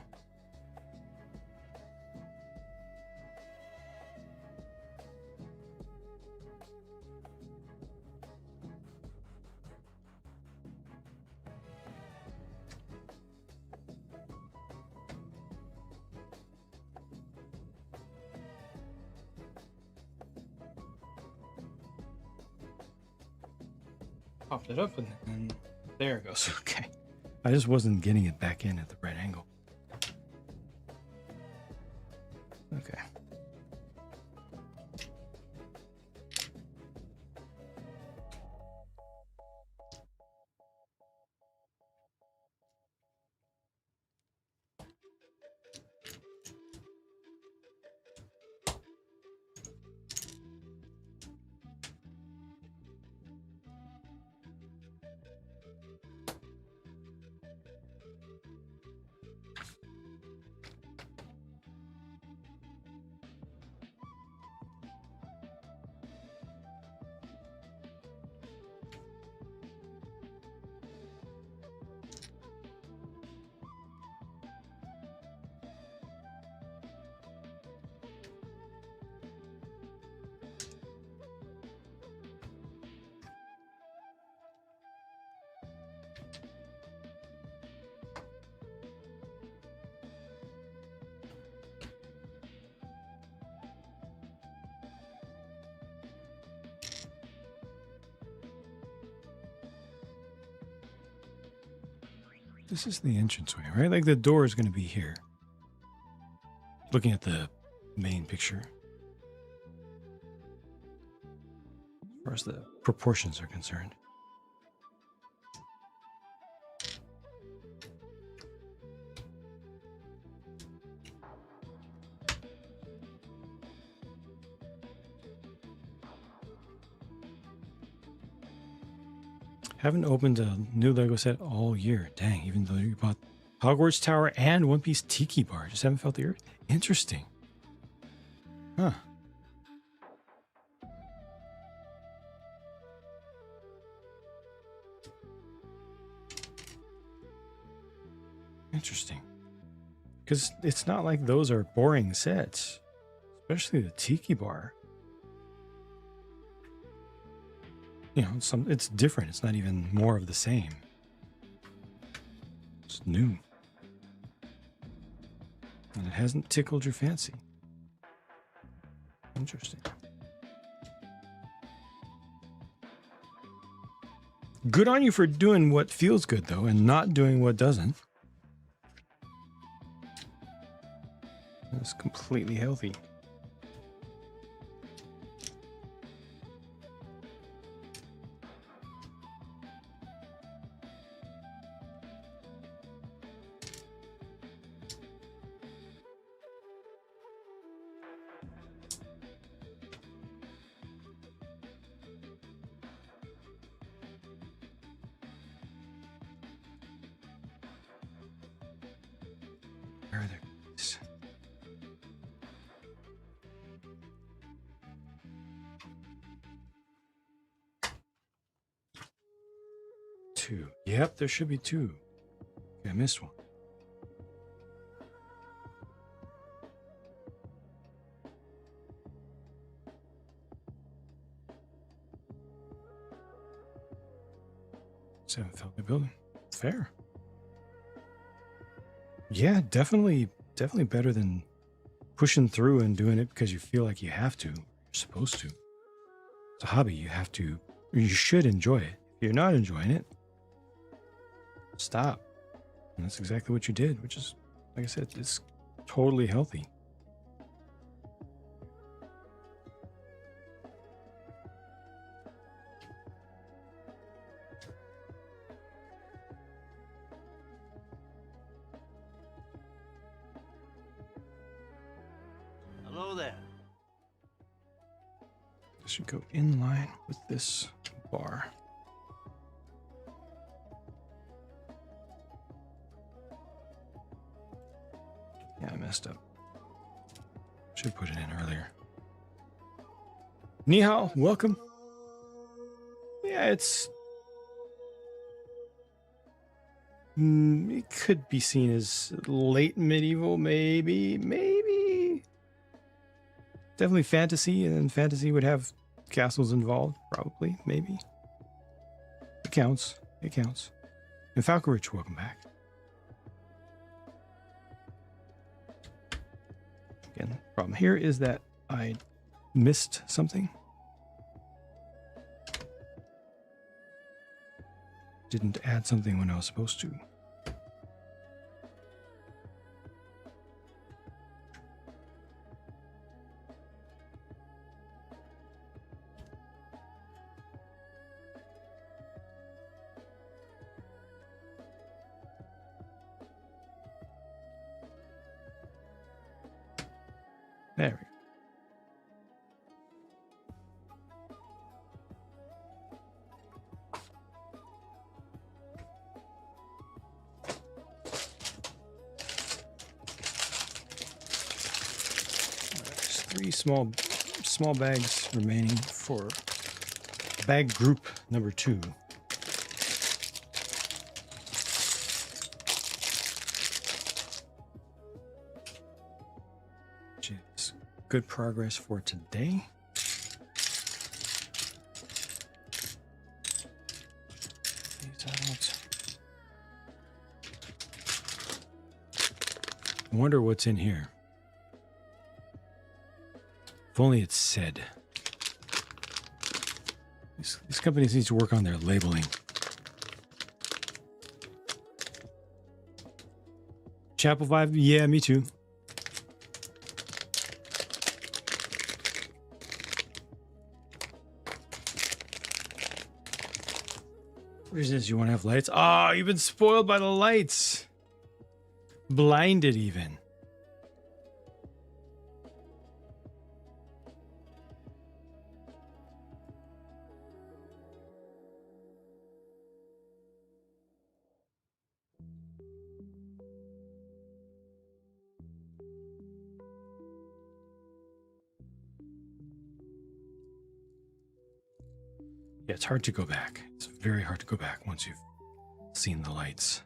Popped it up and then there it goes. Okay. I just wasn't getting it back in at the right angle. Okay. This is the entranceway, right? Like the door is going to be here. Looking at the main picture. As far as the proportions are concerned. Haven't opened a new Lego set all year. Dang, even though you bought Hogwarts Tower and One Piece Tiki Bar. Just haven't felt the urge. Interesting. Huh. Interesting. Because it's not like those are boring sets. Especially the Tiki Bar. You know, it's different. It's not even more of the same. It's new. And it hasn't tickled your fancy. Interesting. Good on you for doing what feels good, though, and not doing what doesn't. That's completely healthy. Where are their keys? Two. Yep, there should be two. Okay, I missed one. Haven't felt the building. Fair. Yeah, definitely better than pushing through and doing it because you feel like you have to. You're supposed to. It's a hobby. You have to, or you should enjoy it. If you're not enjoying it, stop. And that's exactly what you did, which is, like I said, it's totally healthy. Hello there. This should go in line with this bar. Yeah, I messed up. Should put it in earlier. Ni hao, welcome. Yeah, it's... it could be seen as late medieval, maybe. Definitely fantasy, and fantasy would have castles involved, probably, maybe. It counts. It counts. And Falconrich, welcome back. Again, the problem here is that I missed something. Didn't add something when I was supposed to. There we go. There's 3 small bags remaining for bag group number 2. Which is good progress for today. These out. I wonder what's in here. If only it's said. These companies need to work on their labeling. Chapel vibe? Yeah, me too. What is this? You want to have lights? Oh, you've been spoiled by the lights. Blinded even. Yeah, it's hard to go back. It's very hard to go back once you've seen the lights.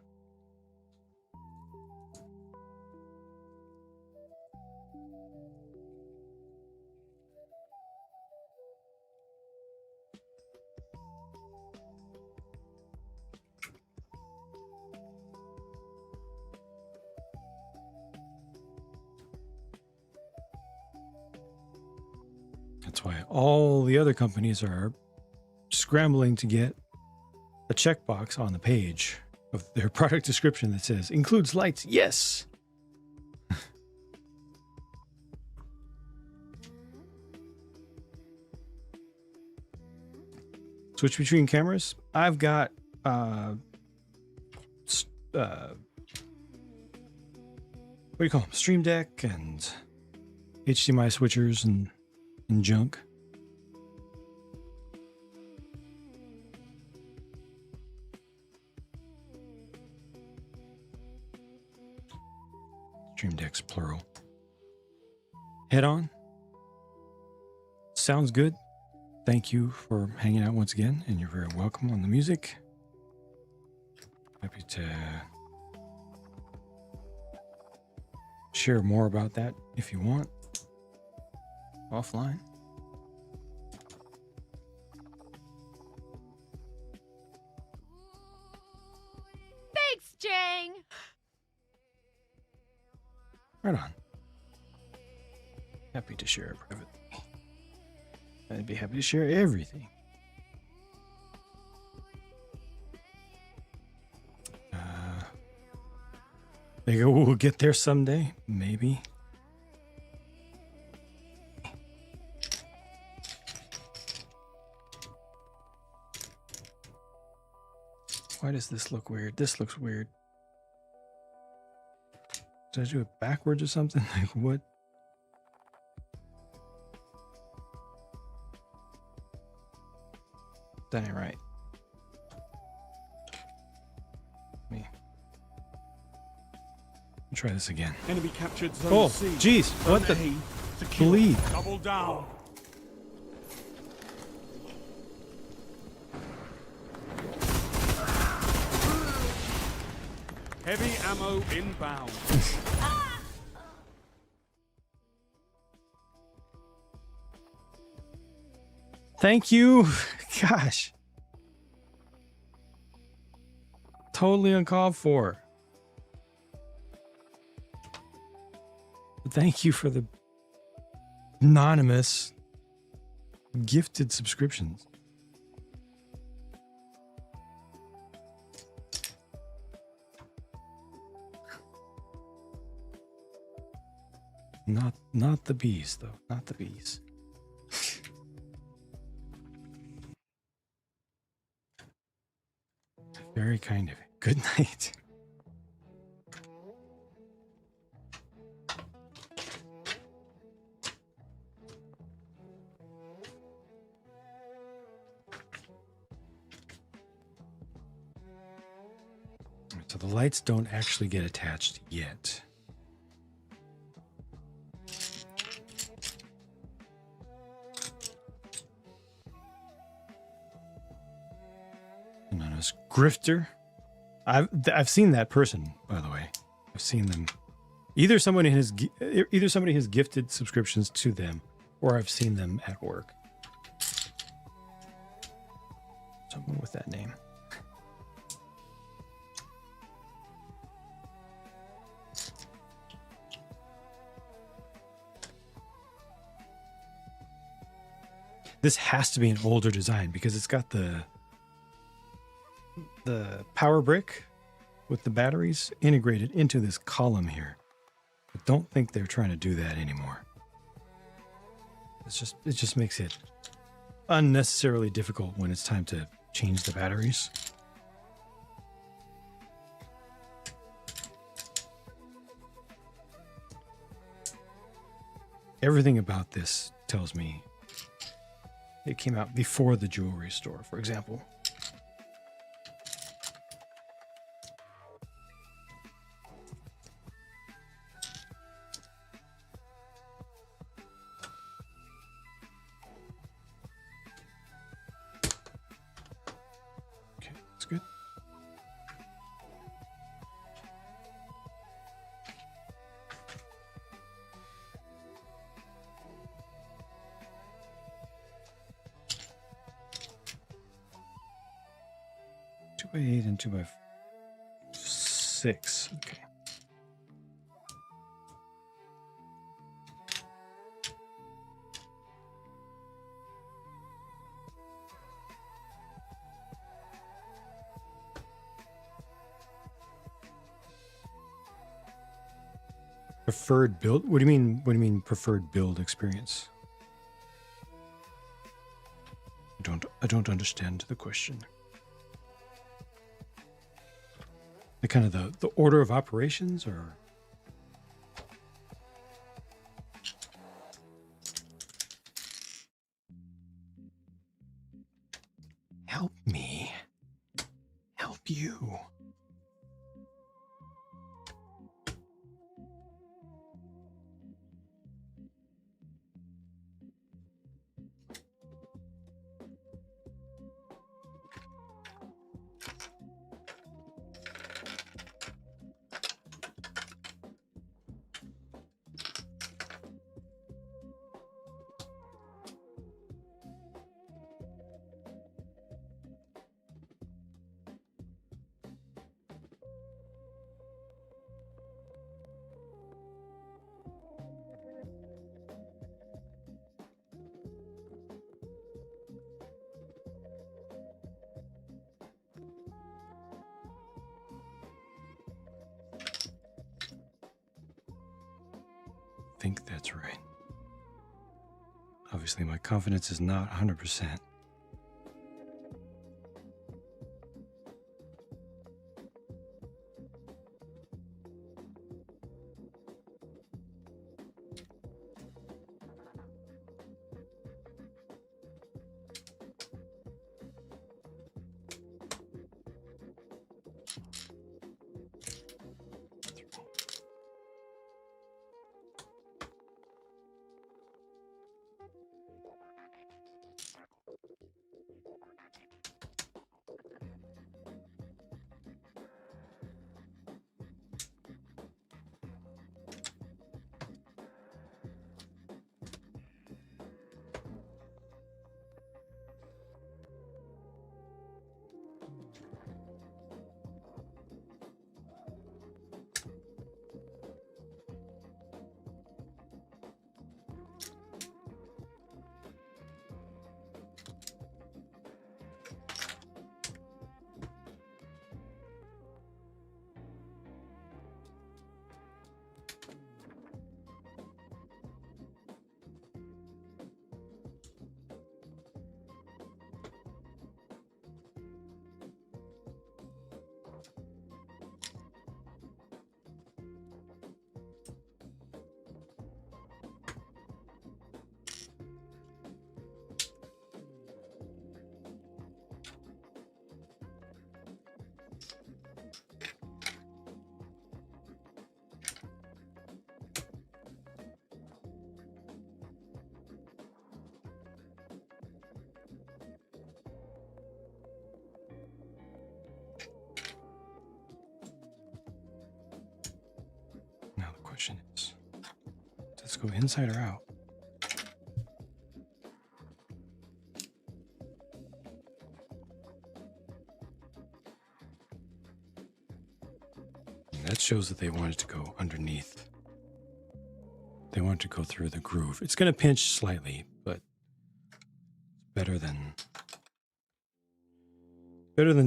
That's why all the other companies are scrambling to get a checkbox on the page of their product description that says includes lights. Yes. Switch between cameras. I've got what do you call them? Stream Deck and HDMI switchers and junk. Stream Deck's plural. Head on. Sounds good. Thank you for hanging out once again, and you're very welcome on the music. Happy to share more about that if you want. Offline. Thanks, Jang. Right on. Happy to share privately. I'd be happy to share everything. They go, we'll get there someday. Maybe. Why does this look weird? This looks weird. Did I do it backwards or something? Like what? That ain't right. Me. Try this again. Enemy captured zone Oh, C. jeez. What the A secure. bleed? Double down. Heavy ammo inbound. Thank you. Gosh. Totally uncalled for. Thank you for the anonymous gifted subscriptions. Not the bees though. Not the bees. Very kind of it. Good night. So the lights don't actually get attached yet. Anonymous grifter. I've seen that person, by the way. I've seen them. Either somebody has gifted subscriptions to them, or I've seen them at work. Someone with that name. This has to be an older design because it's got the power brick with the batteries integrated into this column here. I don't think they're trying to do that anymore. It just makes it unnecessarily difficult when it's time to change the batteries. Everything about this tells me it came out before the jewelry store, for example. Okay, that's good. Two by 8 and 2 by 6. Okay. Preferred build? What do you mean? What do you mean preferred build experience? I don't understand the question. The kind of the order of operations, or help me help you. I think that's right. Obviously, my confidence is not 100%. Question is, does it go inside or out? And that shows that they wanted to go underneath. They want to go through the groove. It's going to pinch slightly, but better than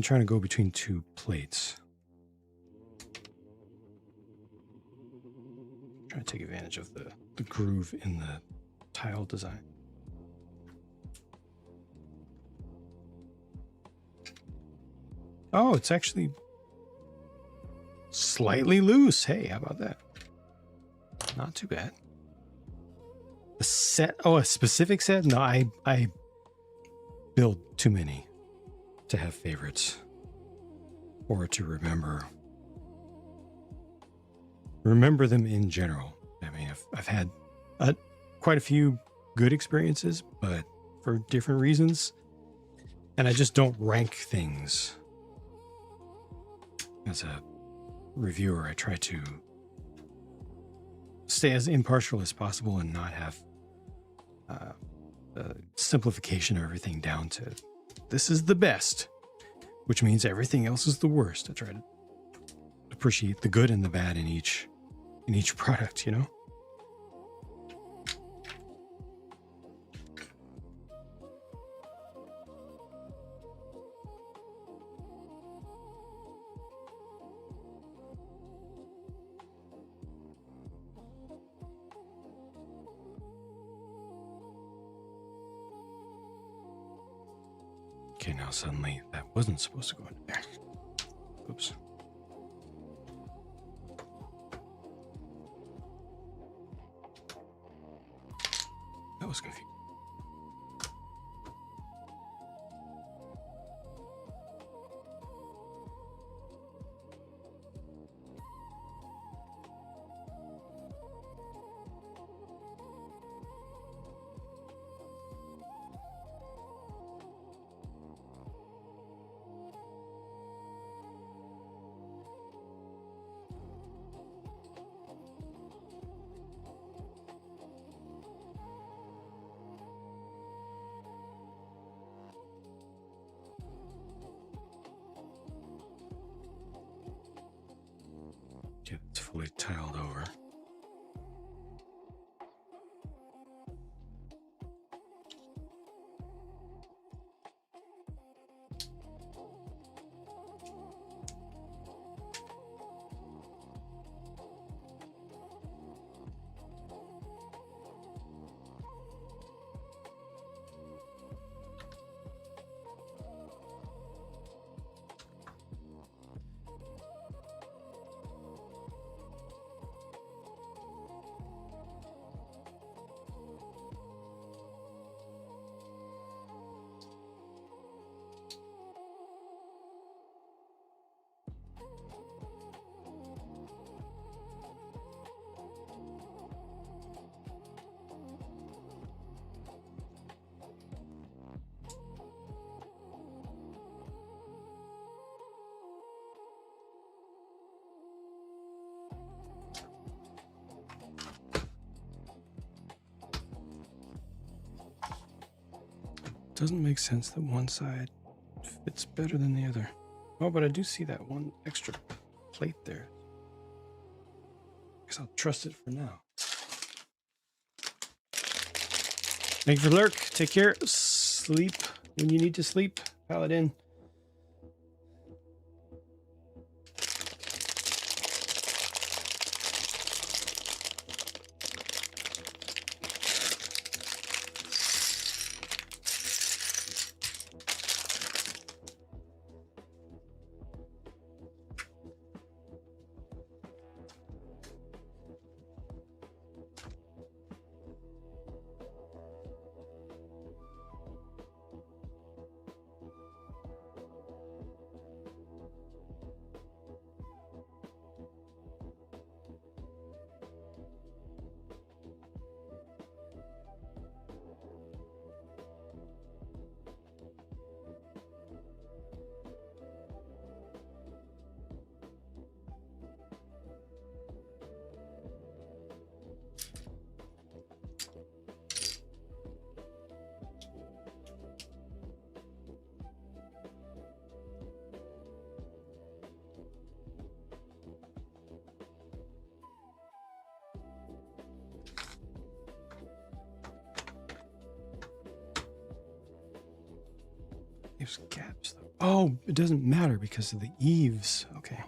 trying to go between two plates. Trying to take advantage of the groove in the tile design. Oh, it's actually slightly loose. Hey, how about that? Not too bad. A set? Oh, a specific set? No, I build too many to have favorites or to remember them in general. I mean, I've had quite a few good experiences, but for different reasons, and I just don't rank things. As a reviewer, I try to stay as impartial as possible and not have the simplification of everything down to this is the best, which means everything else is the worst. I try to appreciate the good and the bad in each product, you know? Okay, now suddenly that wasn't supposed to go in there. Oops. That was confusing. Yeah, it's fully tiled over. Doesn't make sense that one side fits better than the other. Oh, but I do see that one extra plate there. Guess I'll trust it for now. Thank you for the lurk. Take care. Sleep when you need to sleep. Paladin. There's gaps though. Oh, it doesn't matter because of the eaves. Okay.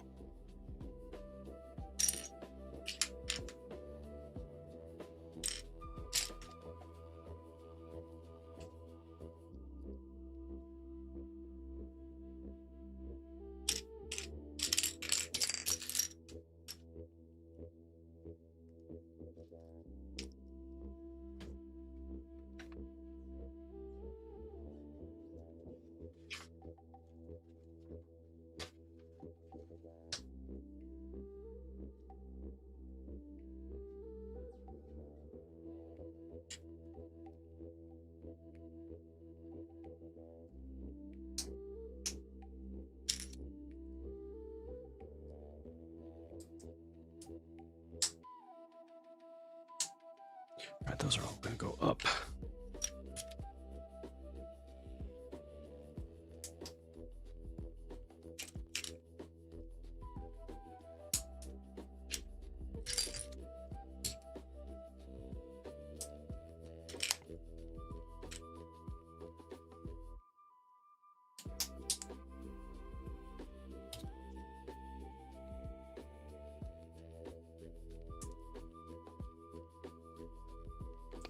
those are all going to go up.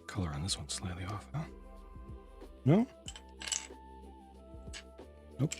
Color on this one's slightly off, huh? No? Nope.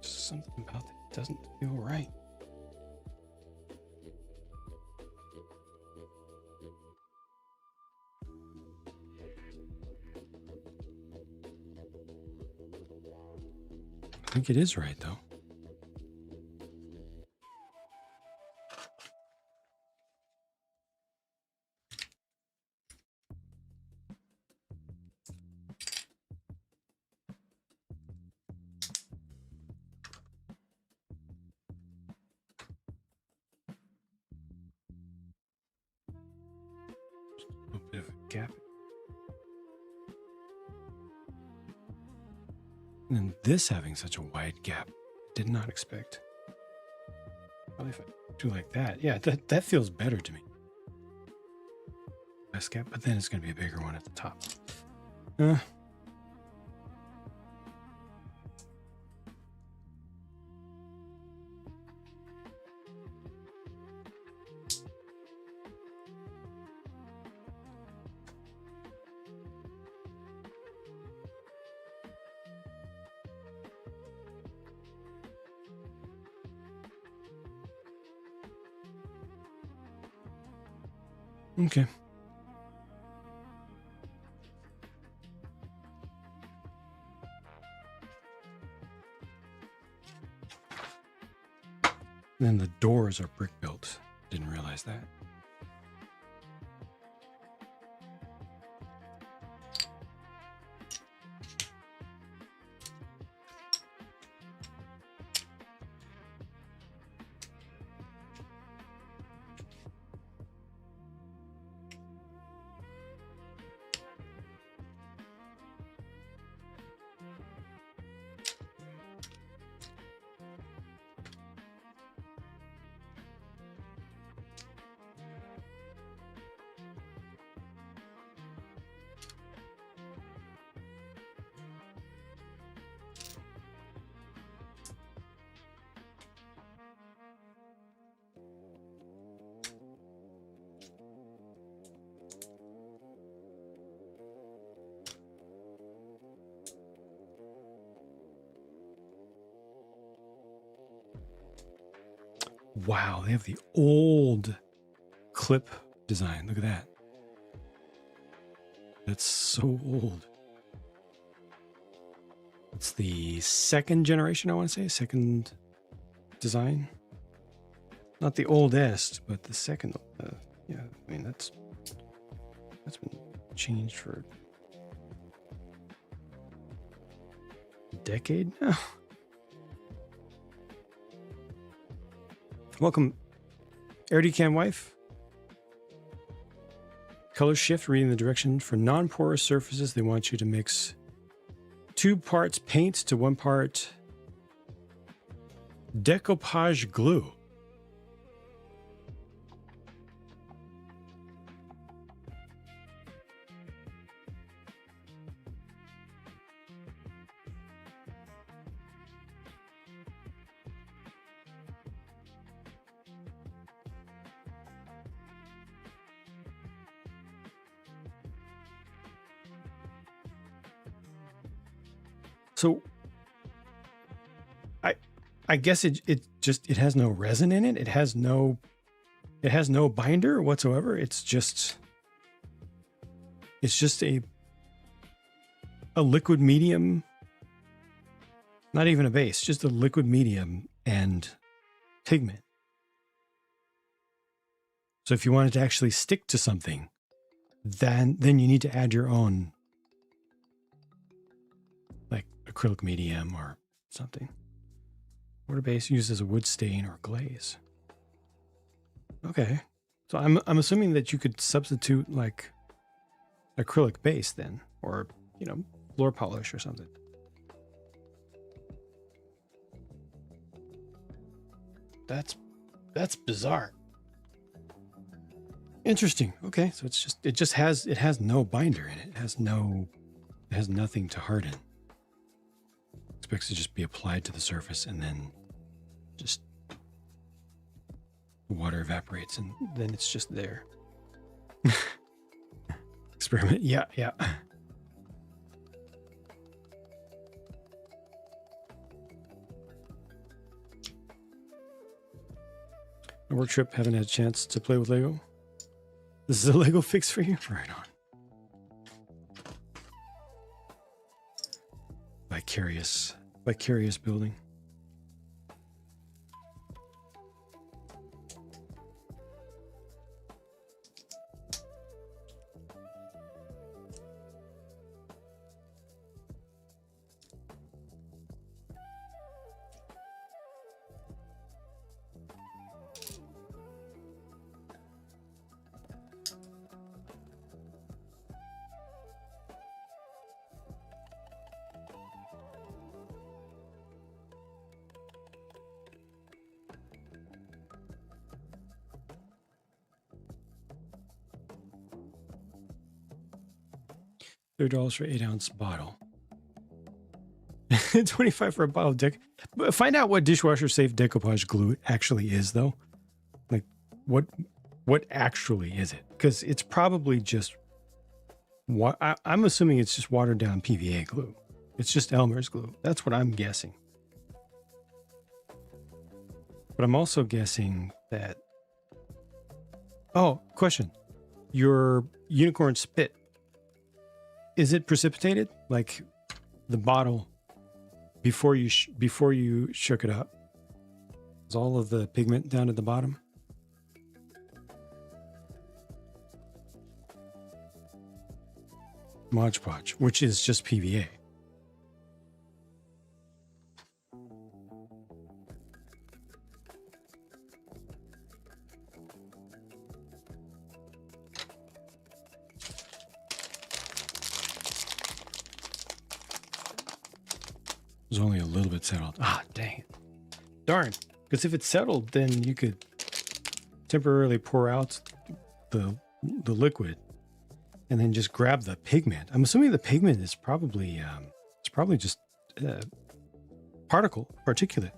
Something about that doesn't feel right. I think it is right, though. A bit of a gap. And then this having such a wide gap, did not expect. Probably if I do like that, yeah, that feels better to me. Less gap, but then it's going to be a bigger one at the top. Okay. Then the doors are brick built. Didn't realize that. Wow, they have the old clip design. Look at that. That's so old. It's the second generation, I want to say. Second design. Not the oldest, but the second. Yeah, I mean, that's been changed for a decade now. Welcome, AirDcam wife. Color shift, reading the direction for non-porous surfaces. They want you to mix 2 parts paint to 1 part decoupage glue. So I guess it has no resin in it. It has no binder whatsoever. It's just a liquid medium, not even a base, just a liquid medium and pigment. So if you want it to actually stick to something, then you need to add your own, like acrylic medium or something. Water base used as a wood stain or glaze. Okay, so I'm assuming that you could substitute like acrylic base then, or floor polish or something. That's bizarre. Interesting. Okay, so it has no binder in it. It has nothing to harden. Expects to just be applied to the surface and then just the water evaporates and then it's just there. Experiment. Yeah. A work trip, haven't had a chance to play with Lego. This is a Lego fix for you? Right on. Vicarious building. $30 for 8-ounce bottle. $25 for a bottle of deck. But find out what dishwasher safe decoupage glue actually is, though. Like, what actually is it? Because it's probably just I'm assuming it's just watered down PVA glue. It's just Elmer's glue. That's what I'm guessing. But I'm also guessing that. Oh, question. Your unicorn spit. Is it precipitated? Like the bottle before you shook it up? Is all of the pigment down at the bottom? Mod Podge, which is just PVA. It's only a little bit settled. Ah, dang it. Darn. Because if it's settled, then you could temporarily pour out the liquid and then just grab the pigment. I'm assuming the pigment is probably just particulate.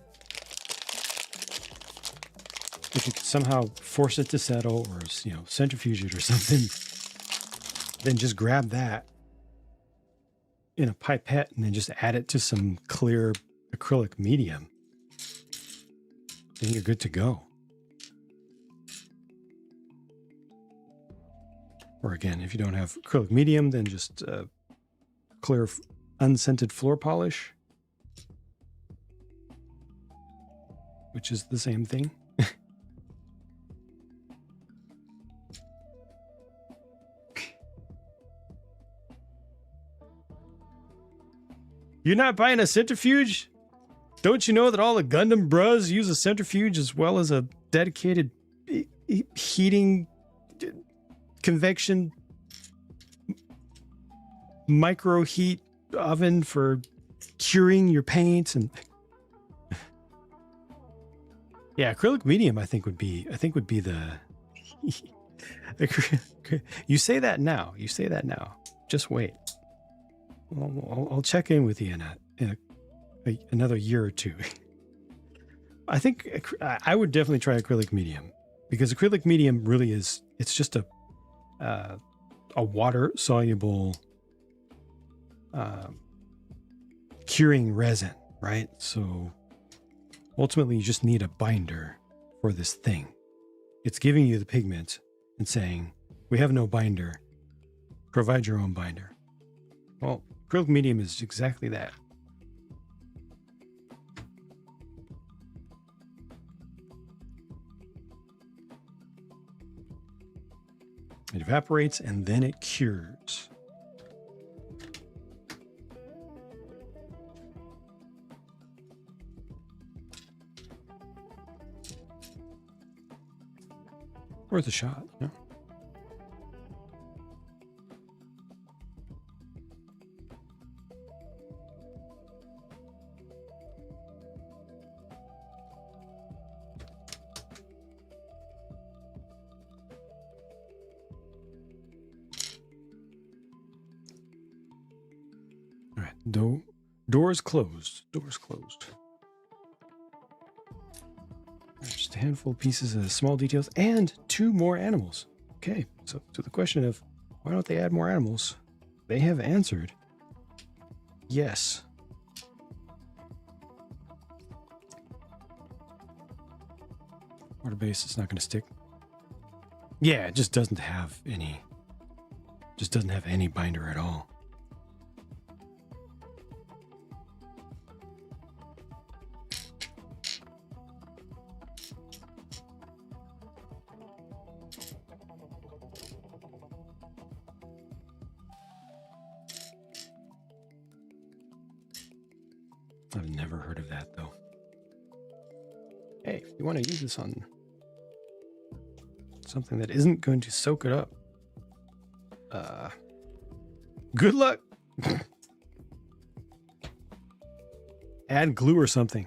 If you could somehow force it to settle or centrifuge it or something, then just grab that in a pipette and then just add it to some clear acrylic medium. Then you're good to go. Or again, if you don't have acrylic medium, then just clear unscented floor polish, which is the same thing. You're not buying a centrifuge? Don't you know that all the Gundam bros use a centrifuge as well as a dedicated heating convection micro heat oven for curing your paints? And yeah, acrylic medium I think would be the you say that now. Just wait. I'll check in with you in another year or two. I think I would definitely try acrylic medium, because acrylic medium really is, it's just a water soluble curing resin, right? So ultimately you just need a binder for this thing. It's giving you the pigment and saying, we have no binder, provide your own binder. Well, acrylic medium is exactly that. It evaporates and then it cures. Worth a shot, yeah. All right, doors closed. Doors closed. Just a handful of pieces of small details and 2 more animals. Okay, so to the question of why don't they add more animals, they have answered yes. Water base, it's not going to stick. Yeah, it just doesn't have any. Just doesn't have any binder at all. I've never heard of that though. Hey, if you want to use this on something that isn't going to soak it up, good luck. Add glue or something.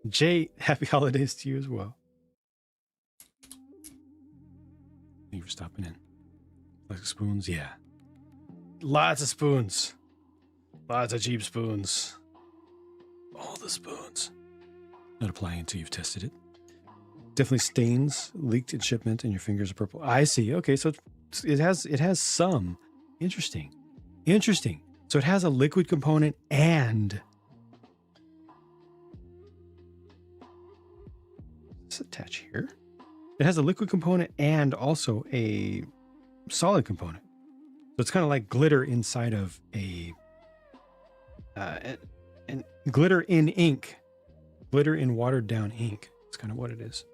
Jay, happy holidays to you as well. Thank you for stopping in. Like spoons, yeah. Lots of spoons. Lots of cheap spoons. All the spoons. Not applying until you've tested it. Definitely stains, leaked in shipment, and your fingers are purple. I see. Okay, so it has some. Interesting. Interesting. So it has a liquid component and let's attach here. It has a liquid component and also a solid component. So it's kind of like glitter inside of a and glitter in ink, glitter in watered down ink. It's kind of what it is.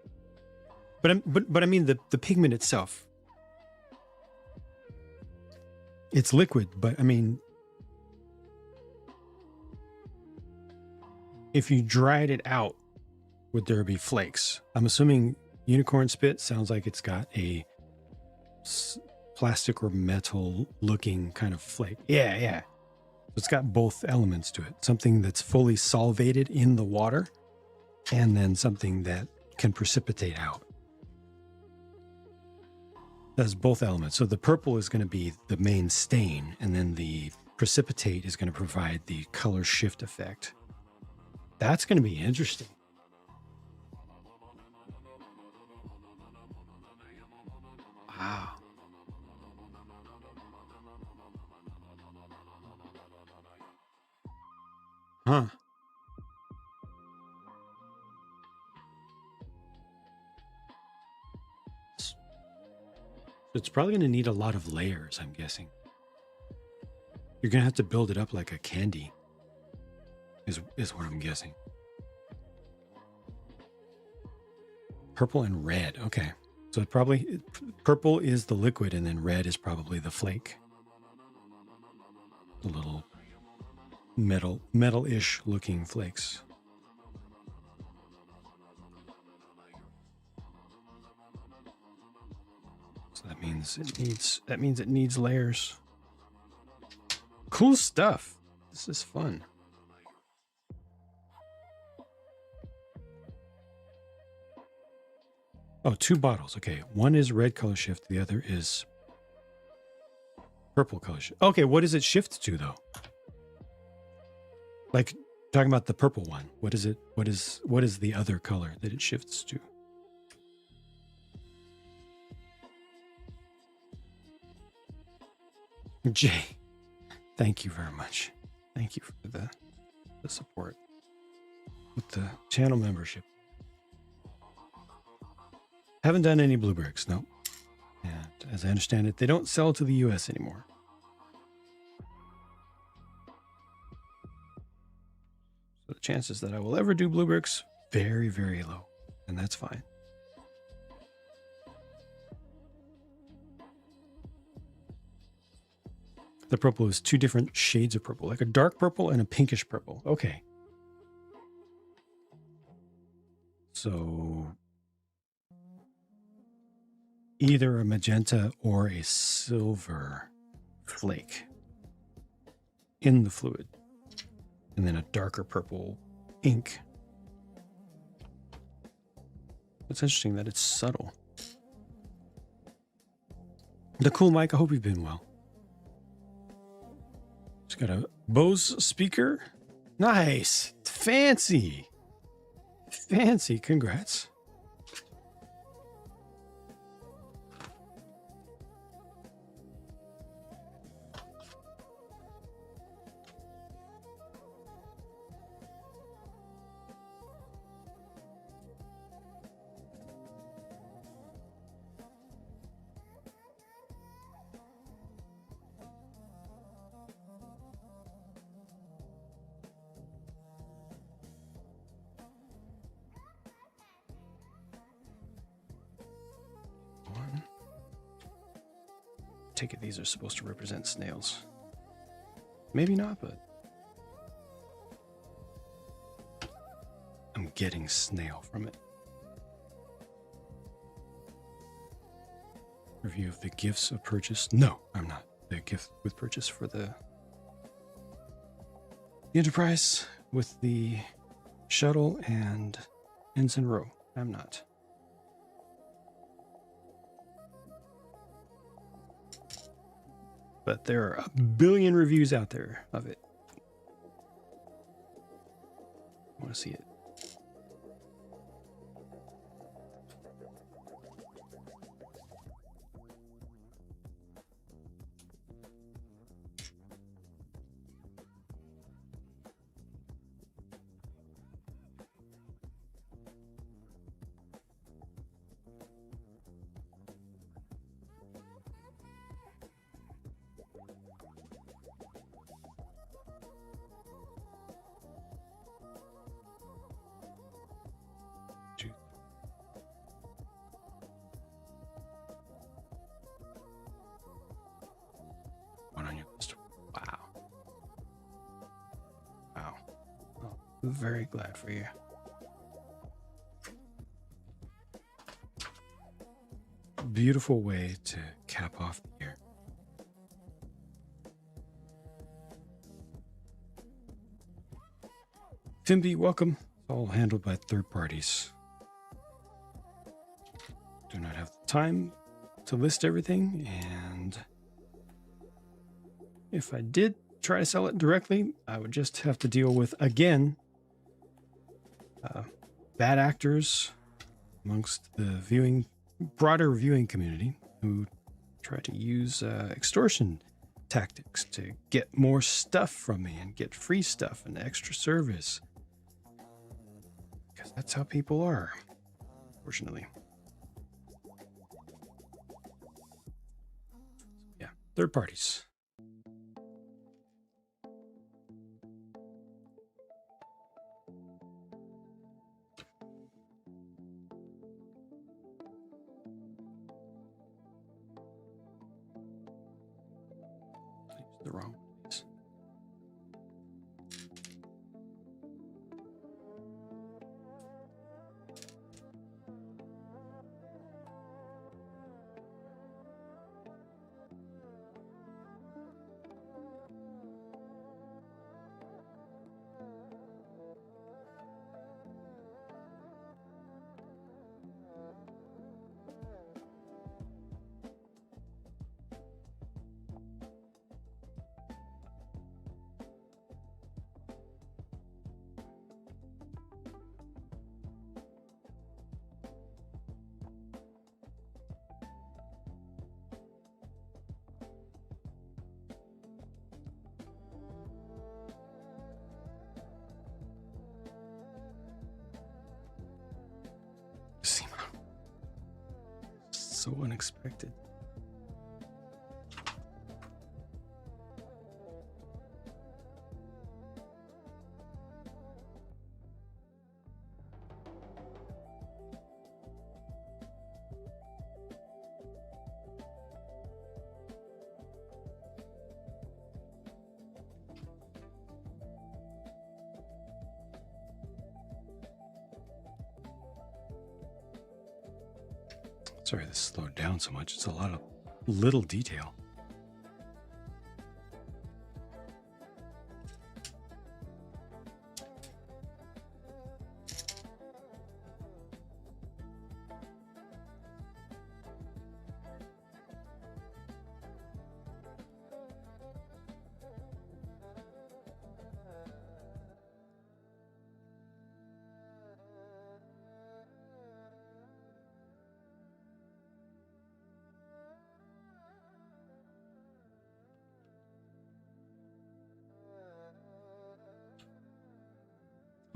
But I mean the pigment itself. It's liquid, but I mean, if you dried it out, would there be flakes? I'm assuming unicorn spit sounds like it's got a plastic or metal looking kind of flake. Yeah. It's got both elements to it. Something that's fully solvated in the water and then something that can precipitate out. That's both elements. So the purple is going to be the main stain, and then the precipitate is going to provide the color shift effect. That's going to be interesting. Wow. Huh. It's probably going to need a lot of layers, I'm guessing. You're going to have to build it up like a candy, is what I'm guessing. Purple and red. Okay. So it probably, purple is the liquid and then red is probably the flake. The little metal-ish looking flakes. So that means it needs layers. Cool stuff. This is fun. Oh, 2 bottles. Okay. One is red color shift. The other is purple color shift. Okay. What does it shift to though? Like, Talking about the purple one. What is it? What is the other color that it shifts to? Jay, thank you very much. Thank you for the support with the channel membership. Haven't done any blue bricks, no. And as I understand it, they don't sell to the US anymore. So the chances that I will ever do blue bricks, very, very low. And that's fine. The purple is two different shades of purple, like a dark purple and a pinkish purple. Okay. So either a magenta or a silver flake in the fluid, and then a darker purple ink. It's interesting that it's subtle. The cool Mike, I hope you've been well. Just got a Bose speaker. Nice. Fancy. Fancy. Congrats. Take it these are supposed to represent snails. Maybe not, but I'm getting snail from it. Review of the gifts of purchase. No, I'm not. The gift with purchase for the Enterprise with the shuttle and Ensign Row. I'm not. But there are a billion reviews out there of it. I want to see it. One on your list. Wow. Wow. Oh, I'm very glad for you. Beautiful way to cap off the year. Fimby, welcome. It's all handled by third parties. Do not have the time to list everything, and if I did try to sell it directly, I would just have to deal with, again, bad actors amongst the broader viewing community who try to use extortion tactics to get more stuff from me and get free stuff and extra service. Because that's how people are, fortunately. Yeah, third parties. The wrong ones. so unexpected. Sorry this slowed down so much. It's a lot of little detail.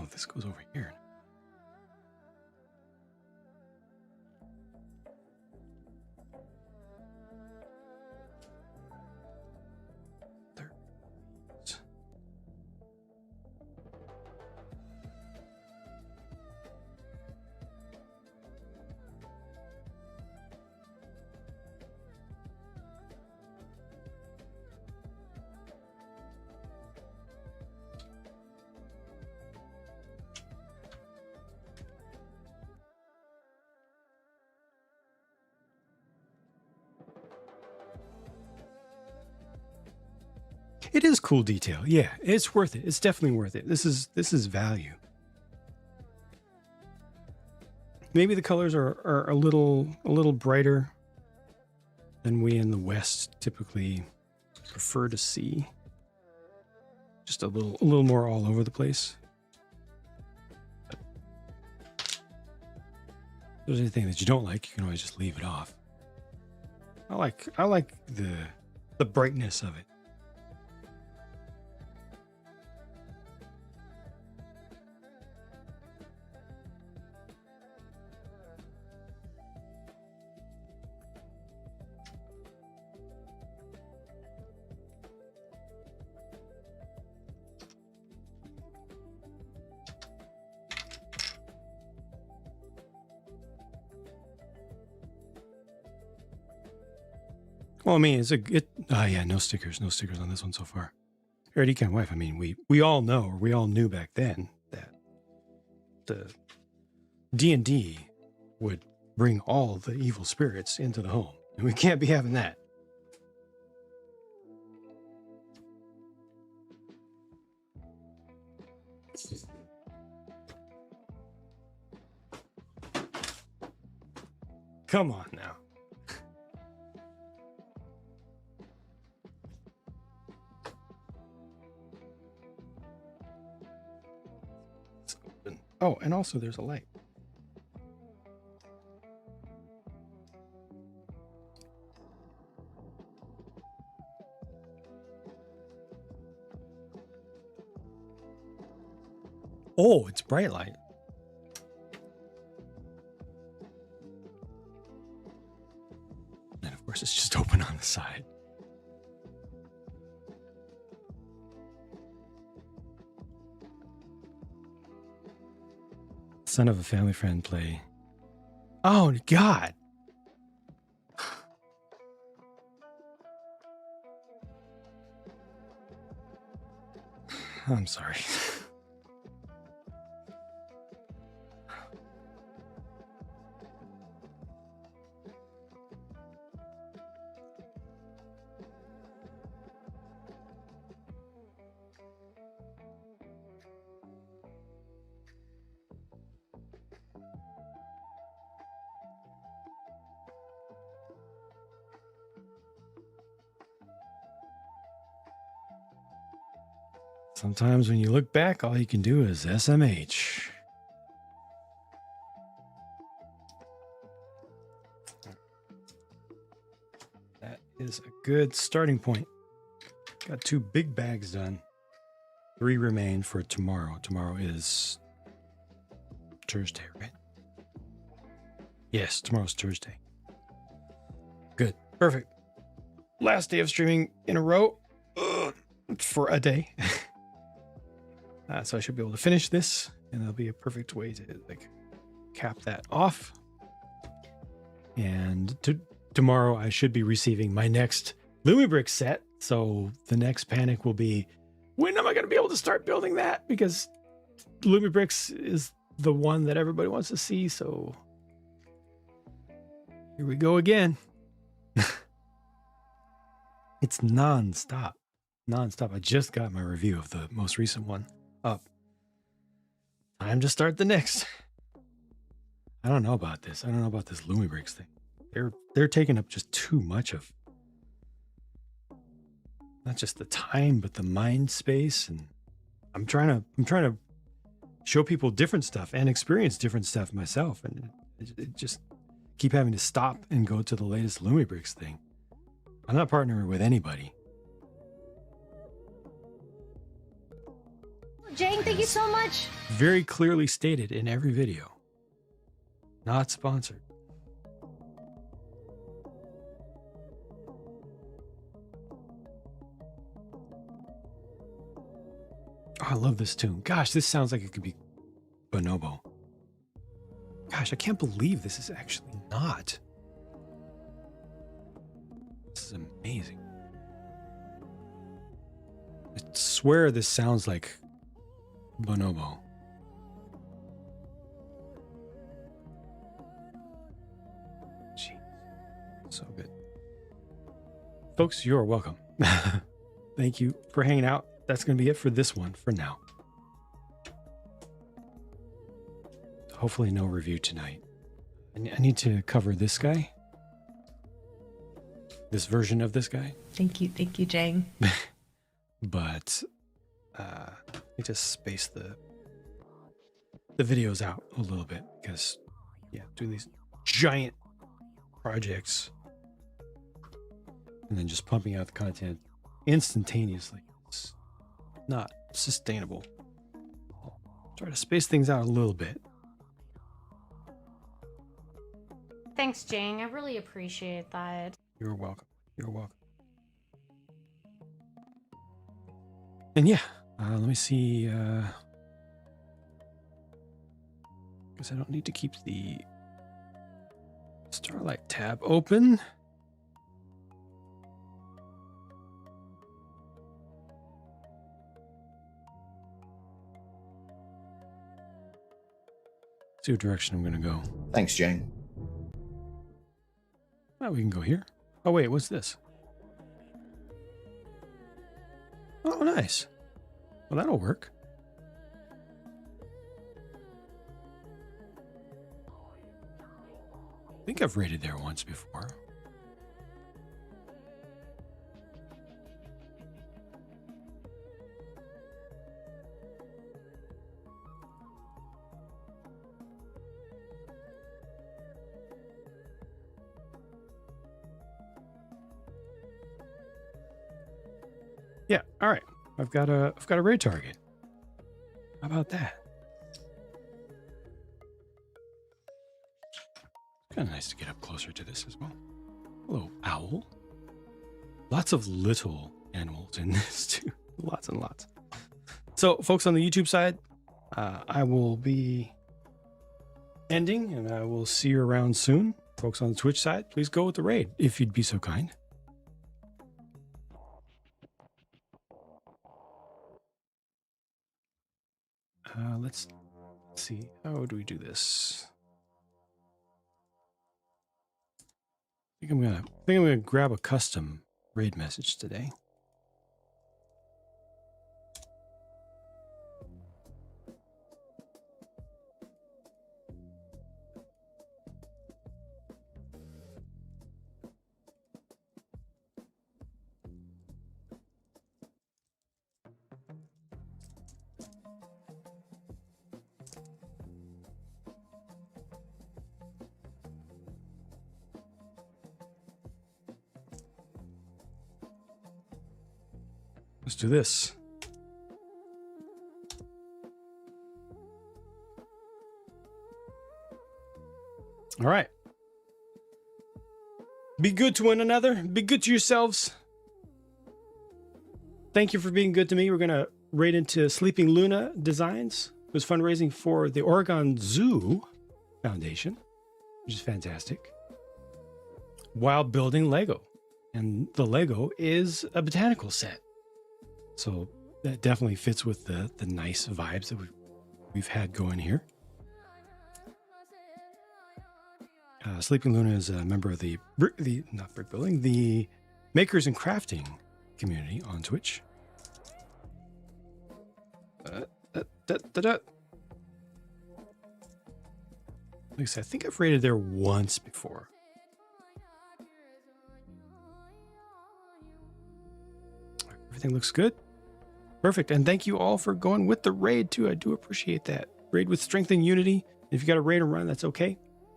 Oh, this goes over here. There. It is cool detail. Yeah, it's worth it. It's definitely worth it. This is value. Maybe the colors are a little brighter than we in the West typically prefer to see. Just a little more all over the place. If there's anything that you don't like, you can always just leave it off. I like the brightness of it. Well, I mean, yeah, no stickers on this one so far. Already kind of wife. I mean, we all know, or we all knew back then that the D&D would bring all the evil spirits into the home, and we can't be having that. Come on now. Oh, and also there's a light. Oh, it's bright light. And of course, it's just open on the side. Son of a family friend play. Oh, God. I'm sorry. Sometimes when you look back, all you can do is SMH. That is a good starting point. Got 2 big bags done. 3 remain for tomorrow. Tomorrow is Thursday, right? Yes, tomorrow's Thursday. Good. Perfect. Last day of streaming in a row for a day. So I should be able to finish this, and that'll be a perfect way to like cap that off. And tomorrow I should be receiving my next Lumibrick set. So the next panic will be, when am I going to be able to start building that? Because Lumibricks is the one that everybody wants to see. So here we go again. It's nonstop. I just got my review of the most recent one up. Time to start the next. I don't know about this. I don't know about this Lumibricks thing. They're taking up just too much of not just the time, but the mind space. And I'm trying to show people different stuff and experience different stuff myself. And it just keep having to stop and go to the latest Lumibricks thing. I'm not partnering with anybody. Jang, thank you so much. Very clearly stated in every video. Not sponsored. Oh, I love this tune. Gosh, this sounds like it could be Bonobo. Gosh, I can't believe this is actually not. This is amazing. I swear this sounds like Bonobo. Jeez. So good. Folks, you're welcome. Thank you for hanging out. That's going to be it for this one for now. Hopefully no review tonight. I need to cover this guy. This version of this guy. Thank you, Jang. But need to space the videos out a little bit because doing these giant projects and then just pumping out the content instantaneously, it's not sustainable. I'll try to space things out a little bit. Thanks, Jang. I really appreciate that. You're welcome. You're welcome. And yeah, let me see. Because I don't need to keep the Starlight tab open. See what direction I'm going to go. Thanks, Jane. Well, we can go here. Oh, wait, what's this? Oh, nice. Well, that'll work. I think I've raided there once before. Yeah, all right. I've got a raid target. How about that? Kind of nice to get up closer to this as well. Hello, owl. Lots of little animals in this too. Lots and lots. So, folks on the YouTube side, I will be ending, and I will see you around soon. Folks on the Twitch side, please go with the raid if you'd be so kind. Let's see. How do we do this? I think I'm gonna grab a custom raid message today. Let's do this. All right. Be good to one another. Be good to yourselves. Thank you for being good to me. We're going to raid into Sleeping Luna Designs. It was fundraising for the Oregon Zoo Foundation, which is fantastic, while building Lego. And the Lego is a botanical set. So that definitely fits with the nice vibes that we've had going here. Sleeping Luna is a member of the Makers and Crafting community on Twitch. Like I said, I think I've raided there once before. Everything looks good. Perfect. And thank you all for going with the raid too. I do appreciate that. Raid with strength and unity. If you got a raid and run, that's okay.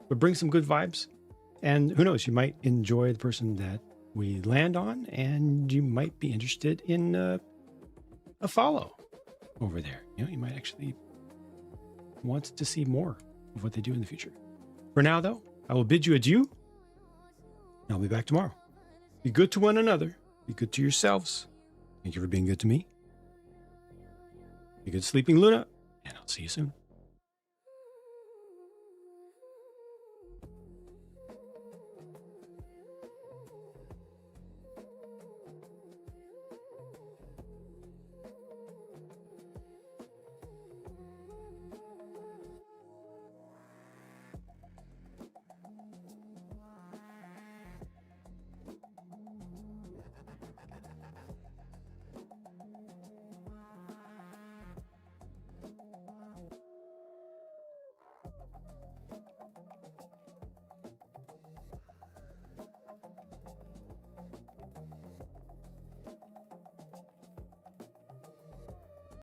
But bring some good vibes. And who knows, you might enjoy the person that we land on, and you might be interested in a follow over there. You know, you might actually want to see more of what they do in the future. For now, though, I will bid you adieu. I'll be back tomorrow. Be good to one another. Be good to yourselves. Thank you for being good to me. Be good, Sleeping Luna, and I'll see you soon.